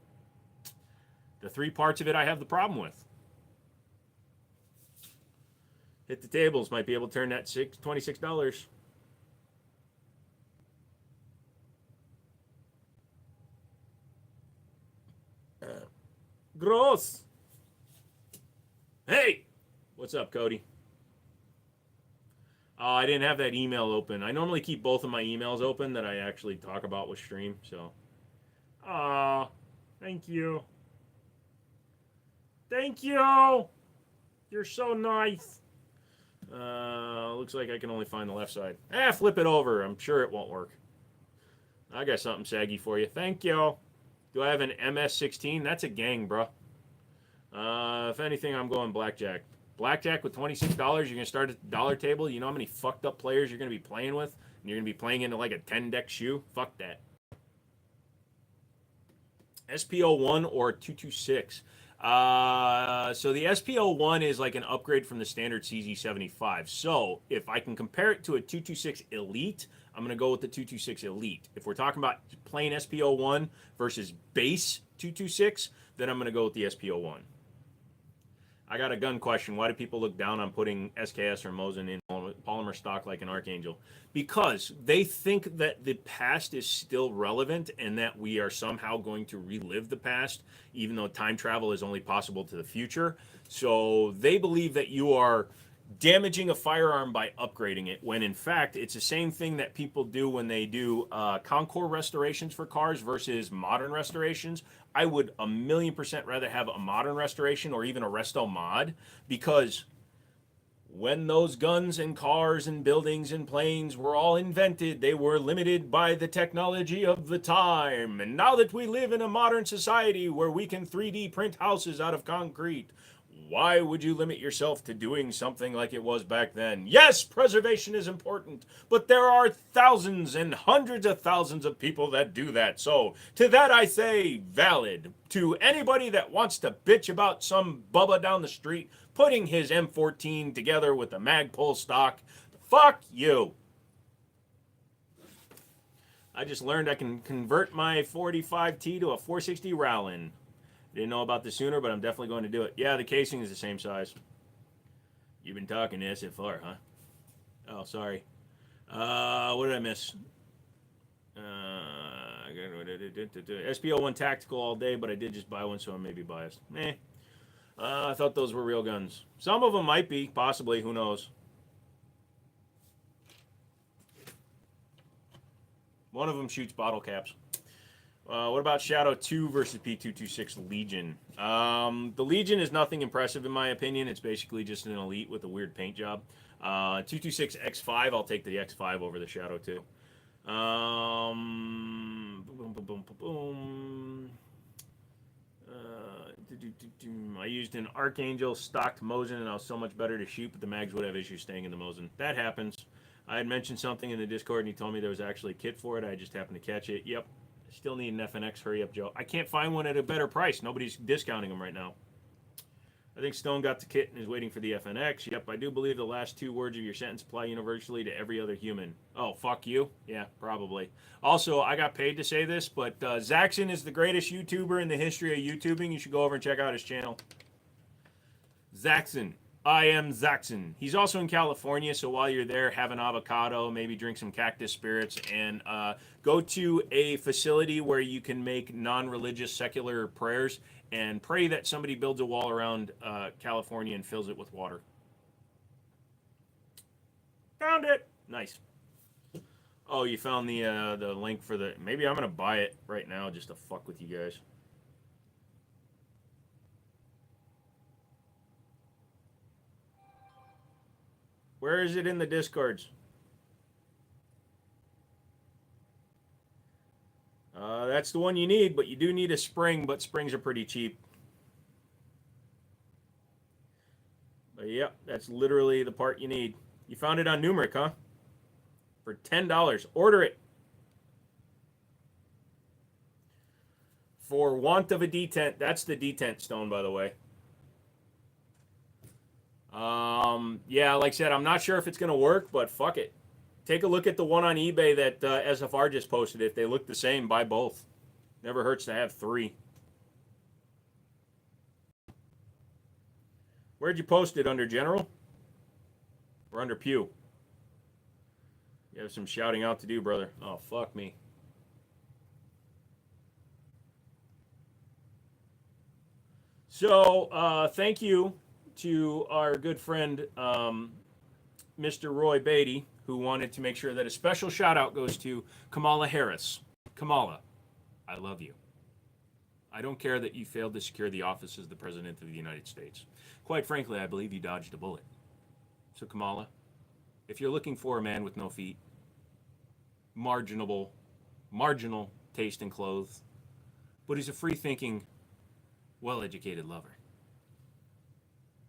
S1: The three parts of it I have the problem with. Hit the tables, might be able to turn that $26. Gross. Hey, what's up, Cody? Oh, I didn't have that email open. I normally keep both of my emails open that I actually talk about with stream, so. Aw, thank you. Thank you. You're so nice. Looks like I can only find the left side. Flip it over. I'm sure it won't work. I got something saggy for you. Thank you. Do I have an MS-16? That's a gang, bro. If anything, I'm going blackjack. Blackjack with $26, you're going to start at the dollar table. You know how many fucked up players you're going to be playing with? And you're going to be playing into like a 10-deck shoe? Fuck that. SPO1 or 226. So the SPO1 is like an upgrade from the standard CZ75. So if I can compare it to a 226 Elite, I'm going to go with the 226 Elite. If we're talking about plain SPO1 versus base 226, then I'm going to go with the SPO1. I got a gun question. Why do people look down on putting SKS or Mosin in polymer stock like an Archangel? Because they think that the past is still relevant and that we are somehow going to relive the past, even though time travel is only possible to the future. So they believe that you are damaging a firearm by upgrading it, when in fact it's the same thing that people do when they do Concours restorations for cars versus modern restorations. I would 1,000,000% rather have a modern restoration or even a resto mod, because When those guns and cars and buildings and planes were all invented, they were limited by the technology of the time. And now that we live in a modern society where we can 3D print houses out of concrete, why would you limit yourself to doing something like it was back then? Yes, preservation is important, but there are thousands and hundreds of thousands of people that do that. So, to that I say, valid. To anybody that wants to bitch about some bubba down the street putting his M14 together with a Magpul stock, fuck you. I just learned I can convert my 45T to a 460 Rowland. Didn't know about this sooner, but I'm definitely going to do it. Yeah, the casing is the same size. You've been talking to SFR, huh? Oh, sorry. What did I miss? SPO1 Tactical all day, but I did just buy one, so I may be biased. I thought those were real guns. Some of them might be, possibly. Who knows? One of them shoots bottle caps. What about Shadow 2 versus P226 Legion? The Legion is nothing impressive in my opinion. It's basically just an elite with a weird paint job. 226 X5, I'll take the X5 over the Shadow 2. Boom, boom, boom, boom. I used an Archangel stocked Mosin, and I was so much better to shoot, but the mags would have issues staying in the Mosin. That happens. I had mentioned something in the Discord, and he told me there was actually a kit for it. I just happened to catch it. Yep. Still need an FNX. Hurry up, Joe. I can't find one at a better price. Nobody's discounting them right now. I think Stone got the kit and is waiting for the FNX. Yep, I do believe the last two words of your sentence apply universally to every other human. Oh, fuck you? Yeah, probably. Also, I got paid to say this, but Zaxxon is the greatest YouTuber in the history of YouTubing. You should go over and check out his channel. Zaxxon. I am Zaxxon. He's also in California, so while you're there, have an avocado, maybe drink some cactus spirits, and go to a facility where you can make non-religious secular prayers and pray that somebody builds a wall around California and fills it with water. Found it. Nice. Oh, you found the link for the... Maybe I'm going to buy it right now just to fuck with you guys. Where is it in the Discords? That's the one you need, but you do need a spring, but springs are pretty cheap. But yep, that's literally the part you need. You found it on Numeric, huh? For $10. Order it. For want of a detent. That's the detent stone, by the way. Yeah, like I said, I'm not sure if it's going to work, but fuck it. Take a look at the one on eBay that SFR just posted. If they look the same, buy both. Never hurts to have three. Where'd you post it? Under General? Or under Pew? You have some shouting out to do, brother. Oh, fuck me. So, thank you to our good friend, Mr. Roy Beatty, who wanted to make sure that a special shout out goes to Kamala Harris. Kamala, I love you. I don't care that you failed to secure the office as the President of the United States. Quite frankly, I believe you dodged a bullet. So Kamala, if you're looking for a man with no feet, marginal taste in clothes, but he's a free-thinking, well-educated lover,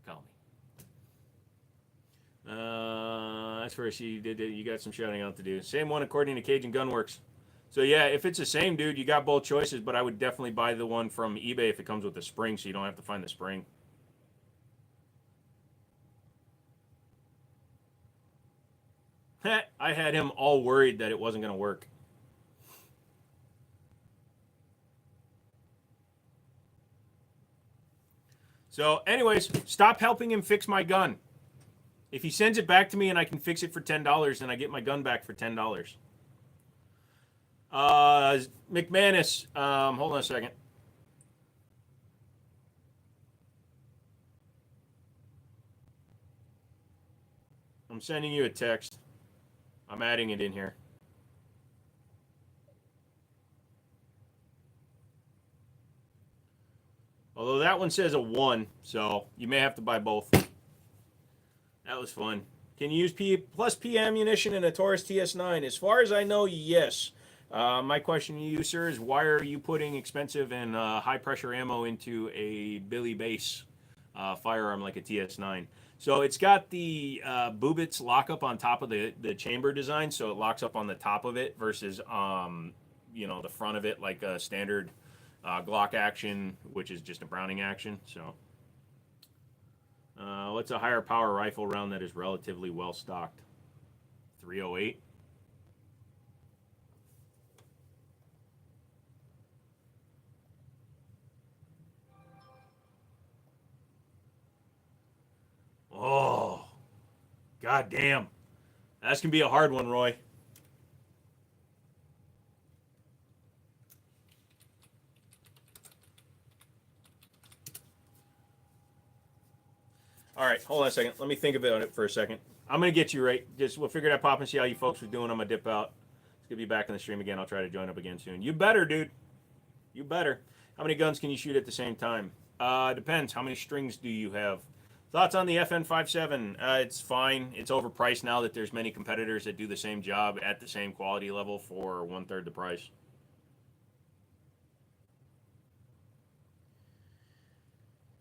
S1: call me. That's where she did it. You got some shouting out to do. Same one according to Cajun Gunworks. So yeah, if it's the same dude, you got both choices, but I would definitely buy the one from eBay if it comes with the spring, so you don't have to find the spring. I had him all worried that it wasn't going to work. So anyways, stop helping him fix my gun. If he sends it back to me and I can fix it for $10, then I get my gun back for $10. McManus, hold on a second. I'm sending you a text. I'm adding it in here. Although that one says a 1, so you may have to buy both. That was fun. Can you use P ammunition in a Taurus TS9? As far as I know, yes. My question to you, sir, is why are you putting expensive and high pressure ammo into a Billy base firearm like a TS9? So it's got the Bubitz lockup on top of the chamber design, so it locks up on the top of it versus the front of it like a standard Glock action, which is just a Browning action. So what's a higher power rifle round that is relatively well stocked? 308. Oh, god damn. That's going to be a hard one, Roy. All right, hold on a second. Let me think about it for a second. I'm going to get you right. We'll figure that pop and see how you folks are doing. I'm going to dip out. It's going to be back in the stream again. I'll try to join up again soon. You better, dude. You better. How many guns can you shoot at the same time? Depends. How many strings do you have? Thoughts on the FN57? It's fine. It's overpriced now that there's many competitors that do the same job at the same quality level for 1/3 the price.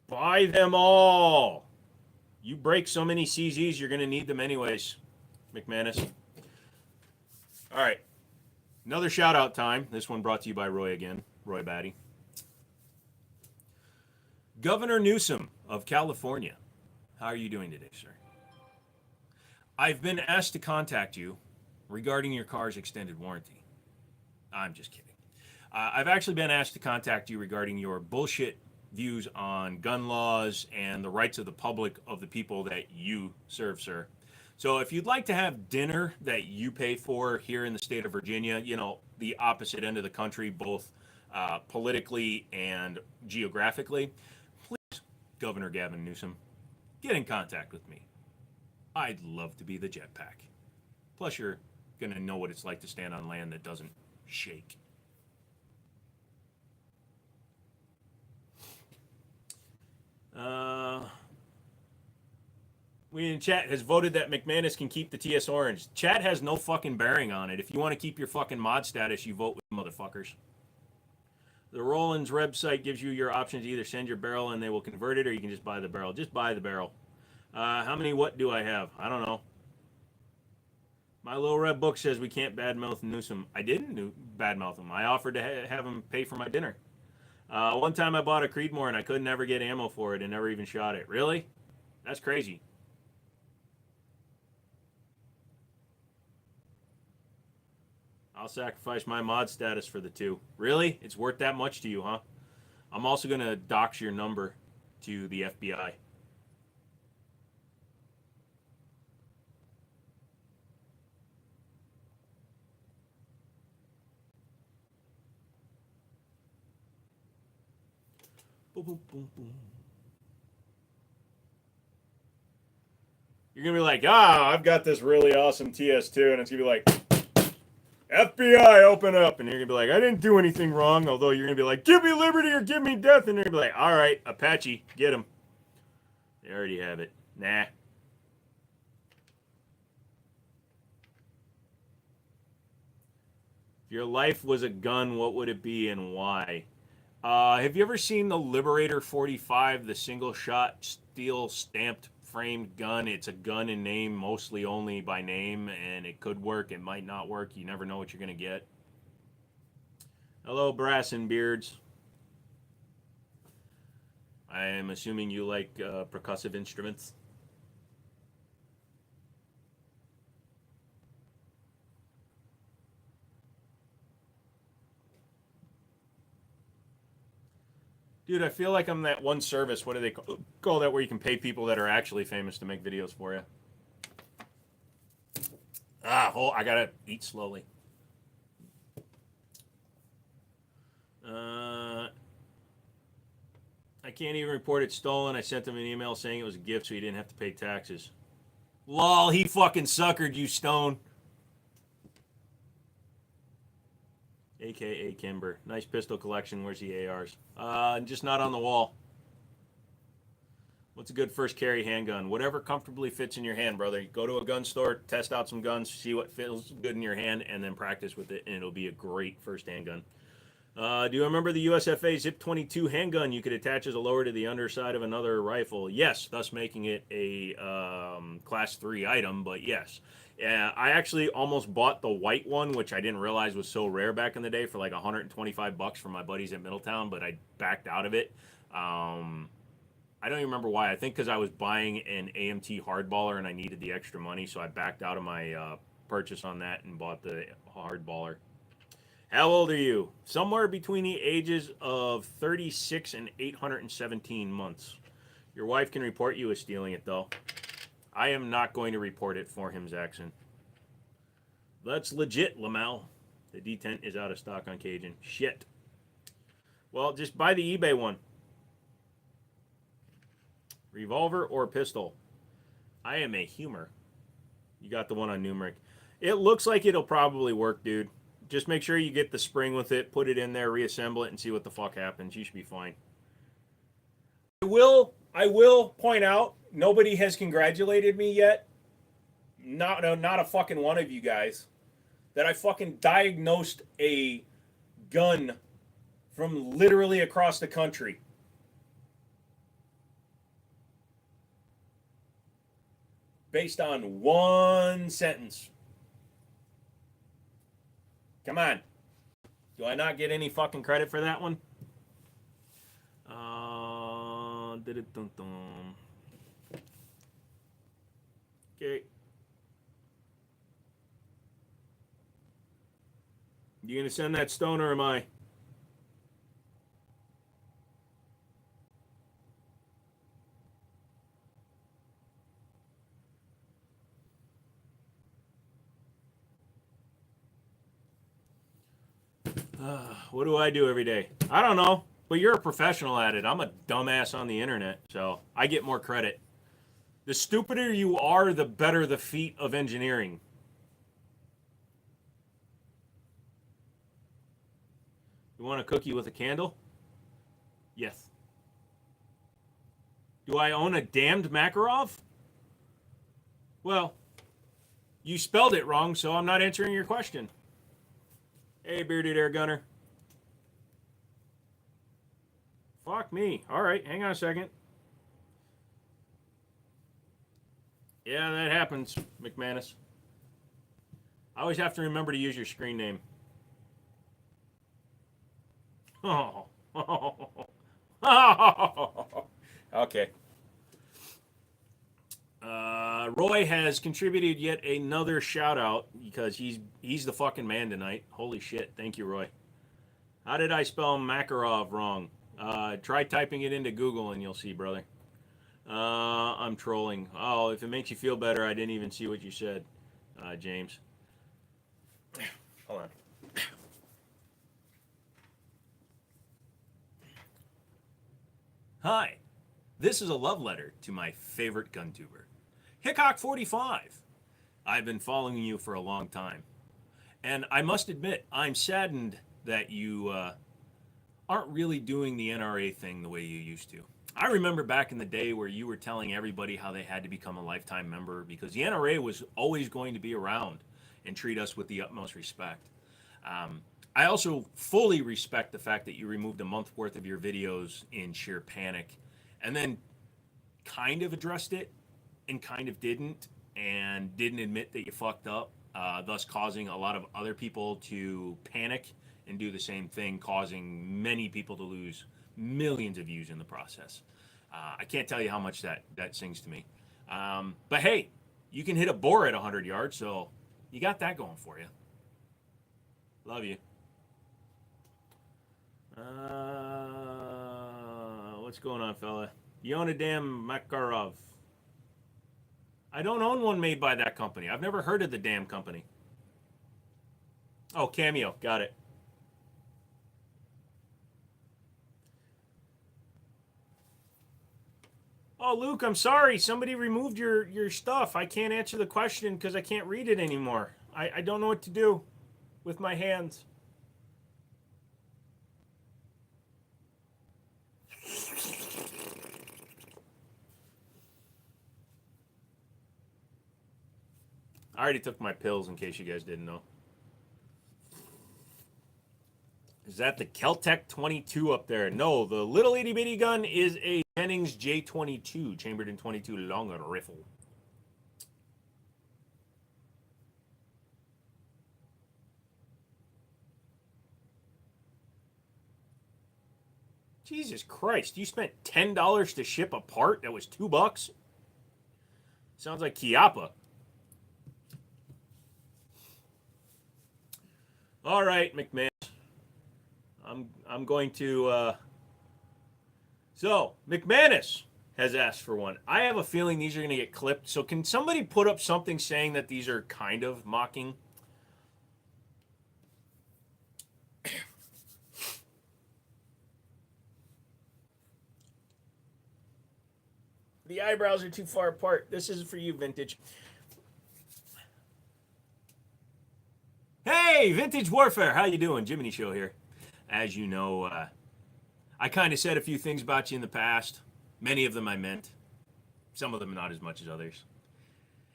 S1: Buy them all. You break so many CZs, you're going to need them anyways, McManus. All right. Another shout out time. This one brought to you by Roy again. Roy Batty. Governor Newsom of California. How are you doing today, sir? I've been asked to contact you regarding your car's extended warranty. I'm just kidding. I've actually been asked to contact you regarding your bullshit views on gun laws and the rights of the public of the people that you serve, sir. So if you'd like to have dinner that you pay for here in the state of Virginia, the opposite end of the country, both politically and geographically, please, Governor Gavin Newsom, get in contact with me. I'd love to be the jetpack. Plus, you're going to know what it's like to stand on land that doesn't shake. We in chat has voted that McManus can keep the TS Orange. Chat has no fucking bearing on it. If you want to keep your fucking mod status, you vote with motherfuckers. The Roland's website gives you your options to either send your barrel and they will convert it, or you can just buy the barrel. Just buy the barrel. How many what do I have? I don't know. My little red book says we can't badmouth Newsom. I didn't badmouth him. I offered to have him pay for my dinner. One time I bought a Creedmoor and I couldn't ever get ammo for it and never even shot it. Really? That's crazy. I'll sacrifice my mod status for the two. Really? It's worth that much to you, huh? I'm also going to dox your number to the FBI. Boom, boom, boom, boom. You're going to be like, I've got this really awesome TS2, and it's going to be like, FBI, open up. And you're going to be like, I didn't do anything wrong. Although you're going to be like, give me liberty or give me death. And they're going to be like, all right, Apache, get him. They already have it. Nah. If your life was a gun, what would it be and why? Have you ever seen the Liberator 45, the single-shot steel stamped framed gun? It's a gun in name, mostly only by name, and it could work, it might not work. You never know what you're going to get. Hello, Brass and Beards. I am assuming you like percussive instruments. Dude, I feel like I'm that one service. What do they call that, where you can pay people that are actually famous to make videos for you? I gotta eat slowly. I can't even report it stolen. I sent him an email saying it was a gift so he didn't have to pay taxes. Lol, he fucking suckered you, Stone. AKA Kimber. Nice pistol collection. Where's the ARs? Just not on the wall. What's a good first carry handgun? Whatever comfortably fits in your hand, brother. Go to a gun store, test out some guns, see what feels good in your hand, and then practice with it, and it'll be a great first handgun. Do you remember the USFA Zip 22 handgun you could attach as a lower to the underside of another rifle? Yes, thus making it a class 3 item, but yes. I actually almost bought the white one, which I didn't realize was so rare back in the day, for like $125 from my buddies at Middletown, but I backed out of it. I don't even remember why. I think because I was buying an AMT hardballer and I needed the extra money, so I backed out of my purchase on that and bought the hardballer. How old are you? Somewhere between the ages of 36 and 817 months. Your wife can report you as stealing it, though. I am not going to report it for him, Zaxxon. That's legit, Lamel. The D10 is out of stock on Cajun. Shit. Well, just buy the eBay one. Revolver or pistol? I am a humor. You got the one on numeric. It looks like it'll probably work, dude. Just make sure you get the spring with it, put it in there, reassemble it, and see what the fuck happens. You should be fine. I will point out, nobody has congratulated me yet. Not a fucking one of you guys. That I fucking diagnosed a gun from literally across the country. Based on one sentence. Come on. Do I not get any fucking credit for that one? Okay. You gonna send that stone or am I? What do I do every day? I don't know, but you're a professional at it. I'm a dumbass on the internet, so I get more credit. The stupider you are, the better the feat of engineering. You want a cookie with a candle? Yes. Do I own a damned Makarov? Well, you spelled it wrong, so I'm not answering your question. Hey, bearded air gunner. Fuck me. All right, hang on a second. Yeah, that happens, McManus. I always have to remember to use your screen name. Oh. Okay. Roy has contributed yet another shout out because he's the fucking man tonight. Holy shit. Thank you, Roy. How did I spell Makarov wrong? Try typing it into Google and you'll see, brother. I'm trolling. Oh, if it makes you feel better, I didn't even see what you said, James. Hold on. Hi. This is a love letter to my favorite gun tuber, Hickok45. I've been following you for a long time. And I must admit, I'm saddened that you aren't really doing the NRA thing the way you used to. I remember back in the day where you were telling everybody how they had to become a lifetime member because the NRA was always going to be around and treat us with the utmost respect. I also fully respect the fact that you removed a month worth of your videos in sheer panic and then kind of addressed it and kind of didn't and didn't admit that you fucked up, thus causing a lot of other people to panic and do the same thing, causing many people to lose millions of views in the process. I can't tell you how much that sings to me. But hey, you can hit a boar at 100 yards, so you got that going for you. Love you. What's going on, fella? You own a damn Makarov. I don't own one made by that company. I've never heard of the damn company. Oh, Cameo. Got it. Oh, Luke, I'm sorry. Somebody removed your stuff. I can't answer the question because I can't read it anymore. I don't know what to do with my hands. I already took my pills in case you guys didn't know. Is that the Keltec 22 up there? No, the little itty bitty gun is a Jennings J22, chambered in 22 long rifle. Jesus Christ, you spent $10 to ship a part that was $2? Sounds like Chiappa. All right, McMahon. I'm going to. So McManus has asked for one. I have a feeling these are going to get clipped. So can somebody put up something saying that these are kind of mocking? The eyebrows are too far apart. This is for you, Vintage. Hey, Vintage Warfare. How you doing? Jiminy Show here. As you know, I kind of said a few things about you in the past. Many of them I meant. Some of them not as much as others.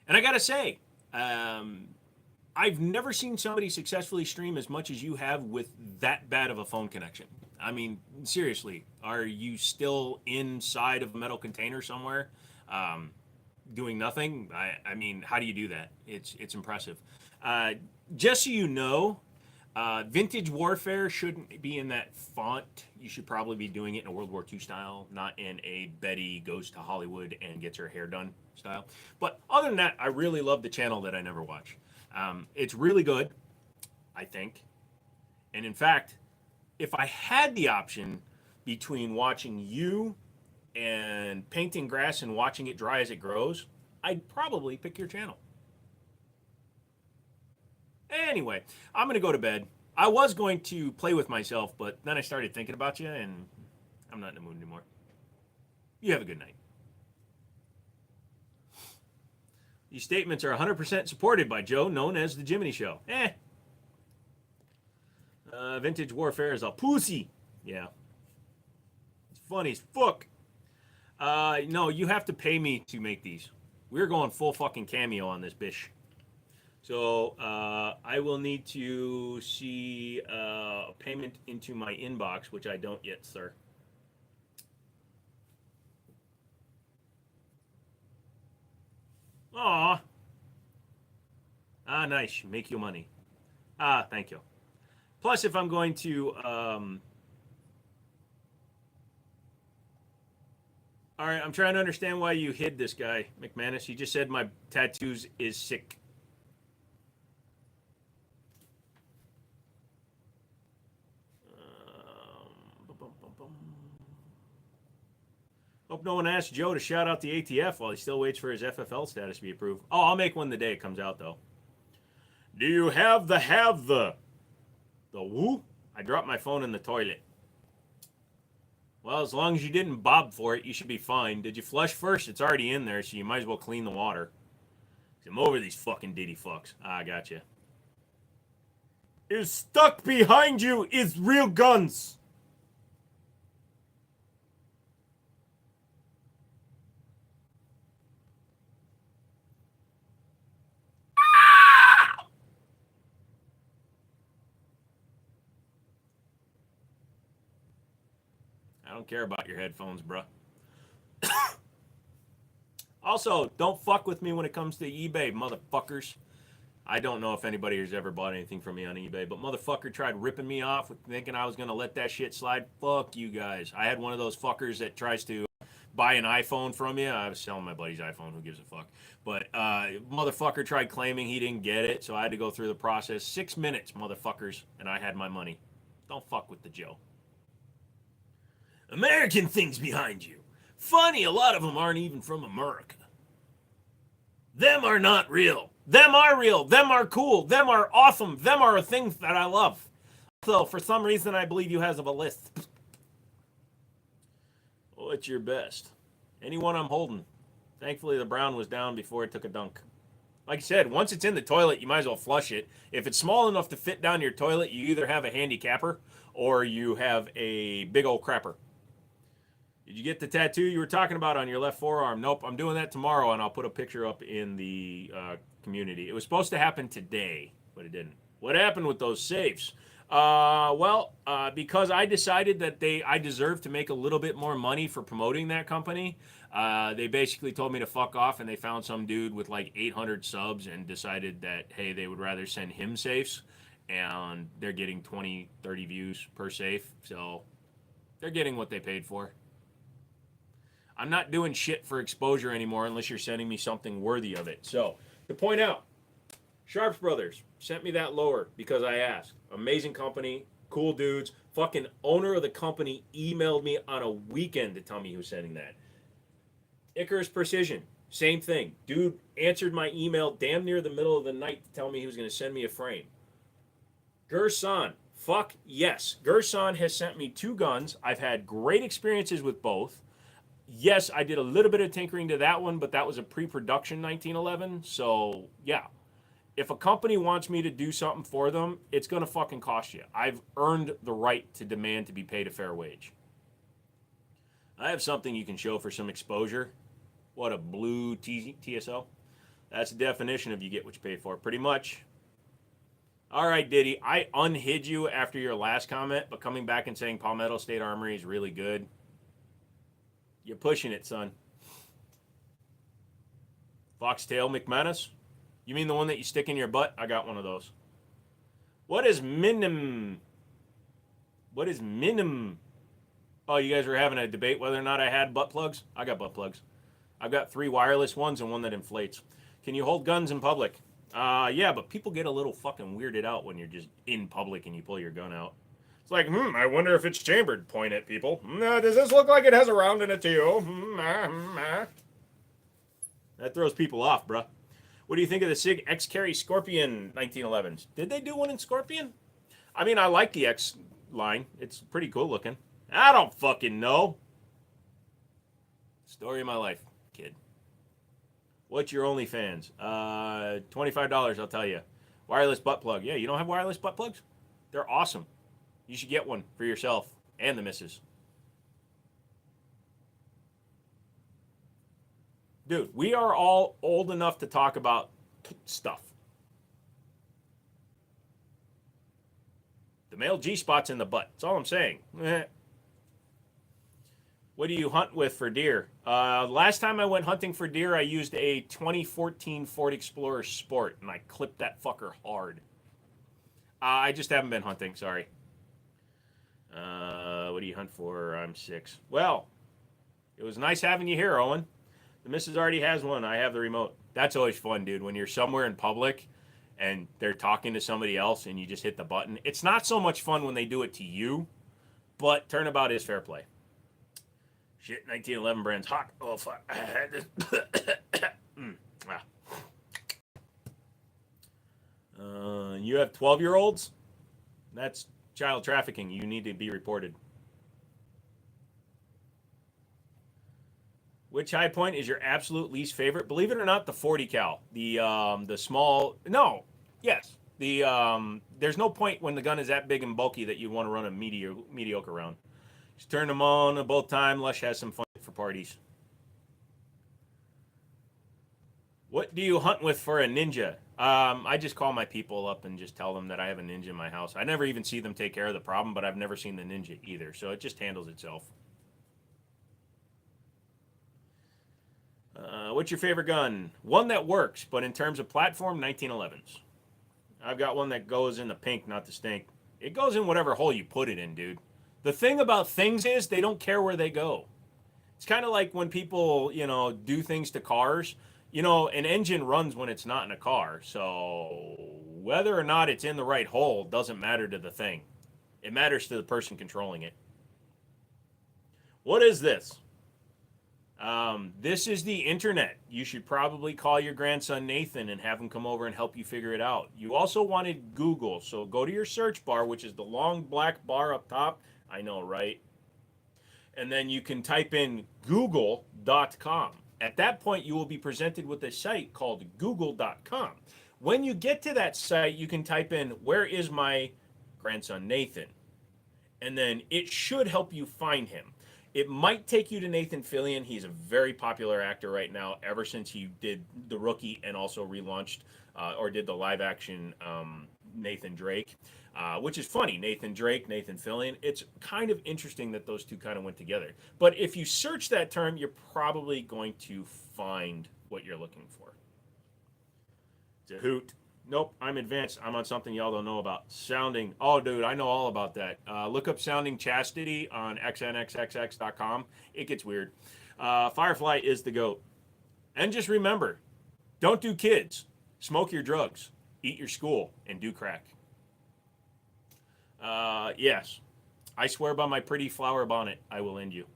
S1: And I got to say, I've never seen somebody successfully stream as much as you have with that bad of a phone connection. I mean, seriously, are you still inside of a metal container somewhere doing nothing? I mean, how do you do that? It's impressive. Just so you know, Vintage Warfare shouldn't be in that font. You should probably be doing it in a World War II style, not in a Betty goes to Hollywood and gets her hair done style. But other than that, I really love the channel that I never watch. It's really good, I think. And in fact, if I had the option between watching you and painting grass and watching it dry as it grows, I'd probably pick your channel. Anyway, I'm going to go to bed. I was going to play with myself, but then I started thinking about you, and I'm not in the mood anymore. You have a good night. These statements are 100% supported by Joe, known as the Jiminy Show. Vintage Warfare is a pussy. Yeah. It's funny as fuck. No, you have to pay me to make these. We're going full fucking cameo on this bish. So I will need to see a payment into my inbox, which I don't yet, sir. Aw. Ah, nice. Make you money. Ah, thank you. Plus, if I'm going to... All right, I'm trying to understand why you hid this guy, McManus. You just said my tattoos is sick. Hope no one asked Joe to shout out the ATF while he still waits for his FFL status to be approved. Oh, I'll make one the day it comes out, though. Do you have the woo? I dropped my phone in the toilet. Well, as long as you didn't bob for it, you should be fine. Did you flush first? It's already in there, so you might as well clean the water. I'm over these fucking diddy fucks. Ah, I gotcha. Is stuck behind you is real guns. I don't care about your headphones, bruh. Also, don't fuck with me when it comes to eBay, motherfuckers. I don't know if anybody has ever bought anything from me on eBay, but motherfucker tried ripping me off with thinking I was going to let that shit slide. Fuck you guys. I had one of those fuckers that tries to buy an iPhone from you. I was selling my buddy's iPhone. Who gives a fuck? But motherfucker tried claiming he didn't get it, so I had to go through the process. 6 minutes, motherfuckers, and I had my money. Don't fuck with the Joe. American things behind you. Funny, a lot of them aren't even from America. Them are not real. Them are real. Them are cool. Them are awesome. Them are things that I love. So, for some reason, I believe you have a list. Oh, it's your best. Anyone I'm holding. Thankfully, the brown was down before it took a dunk. Like I said, once it's in the toilet, you might as well flush it. If it's small enough to fit down your toilet, you either have a handicapper or you have a big old crapper. Did you get the tattoo you were talking about on your left forearm? Nope, I'm doing that tomorrow, and I'll put a picture up in the community. It was supposed to happen today, but it didn't. What happened with those safes? Because I decided that I deserve to make a little bit more money for promoting that company. They basically told me to fuck off, and they found some dude with like 800 subs and decided that, hey, they would rather send him safes, and they're getting 20, 30 views per safe. So they're getting what they paid for. I'm not doing shit for exposure anymore unless you're sending me something worthy of it. So, to point out, Sharps Brothers sent me that lower because I asked. Amazing company, cool dudes. Fucking owner of the company emailed me on a weekend to tell me he was sending that. Icarus Precision, same thing. Dude answered my email damn near the middle of the night to tell me he was going to send me a frame. Gerson, fuck yes. Gerson has sent me 2 guns. I've had great experiences with both. Yes, I did a little bit of tinkering to that one, but that was a pre-production 1911. So, yeah. If a company wants me to do something for them, it's going to fucking cost you. I've earned the right to demand to be paid a fair wage. I have something you can show for some exposure. What, a blue TSO? That's the definition of you get what you pay for, pretty much. All right, Diddy, I unhid you after your last comment, but coming back and saying Palmetto State Armory is really good. You're pushing it, son. Foxtail McManus? You mean the one that you stick in your butt? I got one of those. What is minim? What is minim? Oh, you guys were having a debate whether or not I had butt plugs? I got butt plugs. I've got 3 wireless ones and one that inflates. Can you hold guns in public? Yeah, but people get a little fucking weirded out when you're just in public and you pull your gun out. It's like, I wonder if it's chambered. Point at people. Does this look like it has a round in it to you? That throws people off, bruh. What do you think of the SIG X-Carry Scorpion 1911s? Did they do one in Scorpion? I mean, I like the X line. It's pretty cool looking. I don't fucking know. Story of my life, kid. What's your OnlyFans? $25, I'll tell you. Wireless butt plug. Yeah, you don't have wireless butt plugs? They're awesome. You should get one for yourself and the missus. Dude, we are all old enough to talk about stuff. The male G-spot's in the butt. That's all I'm saying. What do you hunt with for deer? Last time I went hunting for deer, I used a 2014 Ford Explorer Sport, and I clipped that fucker hard. I just haven't been hunting, sorry. What do you hunt for? I'm 6. Well, it was nice having you here, Owen. The missus already has one. I have the remote. That's always fun, dude. When you're somewhere in public and they're talking to somebody else and you just hit the button. It's not so much fun when they do it to you, but turnabout is fair play. Shit, 1911 brand's hot. Oh, fuck. I had this. You have 12-year-olds? That's child trafficking. You need to be reported. Which high point is your absolute least favorite? Believe it or not, the 40 cal. The small. No. Yes. There's no point when the gun is that big and bulky that you want to run a mediocre round. Just turn them on both time. Lush has some fun for parties. What do you hunt with for a ninja? I just call my people up and just tell them that I have a ninja in my house. I never even see them take care of the problem, but I've never seen the ninja either. So it just handles itself. What's your favorite gun? One that works, but in terms of platform, 1911s. I've got one that goes in the pink, not the stink. It goes in whatever hole you put it in, dude. The thing about things is they don't care where they go. It's kind of like when people, do things to cars. An engine runs when it's not in a car. So whether or not it's in the right hole doesn't matter to the thing. It matters to the person controlling it. What is this? This is the internet. You should probably call your grandson Nathan and have him come over and help you figure it out. You also wanted Google, so go to your search bar, which is the long black bar up top. I know, right? And then you can type in google.com. At that point, you will be presented with a site called google.com. When you get to that site, you can type in, where is my grandson Nathan? And then it should help you find him. It might take you to Nathan Fillion. He's a very popular actor right now, ever since he did The Rookie and also relaunched or did the live action Nathan Drake, which is funny. Nathan Drake, Nathan Fillion. It's kind of interesting that those two kind of went together. But if you search that term, you're probably going to find what you're looking for. It's a hoot. Nope, I'm advanced. I'm on something y'all don't know about. Sounding. Oh, dude, I know all about that. Look up Sounding Chastity on xnxxx.com. It gets weird. Firefly is the GOAT. And just remember, don't do kids. Smoke your drugs. Eat your school. And do crack. Yes. I swear by my pretty flower bonnet, I will end you.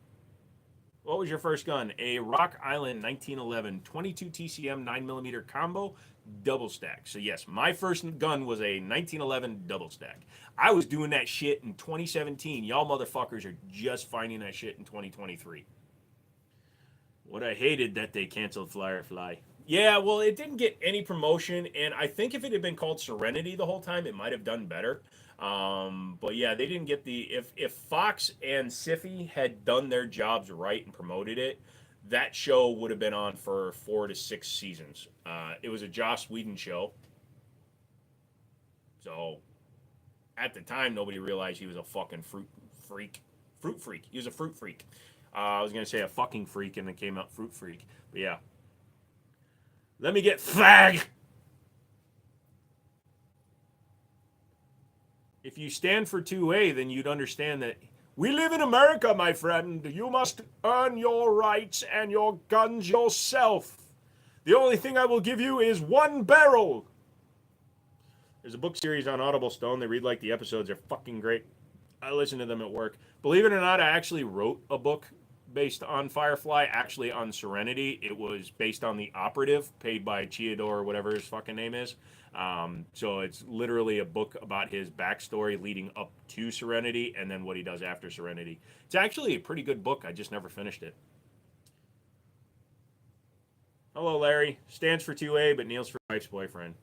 S1: What was your first gun? A Rock Island 1911 22 TCM 9mm combo double stack. So yes, my first gun was a 1911 double stack. I was doing that shit in 2017. Y'all motherfuckers are just finding that shit in 2023. What I hated that they canceled Firefly. Yeah, well, it didn't get any promotion, and I think if it had been called Serenity the whole time, it might have done better. But yeah, they didn't get the if Fox and Syfy had done their jobs right and promoted it, that show would have been on for 4 to 6 seasons. It was a Joss Whedon show, so at the time nobody realized he was a fucking fruit freak. He was a fruit freak. I was gonna say a fucking freak, and it came out fruit freak. But yeah, let me get fag. If you stand for 2A, then you'd understand that we live in America, my friend. You must earn your rights and your guns yourself. The only thing I will give you is one barrel. There's a book series on Audible Stone. They read like the episodes. They're fucking great. I listen to them at work. Believe it or not, I actually wrote a book based on Firefly, actually on Serenity. It was based on The Operative, paid by Chiador, or whatever his fucking name is. So it's literally a book about his backstory leading up to Serenity and then what he does after Serenity. It's actually a pretty good book. I just never finished it. Hello, Larry. Stands for 2A, but kneels for wife's boyfriend.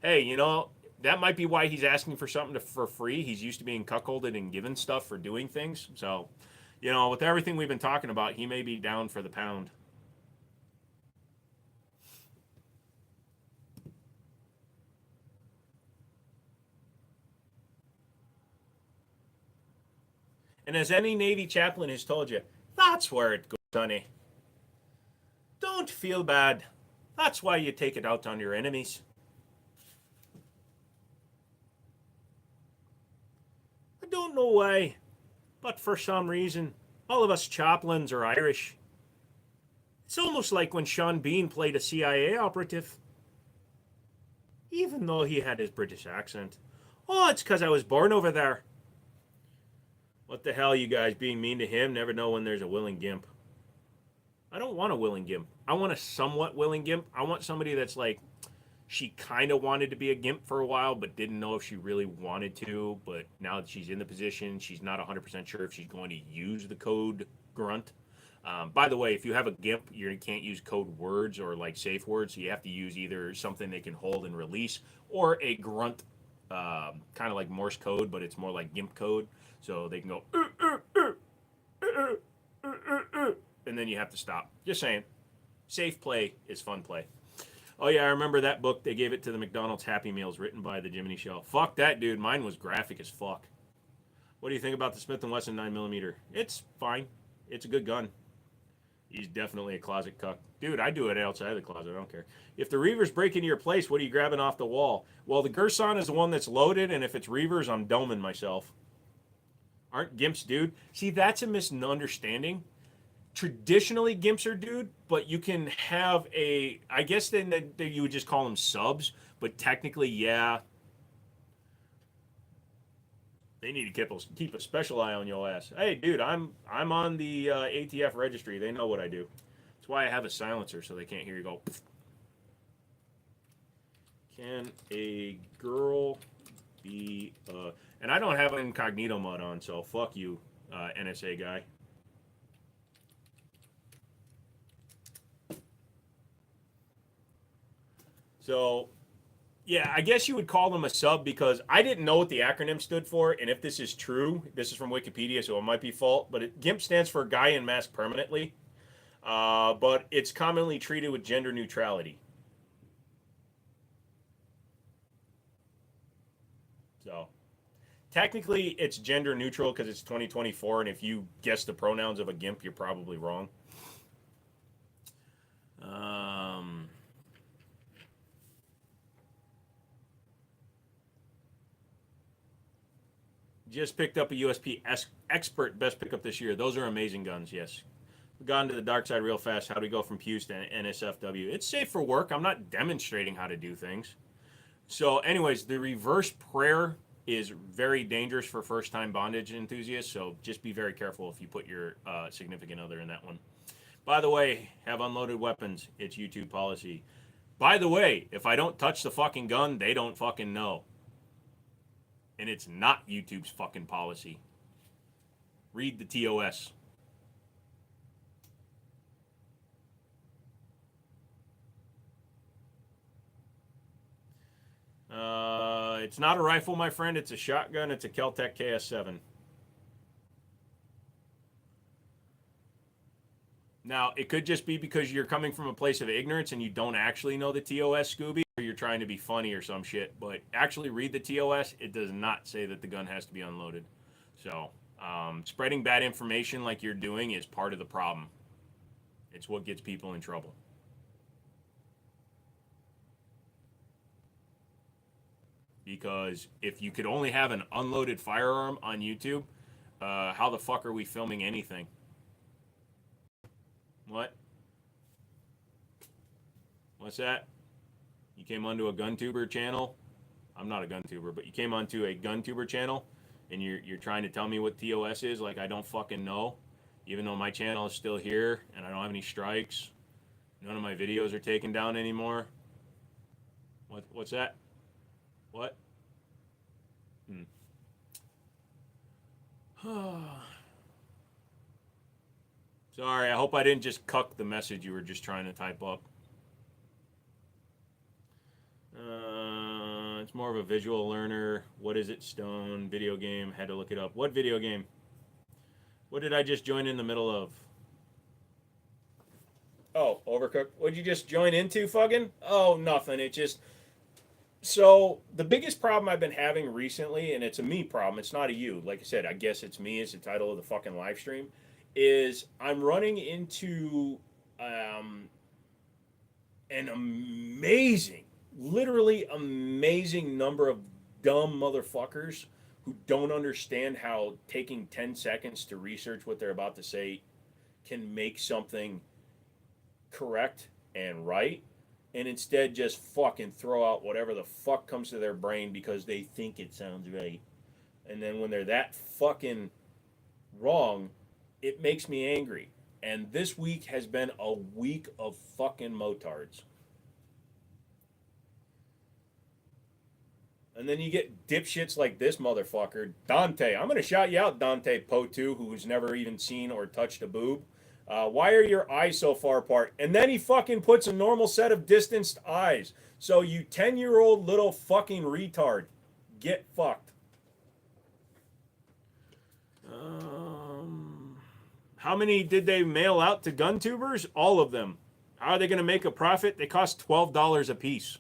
S1: Hey, you know, that might be why he's asking for something for free. He's used to being cuckolded and given stuff for doing things. So, you know, with everything we've been talking about, he may be down for the pound. And as any Navy chaplain has told you, that's where it goes, honey. Don't feel bad. That's why you take it out on your enemies. I don't know why, but for some reason, all of us chaplains are Irish. It's almost like when Sean Bean played a CIA operative. Even though he had his British accent. Oh, it's because I was born over there. What the hell, you guys being mean to him? Never know when there's a willing gimp. I don't want a willing gimp. I want a somewhat willing gimp. I want somebody that's like, she kind of wanted to be a gimp for a while, but didn't know if she really wanted to. But now that she's in the position, she's not 100% sure if she's going to use the code grunt. By the way, if you have a gimp, you can't use code words or like safe words. So you have to use either something they can hold and release or a grunt, kind of like Morse code, but it's more like gimp code. So they can go, and then you have to stop. Just saying. Safe play is fun play. Oh, yeah, I remember that book. They gave it to the McDonald's Happy Meals written by the Jiminy Show. Fuck that, dude. Mine was graphic as fuck. What do you think about the Smith & Wesson 9mm? It's fine. It's a good gun. He's definitely a closet cuck. Dude, I do it outside of the closet. I don't care. If the Reavers break into your place, what are you grabbing off the wall? Well, the Gerson is the one that's loaded, and if it's Reavers, I'm doming myself. Aren't gimps, dude? See, that's a misunderstanding. Traditionally, gimps are dude, but you can have a, I guess then you would just call them subs, but technically, yeah. They need to keep a special eye on your ass. Hey, dude, I'm on the ATF registry. They know what I do. That's why I have a silencer so they can't hear you go. Can a girl be and I don't have an incognito mode on, so fuck you, NSA guy. So Yeah, I guess you would call them a sub because I didn't know what the acronym stood for, and if this is true, this is from Wikipedia, so it might be false. But GIMP stands for Guy in Mask Permanently, but it's commonly treated with gender neutrality. So technically, it's gender neutral because it's 2024, and if you guess the pronouns of a GIMP, you're probably wrong. Um, just picked up a USP Expert best pickup this year. Those are amazing guns, yes. We got into the dark side real fast. How do we go from Pews to NSFW? It's safe for work. I'm not demonstrating how to do things. So, anyways, the reverse prayer is very dangerous for first time bondage enthusiasts. So, just be very careful if you put your significant other in that one. By the way, have unloaded weapons. It's YouTube policy. By the way, if I don't touch the fucking gun, they don't fucking know. And it's not YouTube's fucking policy. Read the TOS. It's not a rifle, my friend. It's a shotgun. It's a Kel-Tec KS7. Now, it could just be because you're coming from a place of ignorance and you don't actually know the TOS, Scooby, or you're trying to be funny or some shit. But actually read the TOS. It does not say that the gun has to be unloaded. So, spreading bad information like you're doing is part of the problem. It's what gets people in trouble. Because if you could only have an unloaded firearm on YouTube, how the fuck are we filming anything? What? What's that? You came onto a GunTuber channel? I'm not a GunTuber, but you came onto a GunTuber channel and you're trying to tell me what TOS is like I don't fucking know, even though my channel is still here and I don't have any strikes. None of my videos are taken down anymore. What's that? What? Sorry, I hope I didn't just cuck the message you were just trying to type up. It's more of a visual learner. What is it, Stone? Video game. Had to look it up. What video game? What did I just join in the middle of? Oh, Overcooked. What'd you just join into, fucking? Oh, nothing. It just... So, the biggest problem I've been having recently, and it's a me problem, it's not a you. Like I said, I guess it's me is the title of the fucking live stream, is I'm running into an amazing, literally amazing number of dumb motherfuckers who don't understand how taking 10 seconds to research what they're about to say can make something correct and right, and instead just fucking throw out whatever the fuck comes to their brain because they think it sounds right. And then when they're that fucking wrong, it makes me angry. And this week has been a week of fucking motards. And then you get dipshits like this motherfucker, Dante. I'm going to shout you out, Dante Potu, who's never even seen or touched a boob. Why are your eyes so far apart? And then he fucking puts a normal set of distanced eyes. So you 10-year-old little fucking retard, get fucked. How many did they mail out to GunTubers? All of them. How are they going to make a profit? They cost $12 a piece.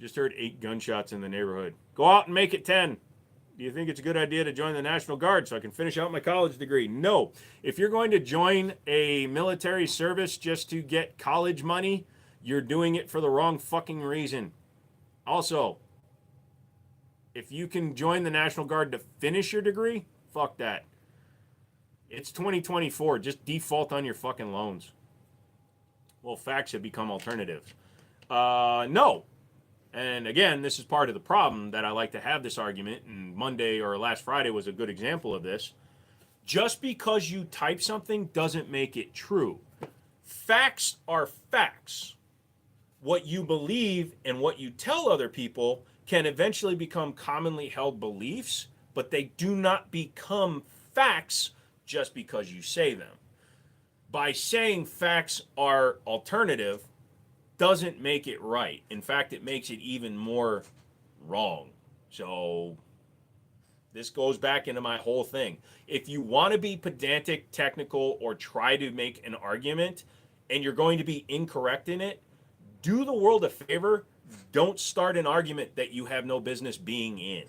S1: Just heard 8 gunshots in the neighborhood. Go out and make it 10. Do you think it's a good idea to join the National Guard so I can finish out my college degree? No. If you're going to join a military service just to get college money, you're doing it for the wrong fucking reason. Also, if you can join the National Guard to finish your degree, fuck that. It's 2024. Just default on your fucking loans. Well, facts have become alternatives. No. And again, this is part of the problem that I like to have this argument, and Monday or last Friday was a good example of this. Just because you type something doesn't make it true. Facts are facts. What you believe and what you tell other people can eventually become commonly held beliefs, but they do not become facts just because you say them. By saying facts are alternative doesn't make it right. In fact, it makes it even more wrong. So this goes back into my whole thing. If you want to be pedantic, technical, or try to make an argument and you're going to be incorrect in it, do the world a favor. Don't start an argument that you have no business being in.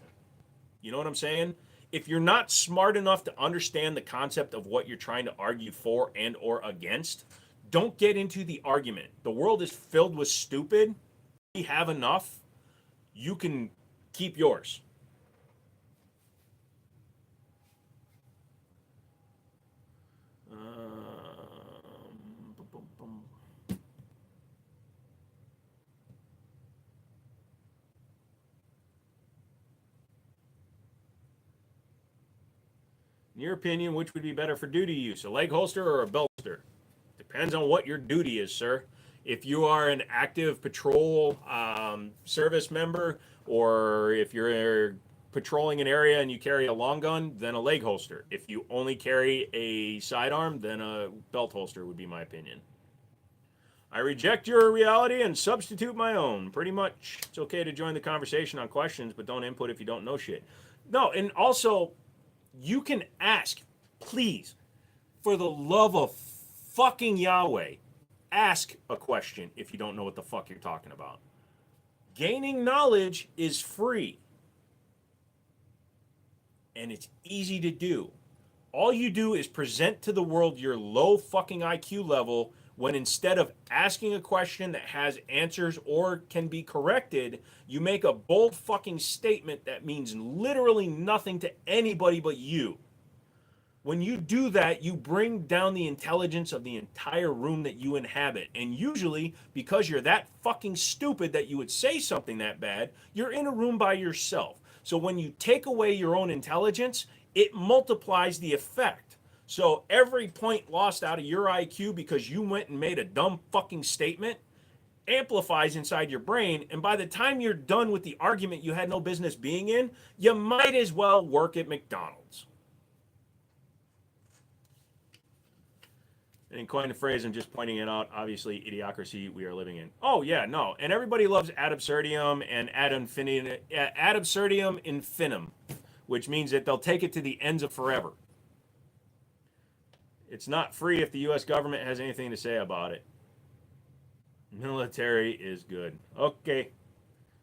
S1: You know what I'm saying? If you're not smart enough to understand the concept of what you're trying to argue for and or against, don't get into the argument. The world is filled with stupid. We have enough. You can keep yours. In your opinion, which would be better for duty use, a leg holster or a belt holster? Depends on what your duty is, sir. If you are an active patrol service member, or if you're patrolling an area and you carry a long gun, then a leg holster. If you only carry a sidearm, then a belt holster would be my opinion. I reject your reality and substitute my own. Pretty much. It's okay to join the conversation on questions, but don't input if you don't know shit. No, and also, you can ask, please, for the love of fucking Yahweh, ask a question if you don't know what the fuck you're talking about. Gaining knowledge is free. And it's easy to do. All you do is present to the world your low fucking IQ level, when instead of asking a question that has answers or can be corrected, you make a bold fucking statement that means literally nothing to anybody but you. When you do that, you bring down the intelligence of the entire room that you inhabit. And usually, because you're that fucking stupid that you would say something that bad, you're in a room by yourself. So when you take away your own intelligence, it multiplies the effect. So every point lost out of your IQ because you went and made a dumb fucking statement amplifies inside your brain. And by the time you're done with the argument you had no business being in, you might as well work at McDonald's. And in coin the phrase, I'm just pointing it out, obviously, idiocracy we are living in. Oh, yeah, no. And everybody loves ad absurdum and ad absurdum infinitum, which means that they'll take it to the ends of forever. It's not free if the U.S. government has anything to say about it. Military is good. Okay.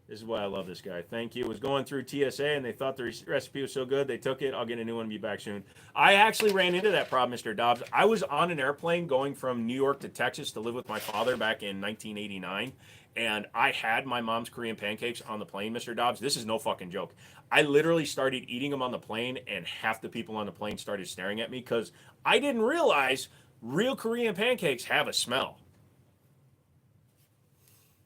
S1: This is why I love this guy. Thank you. It was going through TSA and they thought the recipe was so good they took it. I'll get a new one and be back soon. I actually ran into that problem, Mr. Dobbs. I was on an airplane going from New York to Texas to live with my father back in 1989. And I had my mom's Korean pancakes on the plane, Mr. Dobbs. This is no fucking joke. I literally started eating them on the plane, and half the people on the plane started staring at me because I didn't realize real Korean pancakes have a smell.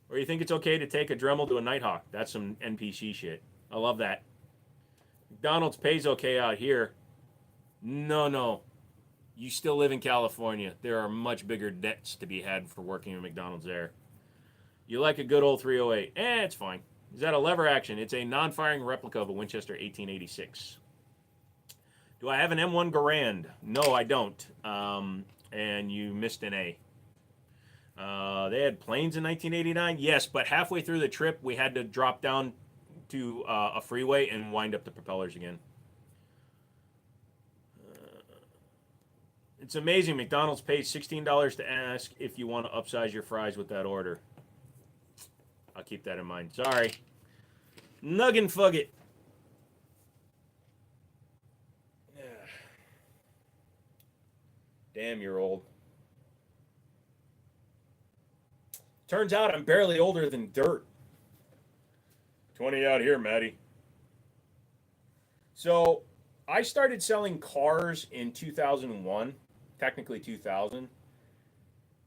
S1: Or you think it's okay to take a Dremel to a Nighthawk? That's some NPC shit. I love that. McDonald's pays okay out here. No. You still live in California. There are much bigger debts to be had for working at McDonald's there. You like a good old 308. It's fine. Is that a lever action? It's a non-firing replica of a Winchester 1886. Do I have an M1 Garand? No, I don't. And you missed an A. They had planes in 1989? Yes, but halfway through the trip, we had to drop down to a freeway and wind up the propellers again. It's amazing. McDonald's pays $16 to ask if you want to upsize your fries with that order. I'll keep that in mind. Sorry. Nuggin Fugget. Damn, you're old. Turns out I'm barely older than dirt. 20 out here, Maddie. So I started selling cars in 2001, technically 2000.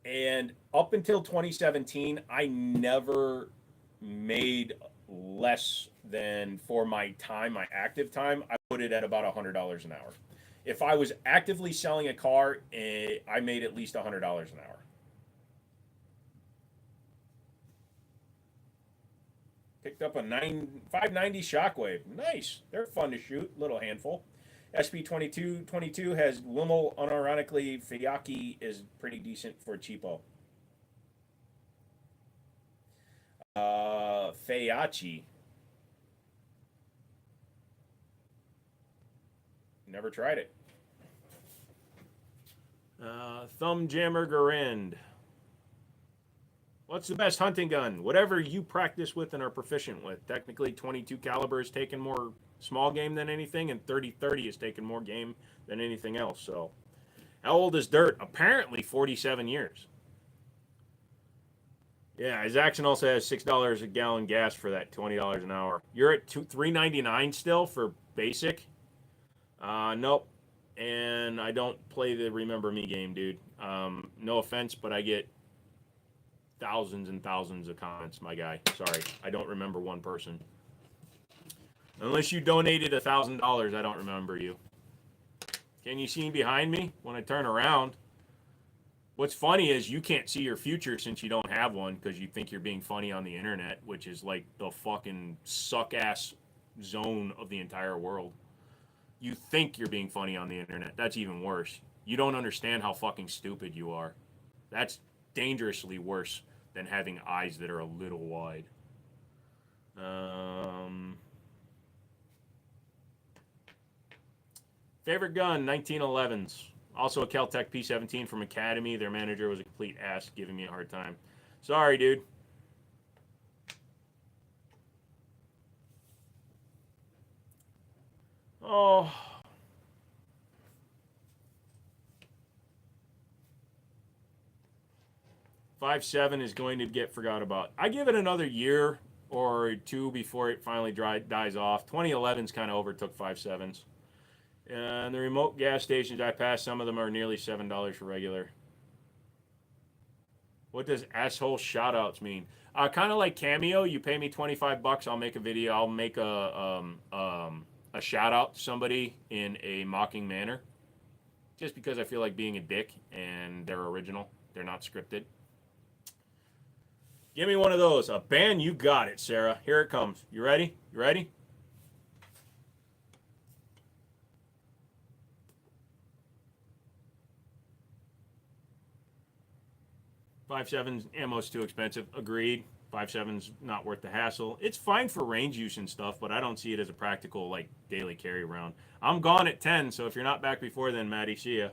S1: And up until 2017, I never made less than, for my time, my active time, I put it at about $100 an hour. If I was actively selling a car, I made at least $100 an hour. Picked up a 590 Shockwave. Nice. They're fun to shoot. Little handful. SP2222 has Limmel, unironically. Fiyaki is pretty decent for cheapo. Faiachi. Never tried it. Thumb Jammer Garand. What's the best hunting gun? Whatever you practice with and are proficient with. Technically, 22 caliber is taking more small game than anything, and 30-30 is taking more game than anything else. So, how old is dirt? Apparently, 47 years. Yeah, his action also has $6 a gallon gas for that $20 an hour. You're at $3.99 still for basic. Nope. And I don't play the Remember Me game, dude. No offense, but I get thousands and thousands of comments, my guy. Sorry, I don't remember one person. Unless you donated $1,000, I don't remember you. Can you see behind me when I turn around? What's funny is you can't see your future since you don't have one because you think you're being funny on the internet, which is like the fucking suck-ass zone of the entire world. You think you're being funny on the internet. That's even worse. You don't understand how fucking stupid you are. That's dangerously worse than having eyes that are a little wide. Favorite gun, 1911s. Also a Kel-Tec P17 from Academy. Their manager was a complete ass, giving me a hard time. Sorry, dude. Oh. .57 is going to get forgot about. I give it another year or two before it finally dies off. 2011's kind of overtook 5.7s. And the remote gas stations I pass, some of them are nearly $7 for regular. What does asshole shoutouts mean? Kind of like Cameo. You pay me $25, I'll make a video. I'll make a shout out to somebody in a mocking manner. Just because I feel like being a dick and they're original. They're not scripted. Give me one of those. A ban, you got it, Sarah. Here it comes. You ready? You ready? .57's ammo's too expensive. Agreed. 5.7's not worth the hassle. It's fine for range use and stuff, but I don't see it as a practical, like, daily carry round. I'm gone at 10, so if you're not back before then, Maddie, see ya.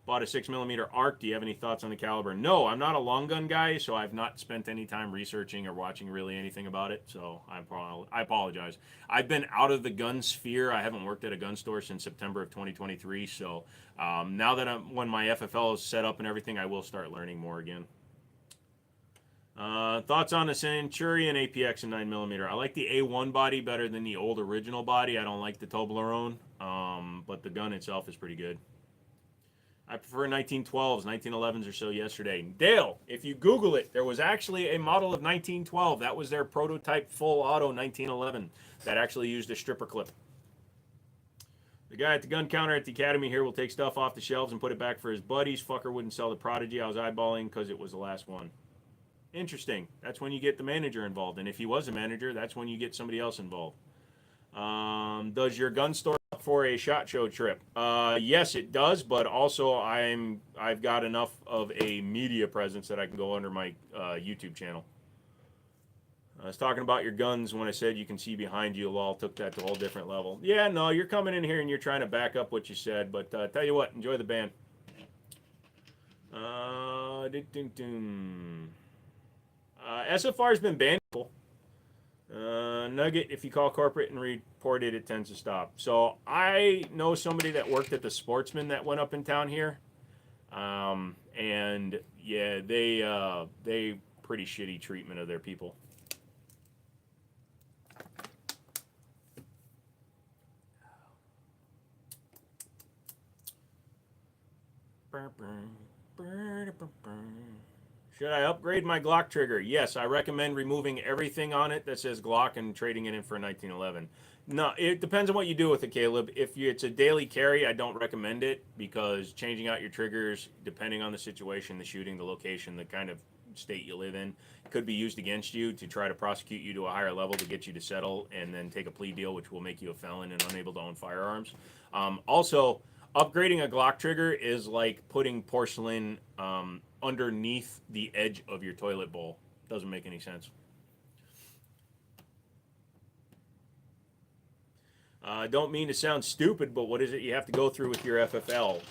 S1: Bought a 6mm ARC. Do you have any thoughts on the caliber? No, I'm not a long gun guy, so I've not spent any time researching or watching really anything about it, so I apologize. I've been out of the gun sphere. I haven't worked at a gun store since September of 2023, so now that when my FFL is set up and everything, I will start learning more again. Thoughts on the Centurion APX and 9mm? I like the A1 body better than the old original body. I don't like the Toblerone, but the gun itself is pretty good. I prefer 1912s. 1911s or so yesterday. Dale, if you Google it, there was actually a model of 1912. That was their prototype full auto 1911 that actually used a stripper clip. The guy at the gun counter at the Academy here will take stuff off the shelves and put it back for his buddies. Fucker wouldn't sell the Prodigy. I was eyeballing because it was the last one. Interesting. That's when you get the manager involved. And if he was a manager, that's when you get somebody else involved. Does your gun store up for a SHOT Show trip? Yes, it does, but also I've got enough of a media presence that I can go under my YouTube channel. I was talking about your guns when I said you can see behind you. Lol, took that to a whole different level. Yeah, no, you're coming in here and you're trying to back up what you said, but tell you what, enjoy the band. SFR's been banned. Nugget, if you call corporate and report it, it tends to stop. So I know somebody that worked at the Sportsman that went up in town here. And yeah, they pretty shitty treatment of their people. Should I upgrade my Glock trigger? Yes, I recommend removing everything on it that says Glock and trading it in for a 1911. No, it depends on what you do with it, Caleb. If it's a daily carry, I don't recommend it because changing out your triggers, depending on the situation, the shooting, the location, the kind of state you live in, could be used against you to try to prosecute you to a higher level to get you to settle and then take a plea deal, which will make you a felon and unable to own firearms. Also, upgrading a Glock trigger is like putting porcelain underneath the edge of your toilet bowl. Doesn't make any sense. Don't mean to sound stupid, but what is it you have to go through with your FFL?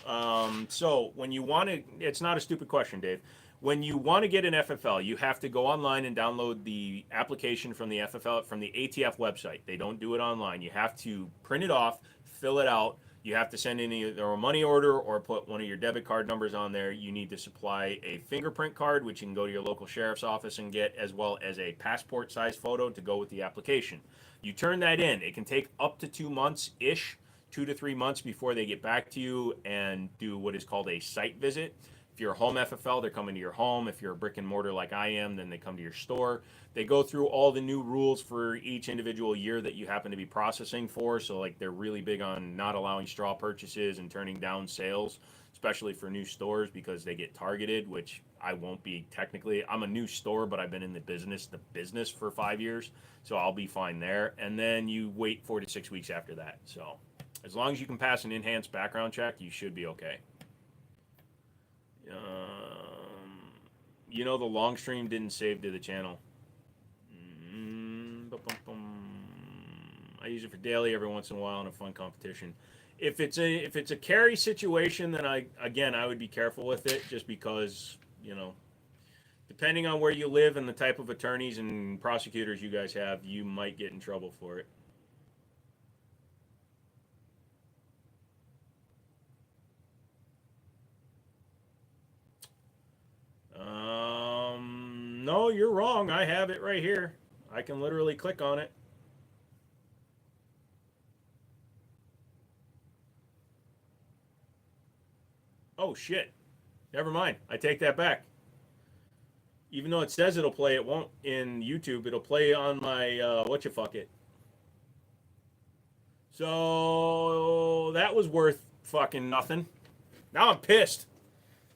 S1: So when you want to, it's not a stupid question, Dave. When you want to get an FFL, you have to go online and download the application from the FFL from the ATF website. They don't do it online. You have to print it off, fill it out. You have to send in either a money order or put one of your debit card numbers on there. You need to supply a fingerprint card, which you can go to your local sheriff's office and get, as well as a passport size photo to go with the application. You turn that in. It can take up to 2 months ish, 2 to 3 months before they get back to you and do what is called a site visit. If you're a home FFL, they're coming to your home. If you're a brick and mortar like I am, then they come to your store. They go through all the new rules for each individual year that you happen to be processing for. So, like, they're really big on not allowing straw purchases and turning down sales, especially for new stores because they get targeted, which I won't be technically. I'm a new store, but I've been in the business for 5 years, so I'll be fine there. And then you wait 4 to 6 weeks after that. So, as long as you can pass an enhanced background check, you should be okay. You know the long stream didn't save to the channel. I use it for daily every once in a while in a fun competition. If it's a carry situation, then I would be careful with it just because, depending on where you live and the type of attorneys and prosecutors you guys have, you might get in trouble for it. No, you're wrong. I have it right here. I can literally click on it. Oh, shit. Never mind. I take that back. Even though it says it'll play, it won't in YouTube. It'll play on my, whatchafucket. So, that was worth fucking nothing. Now I'm pissed.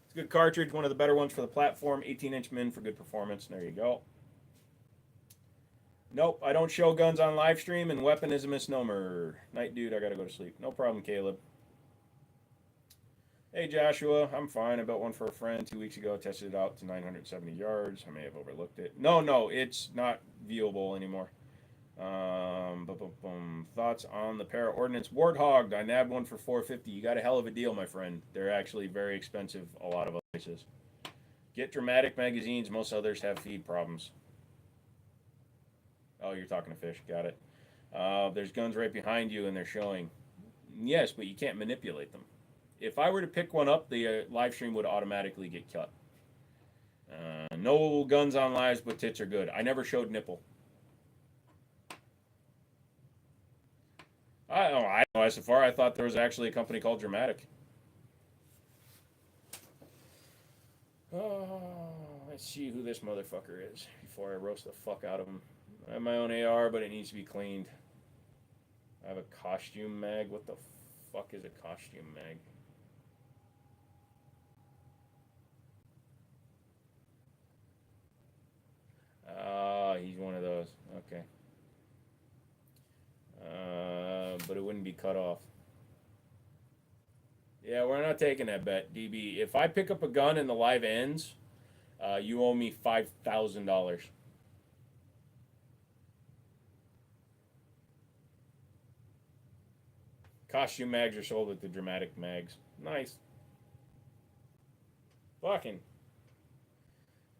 S1: It's a good cartridge, one of the better ones for the platform. 18-inch min for good performance. There you go. Nope, I don't show guns on live stream, and weapon is a misnomer. Night dude, I gotta go to sleep. No problem, Caleb. Hey Joshua, I'm fine. I built one for a friend 2 weeks ago. Tested it out to 970 yards. I may have overlooked it. No, it's not viewable anymore. Thoughts on the para ordnance Warthog? I nabbed one for 450. You got a hell of a deal, my friend. They're actually very expensive. A lot of places. Get dramatic magazines. Most others have feed problems. Oh, you're talking to Fish. Got it. There's guns right behind you, and they're showing. Yes, but you can't manipulate them. If I were to pick one up, the live stream would automatically get cut. No guns on lives, but tits are good. I never showed nipple. I don't know. So far, I thought there was actually a company called Dramatic. Oh, let's see who this motherfucker is before I roast the fuck out of him. I have my own AR, but it needs to be cleaned. I have a costume mag. What the fuck is a costume mag? He's one of those. Okay. But it wouldn't be cut off. Yeah, we're not taking that bet, DB. If I pick up a gun and the live ends, you owe me $5,000. Costume mags are sold at the Dramatic Mags. Nice. Fucking.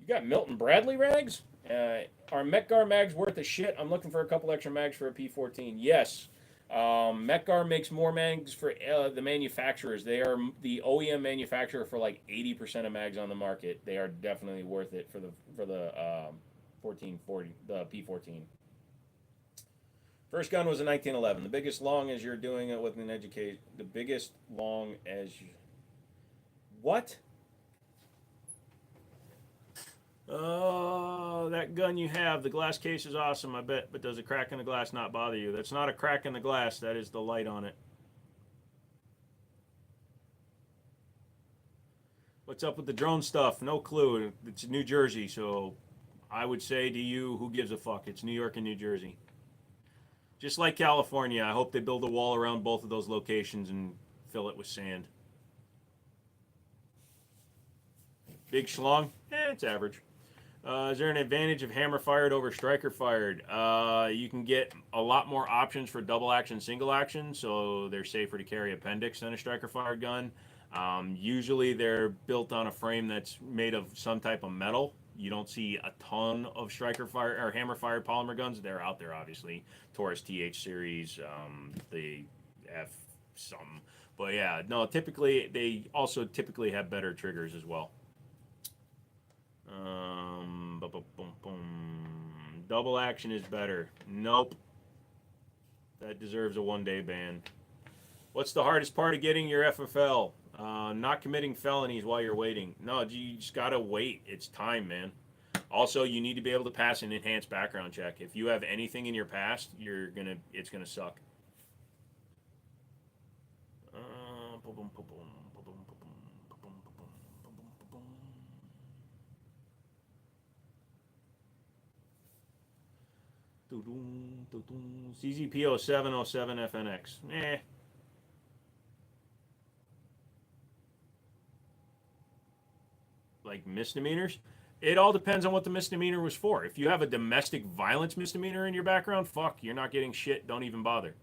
S1: You got Milton Bradley rags? Are Metgar mags worth a shit? I'm looking for a couple extra mags for a P14. Yes. Metgar makes more mags for the manufacturers. They are the OEM manufacturer for like 80% of mags on the market. They are definitely worth it for the 1440, the P14. First gun was in 1911. The biggest long as you're doing it with an educate. The biggest long as you. What? Oh, that gun you have, the glass case is awesome, I bet, but does a crack in the glass not bother you? That's not a crack in the glass, that is the light on it. What's up with the drone stuff? No clue. It's New Jersey, so I would say to you, who gives a fuck? It's New York and New Jersey. Just like California, I hope they build a wall around both of those locations and fill it with sand. Big schlong? It's average. Is there an advantage of hammer fired over striker fired? You can get a lot more options for double action, single action, so they're safer to carry appendix than a striker fired gun. Usually they're built on a frame that's made of some type of metal. You don't see a ton of striker fire or hammer fired polymer guns. They're out there, obviously. Taurus TH series, the F some. But yeah, no, typically they also typically have better triggers as well. Double action is better. Nope. That deserves a one-day ban. What's the hardest part of getting your FFL? Not committing felonies while you're waiting. No, you just gotta wait. It's time, man. Also, you need to be able to pass an enhanced background check. If you have anything in your past, it's gonna suck. CZPO 707 FNX. Like misdemeanors? It all depends on what the misdemeanor was for. If you have a domestic violence misdemeanor in your background, fuck, you're not getting shit. Don't even bother.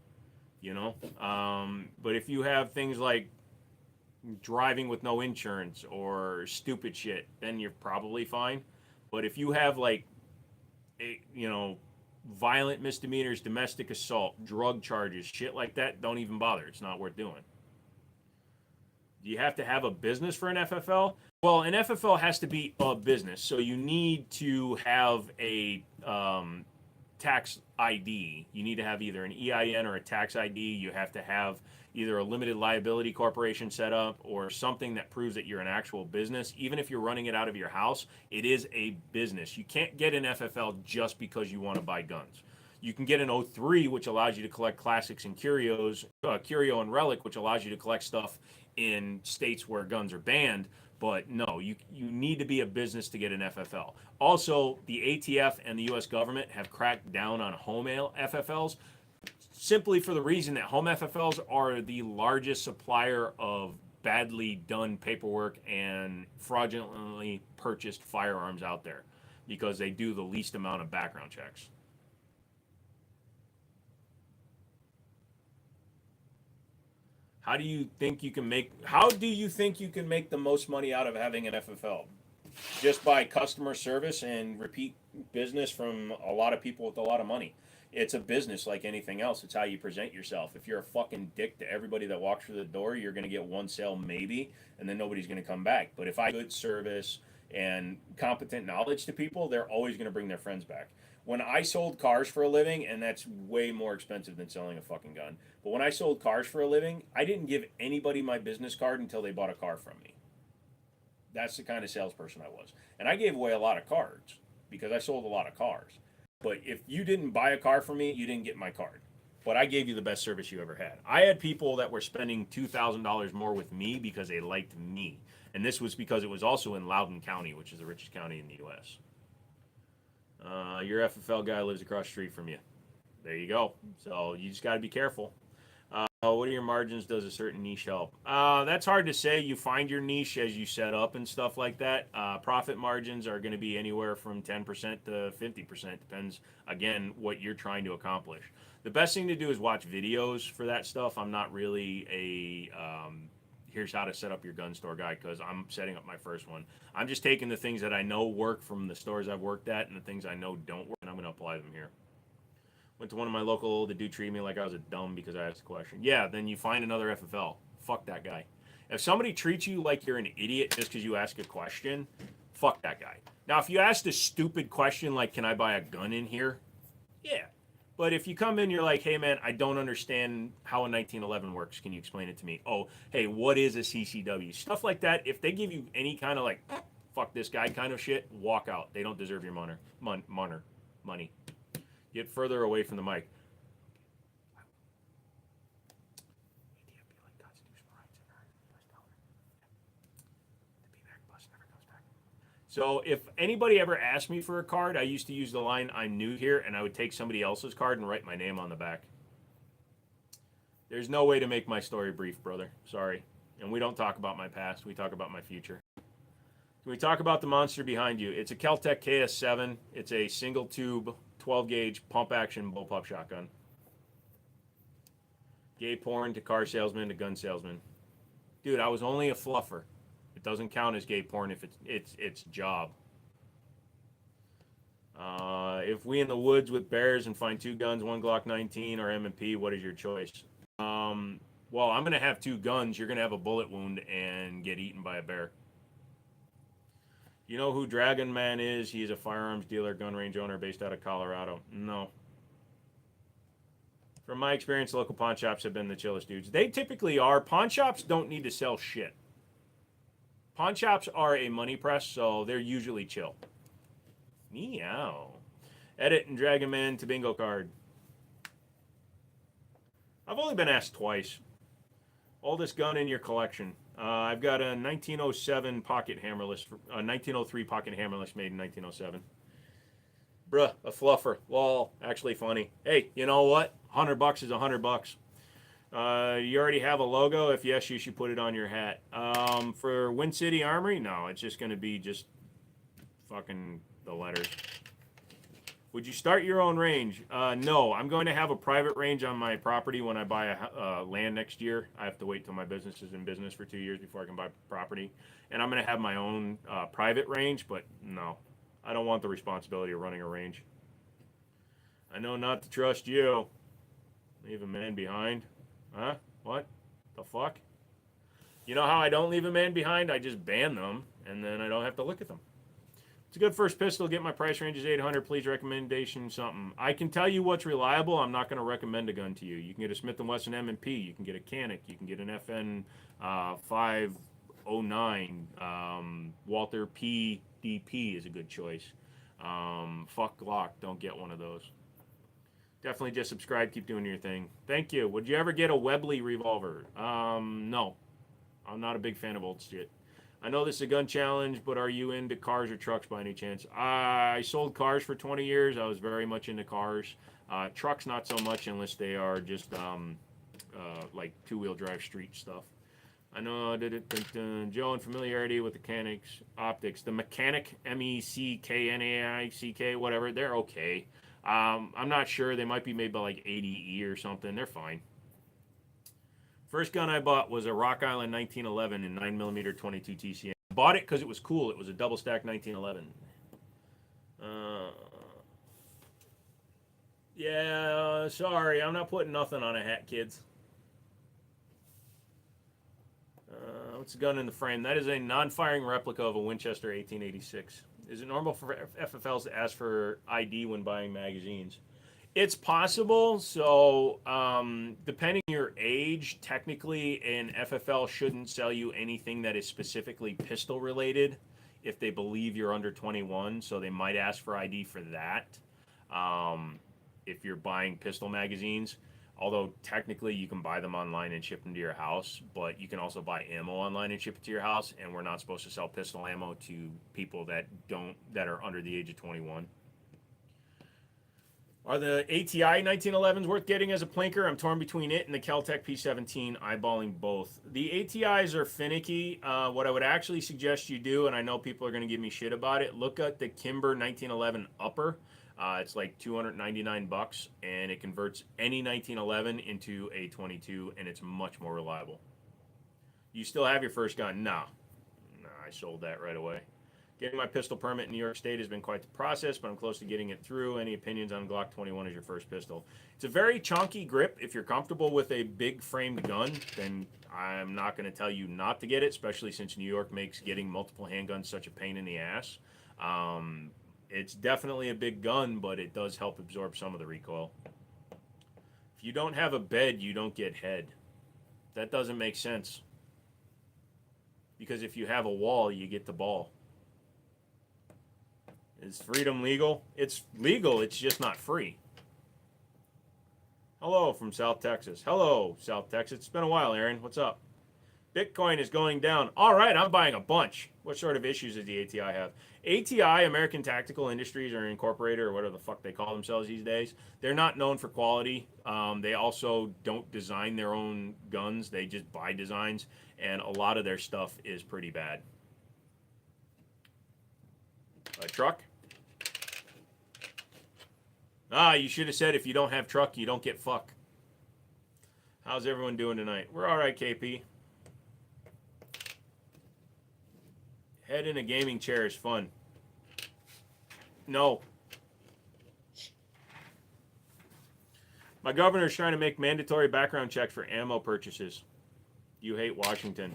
S1: You know? But if you have things like driving with no insurance or stupid shit, then you're probably fine. But if you have like, violent misdemeanors, domestic assault, drug charges, shit like that, don't even bother. It's not worth doing. Do you have to have a business for an FFL? Well, an FFL has to be a business, so you need to have a tax ID. You need to have either an EIN or a tax ID. You have to have either a limited liability corporation set up or something that proves that you're an actual business. Even if you're running it out of your house, it is a business. You can't get an FFL just because you want to buy guns. You can get an 03, which allows you to collect classics and curios, curio and relic, which allows you to collect stuff in states where guns are banned. But no, you need to be a business to get an FFL. Also, the ATF and the U.S. government have cracked down on home FFLs simply for the reason that home FFLs are the largest supplier of badly done paperwork and fraudulently purchased firearms out there because they do the least amount of background checks. How do you think you can make the most money out of having an FFL? Just by customer service and repeat business from a lot of people with a lot of money. It's a business like anything else. It's how you present yourself. If you're a fucking dick to everybody that walks through the door, you're going to get one sale maybe, and then nobody's going to come back. But if I good service and competent knowledge to people, they're always going to bring their friends back. When I sold cars for a living, and that's way more expensive than selling a fucking gun, but when I sold cars for a living, I didn't give anybody my business card until they bought a car from me. That's the kind of salesperson I was. And I gave away a lot of cards because I sold a lot of cars. But if you didn't buy a car from me, you didn't get my card. But I gave you the best service you ever had. I had people that were spending $2,000 more with me because they liked me. And this was because it was also in Loudoun County, which is the richest county in the U.S. Your FFL guy lives across the street from you. There you go. So you just got to be careful. What are your margins? Does a certain niche help? That's hard to say. You find your niche as you set up and stuff like that. Profit margins are going to be anywhere from 10% to 50%. Depends, again, what you're trying to accomplish. The best thing to do is watch videos for that stuff. I'm not really a here's how to set up your gun store guy because I'm setting up my first one. I'm just taking the things that I know work from the stores I've worked at and the things I know don't work, and I'm going to apply them here. Went to one of my local, the dude treated me like I was a dumb because I asked a question. Yeah, then you find another FFL. Fuck that guy. If somebody treats you like you're an idiot just because you ask a question, fuck that guy. Now, if you asked a stupid question like, can I buy a gun in here? Yeah. But if you come in, you're like, hey, man, I don't understand how a 1911 works. Can you explain it to me? Oh, hey, what is a CCW? Stuff like that. If they give you any kind of like, fuck this guy kind of shit, walk out. They don't deserve your money. Get further away from the mic. So if anybody ever asked me for a card, I used to use the line, I'm new here, and I would take somebody else's card and write my name on the back. There's no way to make my story brief, brother. Sorry. And we don't talk about my past. We talk about my future. Can we talk about the monster behind you? It's a Kel-Tec KS7. It's a single tube, 12 gauge pump action bullpup shotgun. Gay porn to car salesman to gun salesman. Dude, I was only a fluffer. It doesn't count as gay porn if it's job. If we in the woods with bears and find 2 guns, 1 Glock 19 or M&P, what is your choice? Well, I'm going to have 2 guns. You're going to have a bullet wound and get eaten by a bear. You know who Dragon Man is? He's a firearms dealer, gun range owner based out of Colorado. No. From my experience, local pawn shops have been the chillest dudes. They typically are. Pawn shops don't need to sell shit. Pawn shops are a money press, so they're usually chill. Meow. Edit and Dragon Man to bingo card. I've only been asked twice. Oldest gun in your collection. I've got a 1907 pocket hammerless, a 1903 pocket hammerless made in 1907. Bruh, a fluffer. Lol, actually funny. Hey, you know what? $100 is $100. You already have a logo? If yes, you should put it on your hat. For Wind City Armory? No, it's just going to be just fucking the letters. Would you start your own range? No, I'm going to have a private range on my property when I buy land next year. I have to wait till my business is in business for 2 years before I can buy property. And I'm going to have my own private range, but no. I don't want the responsibility of running a range. I know not to trust you. Leave a man behind. Huh? What? The fuck? You know how I don't leave a man behind? I just ban them, and then I don't have to look at them. It's a good first pistol. Get my price range is 800. Please recommendation something. I can tell you what's reliable. I'm not going to recommend a gun to you. You can get a Smith & Wesson M&P. You can get a Canic. You can get an FN 509. Walther PDP is a good choice. Fuck Glock. Don't get one of those. Definitely just subscribe. Keep doing your thing. Thank you. Would you ever get a Webley revolver? No. I'm not a big fan of old shit. I know this is a gun challenge, but are you into cars or trucks by any chance? I sold cars for 20 years. I was very much into cars. Trucks, not so much unless they are just like two-wheel drive street stuff. I know Joe and familiarity with the mechanics, optics. The Mechanic, MECKNAICK, whatever, they're okay. I'm not sure. They might be made by like ADE or something. They're fine. First gun I bought was a Rock Island 1911 in 9mm 22 TCM. Bought it because it was cool. It was a double stack 1911. Yeah, sorry. I'm not putting nothing on a hat, kids. What's the gun in the frame? That is a non-firing replica of a Winchester 1886. Is it normal for FFLs to ask for ID when buying magazines? It's possible. So, depending on your age, technically an FFL shouldn't sell you anything that is specifically pistol related if they believe you're under 21. So they might ask for ID for that if you're buying pistol magazines. Although technically you can buy them online and ship them to your house, but you can also buy ammo online and ship it to your house. And we're not supposed to sell pistol ammo to people that are under the age of 21. Are the ATI 1911s worth getting as a plinker? I'm torn between it and the Kel-Tec P17, eyeballing both. The ATIs are finicky. What I would actually suggest you do, and I know people are going to give me shit about it, look at the Kimber 1911 upper. It's like $299, and it converts any 1911 into a 22, and it's much more reliable. You still have your first gun? No, I sold that right away. Getting my pistol permit in New York State has been quite the process, but I'm close to getting it through. Any opinions on Glock 21 as your first pistol? It's a very chunky grip. If you're comfortable with a big framed gun, then I'm not going to tell you not to get it, especially since New York makes getting multiple handguns such a pain in the ass. It's definitely a big gun, but it does help absorb some of the recoil. If you don't have a bed, you don't get head. That doesn't make sense. Because if you have a wall, you get the ball. Is freedom legal? It's legal, it's just not free. Hello from South Texas. Hello, South Texas. It's been a while, Aaron. What's up? Bitcoin is going down. All right, I'm buying a bunch. What sort of issues does the ATI have? ATI, American Tactical Industries, or Incorporated, or whatever the fuck they call themselves these days, they're not known for quality. They also don't design their own guns. They just buy designs, and a lot of their stuff is pretty bad. A truck? Ah, you should have said if you don't have truck, you don't get fuck. How's everyone doing tonight? We're all right, KP. Head in a gaming chair is fun. No. My governor's trying to make mandatory background checks for ammo purchases. You hate Washington.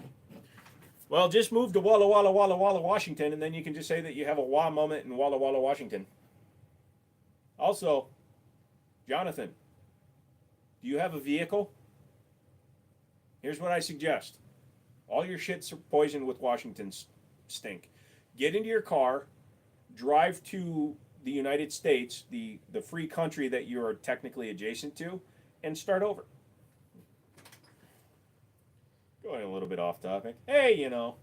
S1: Well, just move to Walla Walla Walla Walla, Washington, and then you can just say that you have a wah moment in Walla Walla, Washington. Also, Jonathan, do you have a vehicle? Here's what I suggest. All your shit's poisoned with Washington stink. Get into your car, drive to the United States, the free country that you are technically adjacent to, and start over. Going a little bit off topic. Hey, you know.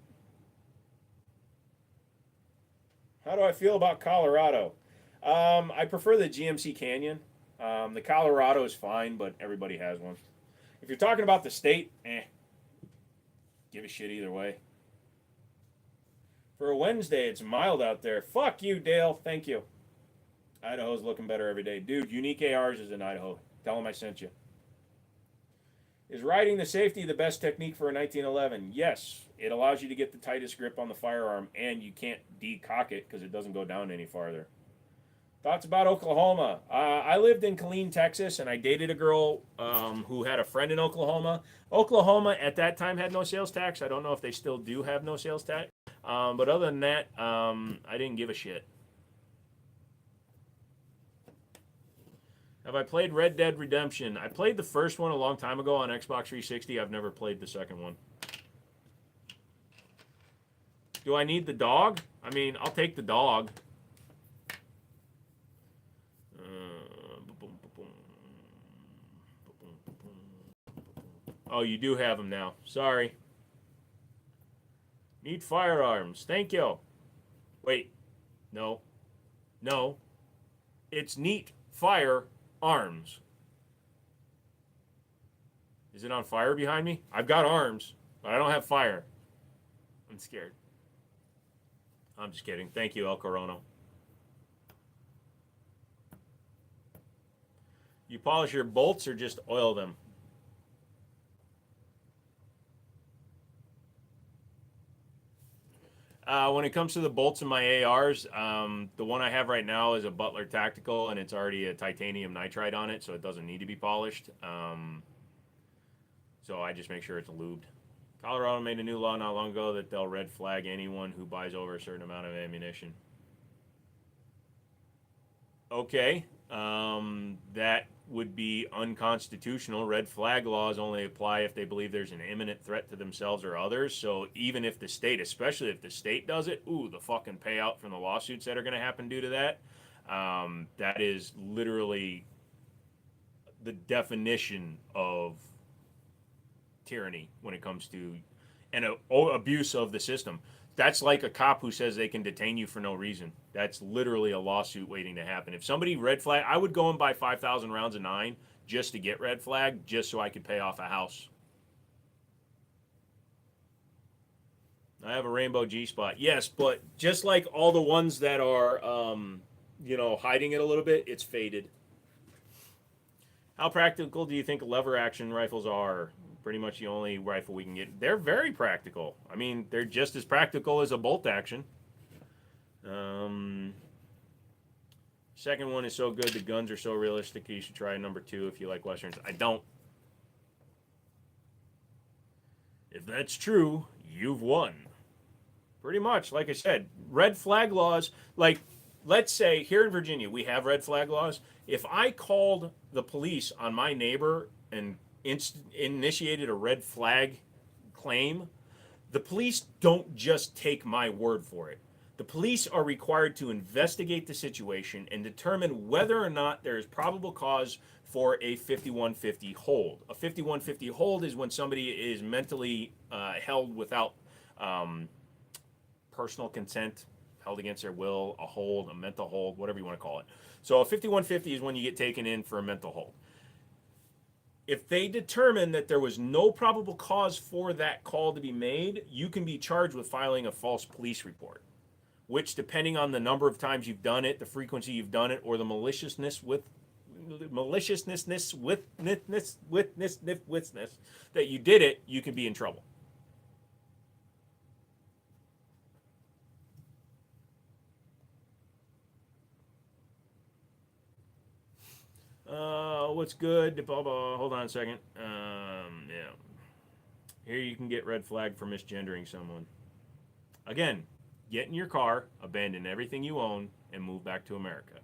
S1: How do I feel about Colorado? I prefer the GMC Canyon. The Colorado is fine, but everybody has one. If you're talking about the state, give a shit either way. For a Wednesday, it's mild out there. Fuck you, Dale. Thank you. Idaho's looking better every day. Dude, Unique ARs is in Idaho. Tell them I sent you. Is riding the safety the best technique for a 1911? Yes. It allows you to get the tightest grip on the firearm, and you can't decock it because it doesn't go down any farther. Thoughts about Oklahoma? I lived in Killeen, Texas, and I dated a girl who had a friend in Oklahoma. Oklahoma at that time had no sales tax. I don't know if they still do have no sales tax. But other than that, I didn't give a shit. Have I played Red Dead Redemption? I played the first one a long time ago on Xbox 360. I've never played the second one. Do I need the dog? I mean, I'll take the dog. Oh, you do have them now. Sorry. Need firearms. Thank you. Wait. No. No. It's neat firearms. Is it on fire behind me? I've got arms, but I don't have fire. I'm scared. I'm just kidding. Thank you, El Corono. You polish your bolts or just oil them? When it comes to the bolts in my ARs, the one I have right now is a Butler Tactical, and it's already a titanium nitride on it, so it doesn't need to be polished. So I just make sure it's lubed. Colorado made a new law not long ago that they'll red flag anyone who buys over a certain amount of ammunition. Okay, that would be unconstitutional. Red flag laws only apply if they believe there's an imminent threat to themselves or others. So even if the state, especially if the state does it, the fucking payout from the lawsuits that are going to happen due to that, that is literally the definition of tyranny when it comes to an abuse of the system. That's like a cop who says they can detain you for no reason. That's literally a lawsuit waiting to happen. If somebody red flag, I would go and buy 5,000 rounds of 9 just to get red flag, just so I could pay off a house. I have a rainbow G-spot. Yes, but just like all the ones that are, hiding it a little bit, it's faded. How practical do you think lever action rifles are? Pretty much the only rifle we can get. They're very practical. I mean, they're just as practical as a bolt action. Second one is so good. The guns are so realistic. You should try number 2 if you like Westerns. I don't. If that's true, you've won. Pretty much. Like I said, red flag laws, like, let's say here in Virginia, we have red flag laws. If I called the police on my neighbor and initiated a red flag claim, the police don't just take my word for it. The police are required to investigate the situation and determine whether or not there is probable cause for a 5150 hold. A 5150 hold is when somebody is mentally held without personal consent, held against their will, a hold, a mental hold, whatever you want to call it. So a 5150 is when you get taken in for a mental hold. If they determine that there was no probable cause for that call to be made, you can be charged with filing a false police report. which, depending on the number of times you've done it, the frequency you've done it, or the maliciousness that you did it, you can be in trouble. What's good? Blah, blah. Hold on a second. Yeah. Here you can get red flag for misgendering someone. Again, get in your car, abandon everything you own, and move back to America.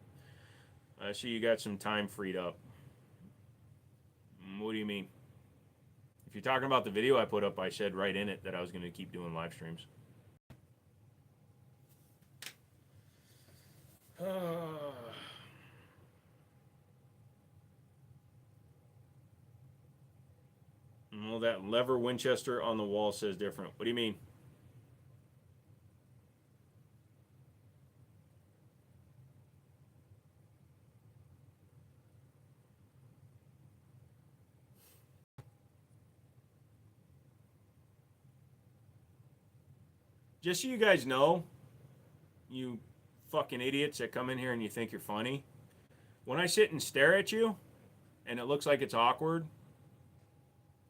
S1: I see you got some time freed up. What do you mean? If you're talking about the video I put up, I said right in it that I was going to keep doing live streams. Well, that lever Winchester on the wall says different. What do you mean? Just so you guys know, you fucking idiots that come in here and you think you're funny, when I sit and stare at you and it looks like it's awkward,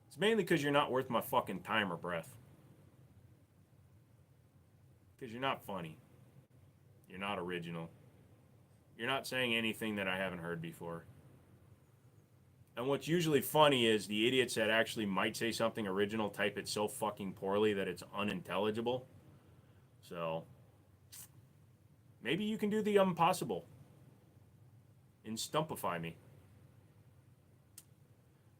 S1: it's mainly because you're not worth my fucking time or breath. Because you're not funny. You're not original. You're not saying anything that I haven't heard before. And what's usually funny is the idiots that actually might say something original type it so fucking poorly that it's unintelligible. So, maybe you can do the impossible and stumpify me.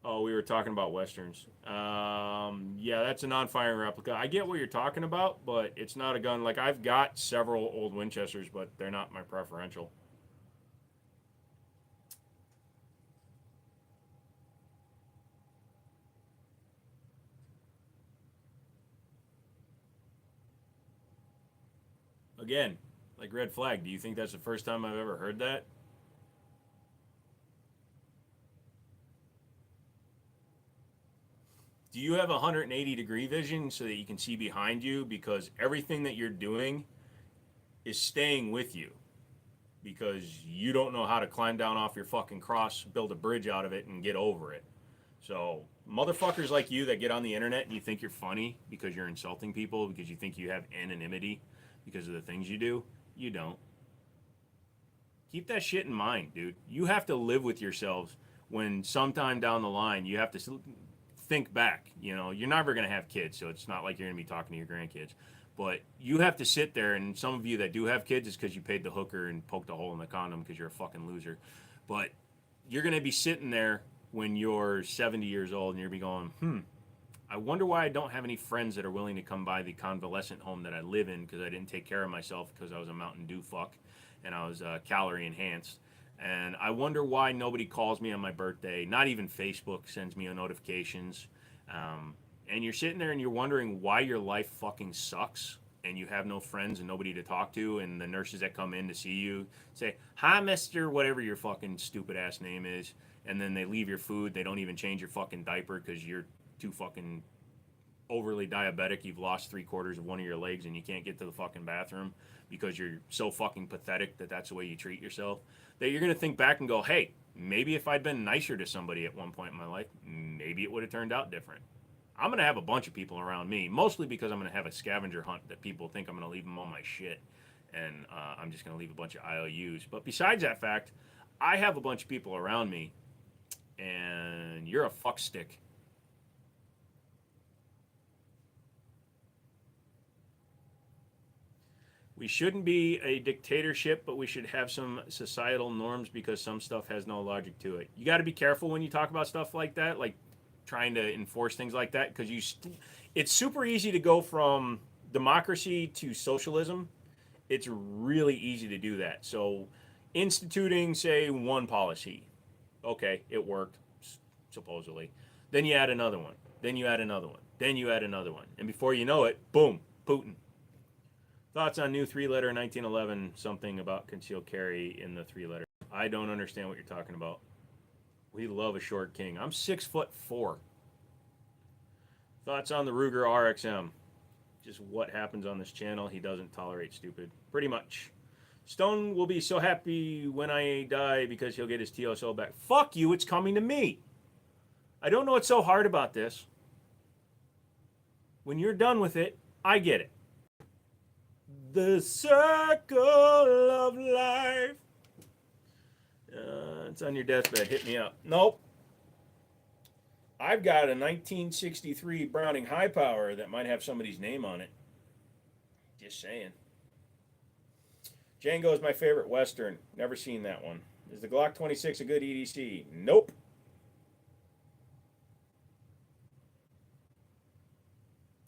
S1: Oh, we were talking about Westerns. Yeah, that's a non-firing replica. I get what you're talking about, but it's not a gun. Like, I've got several old Winchesters, but they're not my preferential. Again, like red flag, do you think that's the first time I've ever heard that? Do you have 180-degree vision so that you can see behind you? Because everything that you're doing is staying with you. Because you don't know how to climb down off your fucking cross, build a bridge out of it, and get over it. So, motherfuckers like you that get on the internet and you think you're funny because you're insulting people, because you think you have anonymity because of the things you do, you don't. Keep that shit in mind, dude. You have to live with yourselves when sometime down the line you have to think back. You know, you're never going to have kids, so it's not like you're going to be talking to your grandkids. But you have to sit there, and some of you that do have kids, it's because you paid the hooker and poked a hole in the condom because you're a fucking loser. But you're going to be sitting there when you're 70 years old and you're going to be going, I wonder why I don't have any friends that are willing to come by the convalescent home that I live in because I didn't take care of myself because I was a Mountain Dew fuck and I was calorie enhanced. And I wonder why nobody calls me on my birthday. Not even Facebook sends me notifications. And you're sitting there and you're wondering why your life fucking sucks and you have no friends and nobody to talk to, and the nurses that come in to see you say, hi, Mr. whatever your fucking stupid ass name is, and then they leave your food. They don't even change your fucking diaper because you're too fucking overly diabetic. You've lost 3/4 of one of your legs and you can't get to the fucking bathroom because you're so fucking pathetic that that's the way you treat yourself. That you're going to think back and go, hey, maybe if I'd been nicer to somebody at one point in my life, maybe it would have turned out different. I'm going to have a bunch of people around me, mostly because I'm going to have a scavenger hunt that people think I'm going to leave them all my shit. And I'm just going to leave a bunch of IOUs. But besides that fact, I have a bunch of people around me, and you're a fuck stick. We shouldn't be a dictatorship, but we should have some societal norms because some stuff has no logic to it. You got to be careful when you talk about stuff like that, like trying to enforce things like that, because it's super easy to go from democracy to socialism. It's really easy to do that. So instituting, say, one policy. Okay, it worked, supposedly. Then you add another one. Then you add another one. Then you add another one. And before you know it, boom, Putin. Thoughts on new 3-letter 1911, something about concealed carry in the 3-letter. I don't understand what you're talking about. We love a short king. I'm 6'4". Thoughts on the Ruger RXM. just what happens on this channel. He doesn't tolerate stupid, pretty much. Stone will be so happy when I die because he'll get his TSO back. Fuck you, it's coming to me. I don't know what's so hard about this. When you're done with it, I get it. The circle of life. It's on your deathbed. Hit me up. Nope. I've got a 1963 Browning High Power that might have somebody's name on it. Just saying. Django is my favorite Western. Never seen that one. Is the Glock 26 a good EDC? Nope.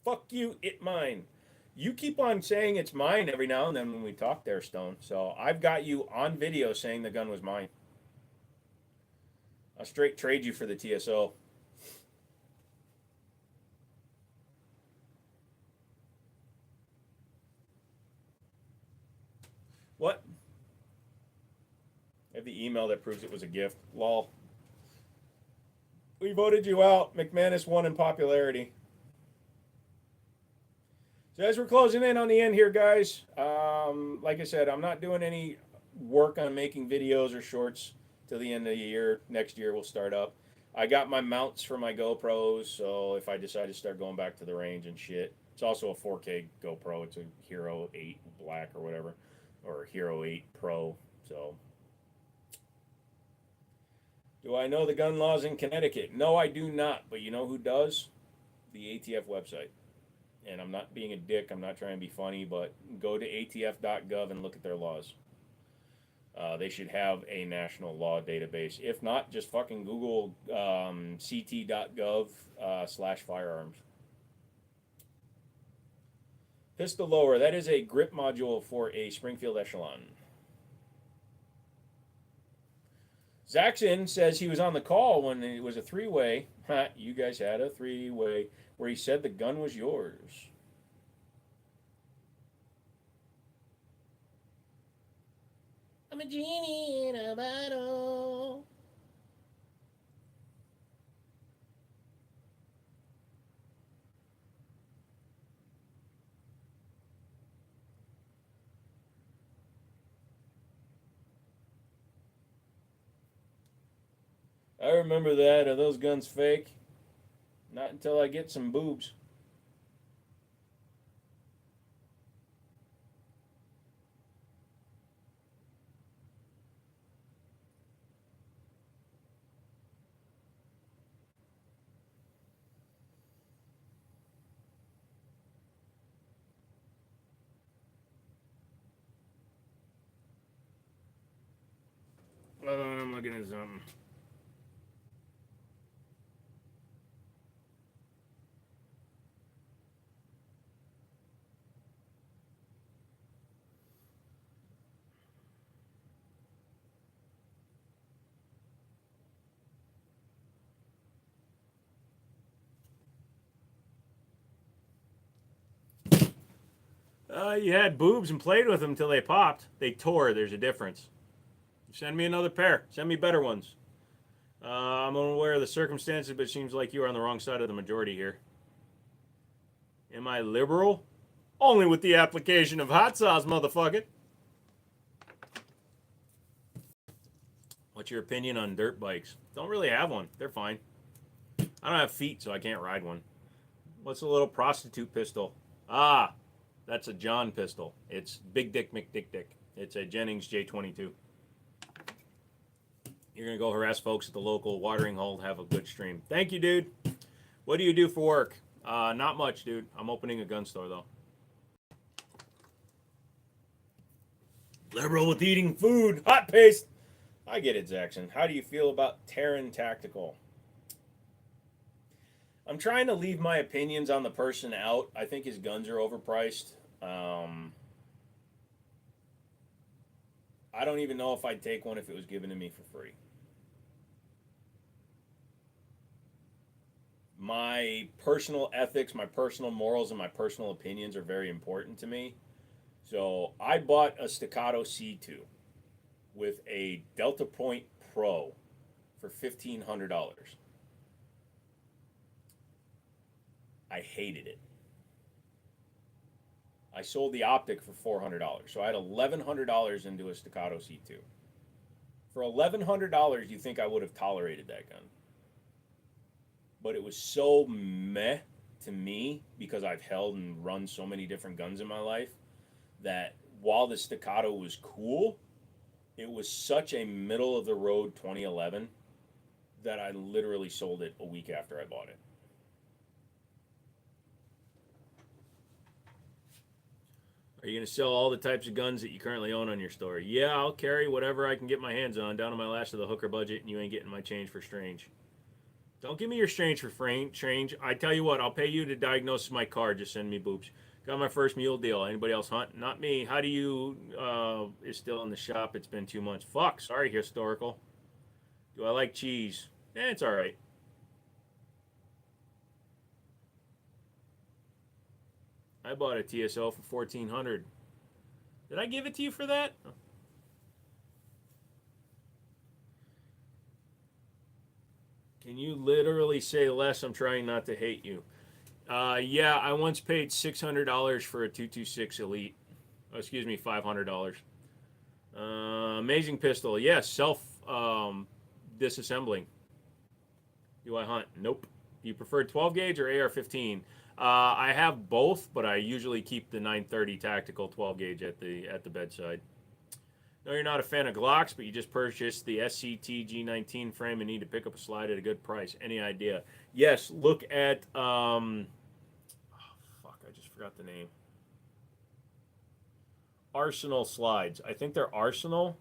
S1: Fuck you, it mine. You keep on saying it's mine every now and then when we talk there, Stone. So I've got you on video saying the gun was mine. I'll straight trade you for the TSO. What? I have the email that proves it was a gift. Lol. We voted you out. McManus won in popularity. So as we're closing in on the end here, guys, like I said, I'm not doing any work on making videos or shorts till the end of the year. Next year we'll start up. I got my mounts for my GoPros, so if I decide to start going back to the range and shit. It's also a 4K GoPro. It's a Hero 8 Black or whatever. Or Hero 8 Pro. So, do I know the gun laws in Connecticut? No, I do not. But you know who does? The ATF website. And I'm not being a dick. I'm not trying to be funny. But go to atf.gov and look at their laws. They should have a national law database. If not, just fucking Google ct.gov/firearms. Pistol lower. That is a grip module for a Springfield Echelon. Zaxxon says he was on the call when it was a three-way. You guys had a three-way where he said the gun was yours. I'm a genie in a bottle. I remember that. Are those guns fake? Not until I get some boobs. I'm looking at something. You had boobs and played with them until they popped. They tore. There's a difference. Send me another pair. Send me better ones. I'm unaware of the circumstances, but it seems like you are on the wrong side of the majority here. Am I liberal? Only with the application of hot sauce, motherfucker. What's your opinion on dirt bikes? Don't really have one. They're fine. I don't have feet, so I can't ride one. What's a little prostitute pistol? Ah, that's a John pistol. It's Big Dick McDick Dick. It's a Jennings J22. You're going to go harass folks at the local watering hole. Have a good stream. Thank you, dude. What do you do for work? Not much, dude. I'm opening a gun store, though. Liberal with eating food. Hot paste. I get it, Zaxxon. How do you feel about Terran Tactical? I'm trying to leave my opinions on the person out. I think his guns are overpriced. I don't even know if I'd take one if it was given to me for free. My personal ethics, my personal morals, and my personal opinions are very important to me. So I bought a Staccato C2 with a Delta Point Pro for $1,500. I hated it. I sold the optic for $400. So I had $1,100 into a Staccato C2. For $1,100, you think I would have tolerated that gun? But it was so meh to me because I've held and run so many different guns in my life that while the Staccato was cool, it was such a middle of the road 2011 that I literally sold it a week after I bought it. Are you going to sell all the types of guns that you currently own on your store? Yeah, I'll carry whatever I can get my hands on down to my last of the hooker budget, and you ain't getting my change for strange. Don't give me your strange for change. I tell you what, I'll pay you to diagnose my car. Just send me boobs. Got my first mule deal. Anybody else hunt? Not me. How do you, is still in the shop. It's been 2 months. Fuck, sorry, historical. Do I like cheese? It's all right. I bought a TSO for $1,400. Did I give it to you for that? Can you literally say less? I'm trying not to hate you. Yeah, I once paid $600 for a 226 Elite. Oh, excuse me, $500. Amazing pistol. Yes, self disassembling. Do I hunt? Nope. Do you prefer 12 gauge or AR-15? I have both, but I usually keep the 930 tactical 12 gauge at the bedside. No, you're not a fan of Glocks, but you just purchased the SCT G19 frame and need to pick up a slide at a good price. Any idea? Yes, look at I just forgot the name. Arsenal slides. I think they're Arsenal.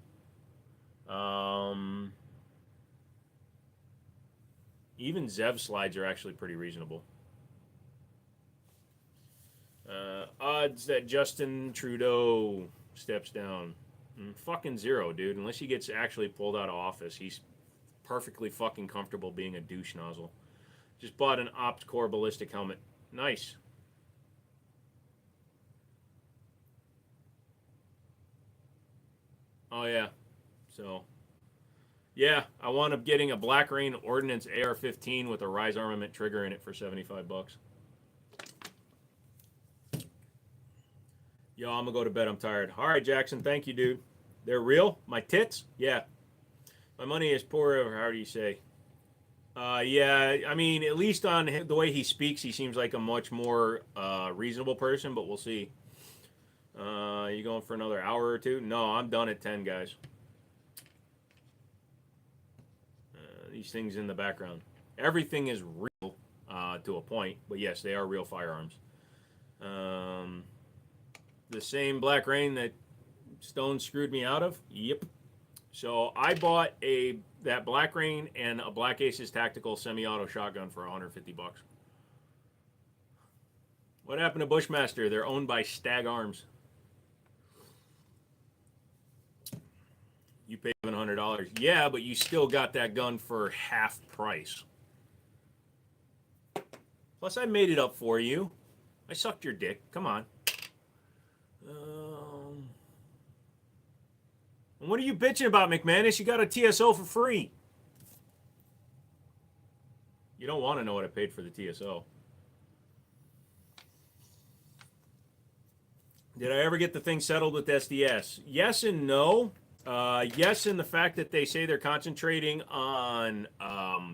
S1: Even Zev slides are actually pretty reasonable. Odds that Justin Trudeau steps down. Fucking zero, dude. Unless he gets actually pulled out of office, he's perfectly fucking comfortable being a douche nozzle. Just bought an Opt Core ballistic helmet. Nice. Oh yeah. So yeah, I wound up getting a Black Rain Ordnance AR-15 with a Rise Armament trigger in it for $75. Yo, I'm gonna go to bed. I'm tired. All right, Jackson. Thank you, dude. They're real? My tits? Yeah. My money is poor. How do you say? Yeah, I mean, at least on the way he speaks, he seems like a much more reasonable person, but we'll see. You going for another hour or two? No, I'm done at 10, guys. These things in the background. Everything is real to a point, but yes, they are real firearms. The same Black Rain that Stone screwed me out of? Yep. So I bought that Black Rain and a Black Aces Tactical semi-auto shotgun for $150. What happened to Bushmaster? They're owned by Stag Arms. You paid $700. Yeah, but you still got that gun for half price. Plus, I made it up for you. I sucked your dick. Come on. And what are you bitching about, McManus? You got a TSO for free. You don't want to know what I paid for the TSO. Did I ever get the thing settled with SDS? Yes and no. Yes, in the fact that they say they're concentrating on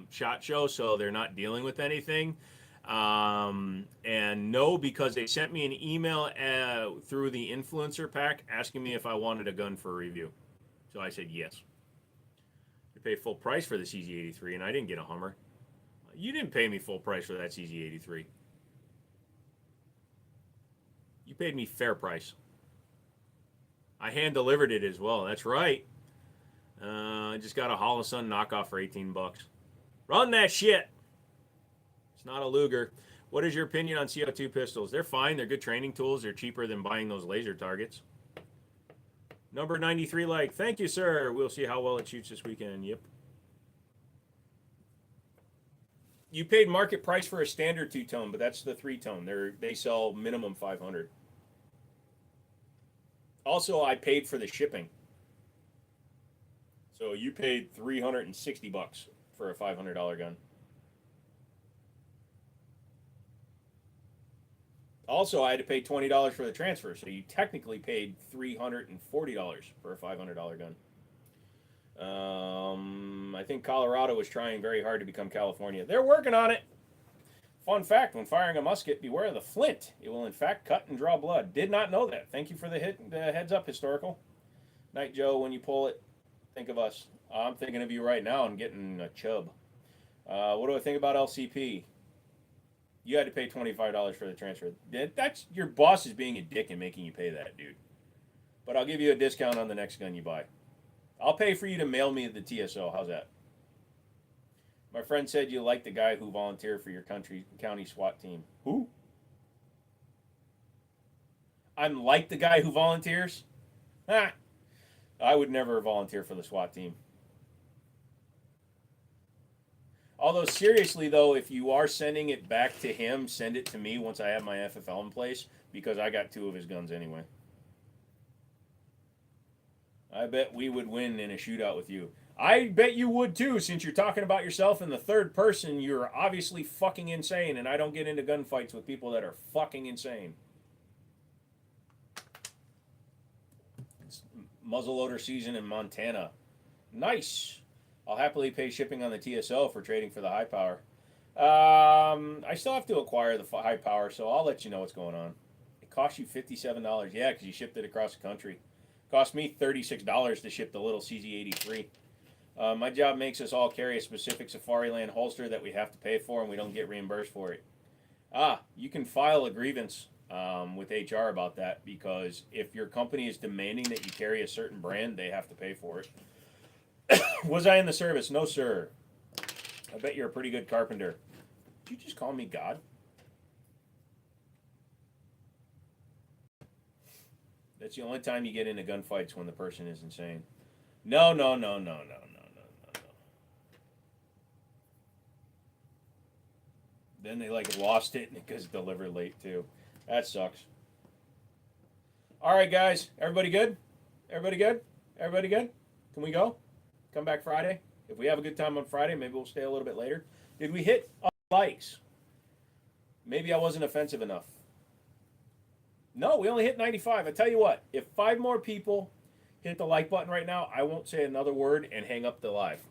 S1: SHOT Show, so they're not dealing with anything. And no, because they sent me an email through the influencer pack asking me if I wanted a gun for review. So I said yes. You pay full price for the CZ83, and I didn't get a Hummer. You didn't pay me full price for that CZ83. You paid me fair price. I hand delivered it as well. That's right. I just got a Holosun knockoff for $18. Run that shit. It's not a Luger. What is your opinion on CO2 pistols? They're fine. They're good training tools. They're cheaper than buying those laser targets. Number 93 like. Thank you, sir. We'll see how well it shoots this weekend. Yep. You paid market price for a standard two-tone, but that's the three-tone. They sell minimum 500. Also, I paid for the shipping. So you paid $360 for a $500 gun. Also, I had to pay $20 for the transfer, so you technically paid $340 for a $500 gun. I think Colorado was trying very hard to become California. They're working on it. Fun fact: when firing a musket, beware of the flint. It will in fact cut and draw blood. Did not know that. Thank you for the heads up, historical. Night Joe, when you pull it, think of us. I'm thinking of you right now and getting a chub. What do I think about LCP? You had to pay $25 for the transfer. That's your boss is being a dick and making you pay that, dude. But I'll give you a discount on the next gun you buy. I'll pay for you to mail me the TSO. How's that? My friend said you like the guy who volunteered for your county SWAT team. Who? I'm like the guy who volunteers? Ah, I would never volunteer for the SWAT team. Although, seriously, though, if you are sending it back to him, send it to me once I have my FFL in place, because I got 2 of his guns anyway. I bet we would win in a shootout with you. I bet you would too, since you're talking about yourself in the third person. You're obviously fucking insane, and I don't get into gunfights with people that are fucking insane. It's muzzleloader season in Montana. Nice. I'll happily pay shipping on the TSO for trading for the high power. I still have to acquire the high power, so I'll let you know what's going on. It cost you $57. Yeah, because you shipped it across the country. It cost me $36 to ship the little CZ83. My job makes us all carry a specific Safariland holster that we have to pay for, and we don't get reimbursed for it. You can file a grievance with HR about that, because if your company is demanding that you carry a certain brand, they have to pay for it. Was I in the service? No, sir. I bet you're a pretty good carpenter. Did you just call me God? That's the only time you get into gunfights, when the person is insane. No. Then they lost it and it gets delivered late too. That sucks. All right, guys. Everybody good? Everybody good? Everybody good? Can we go? Come back Friday? If we have a good time on Friday, maybe we'll stay a little bit later. Did we hit likes? Maybe I wasn't offensive enough. No, we only hit 95. I tell you what, if 5 more people hit the like button right now, I won't say another word and hang up the live.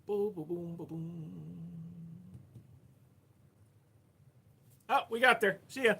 S1: Boom, boom, boom, boom, boom. Oh, we got there. See ya.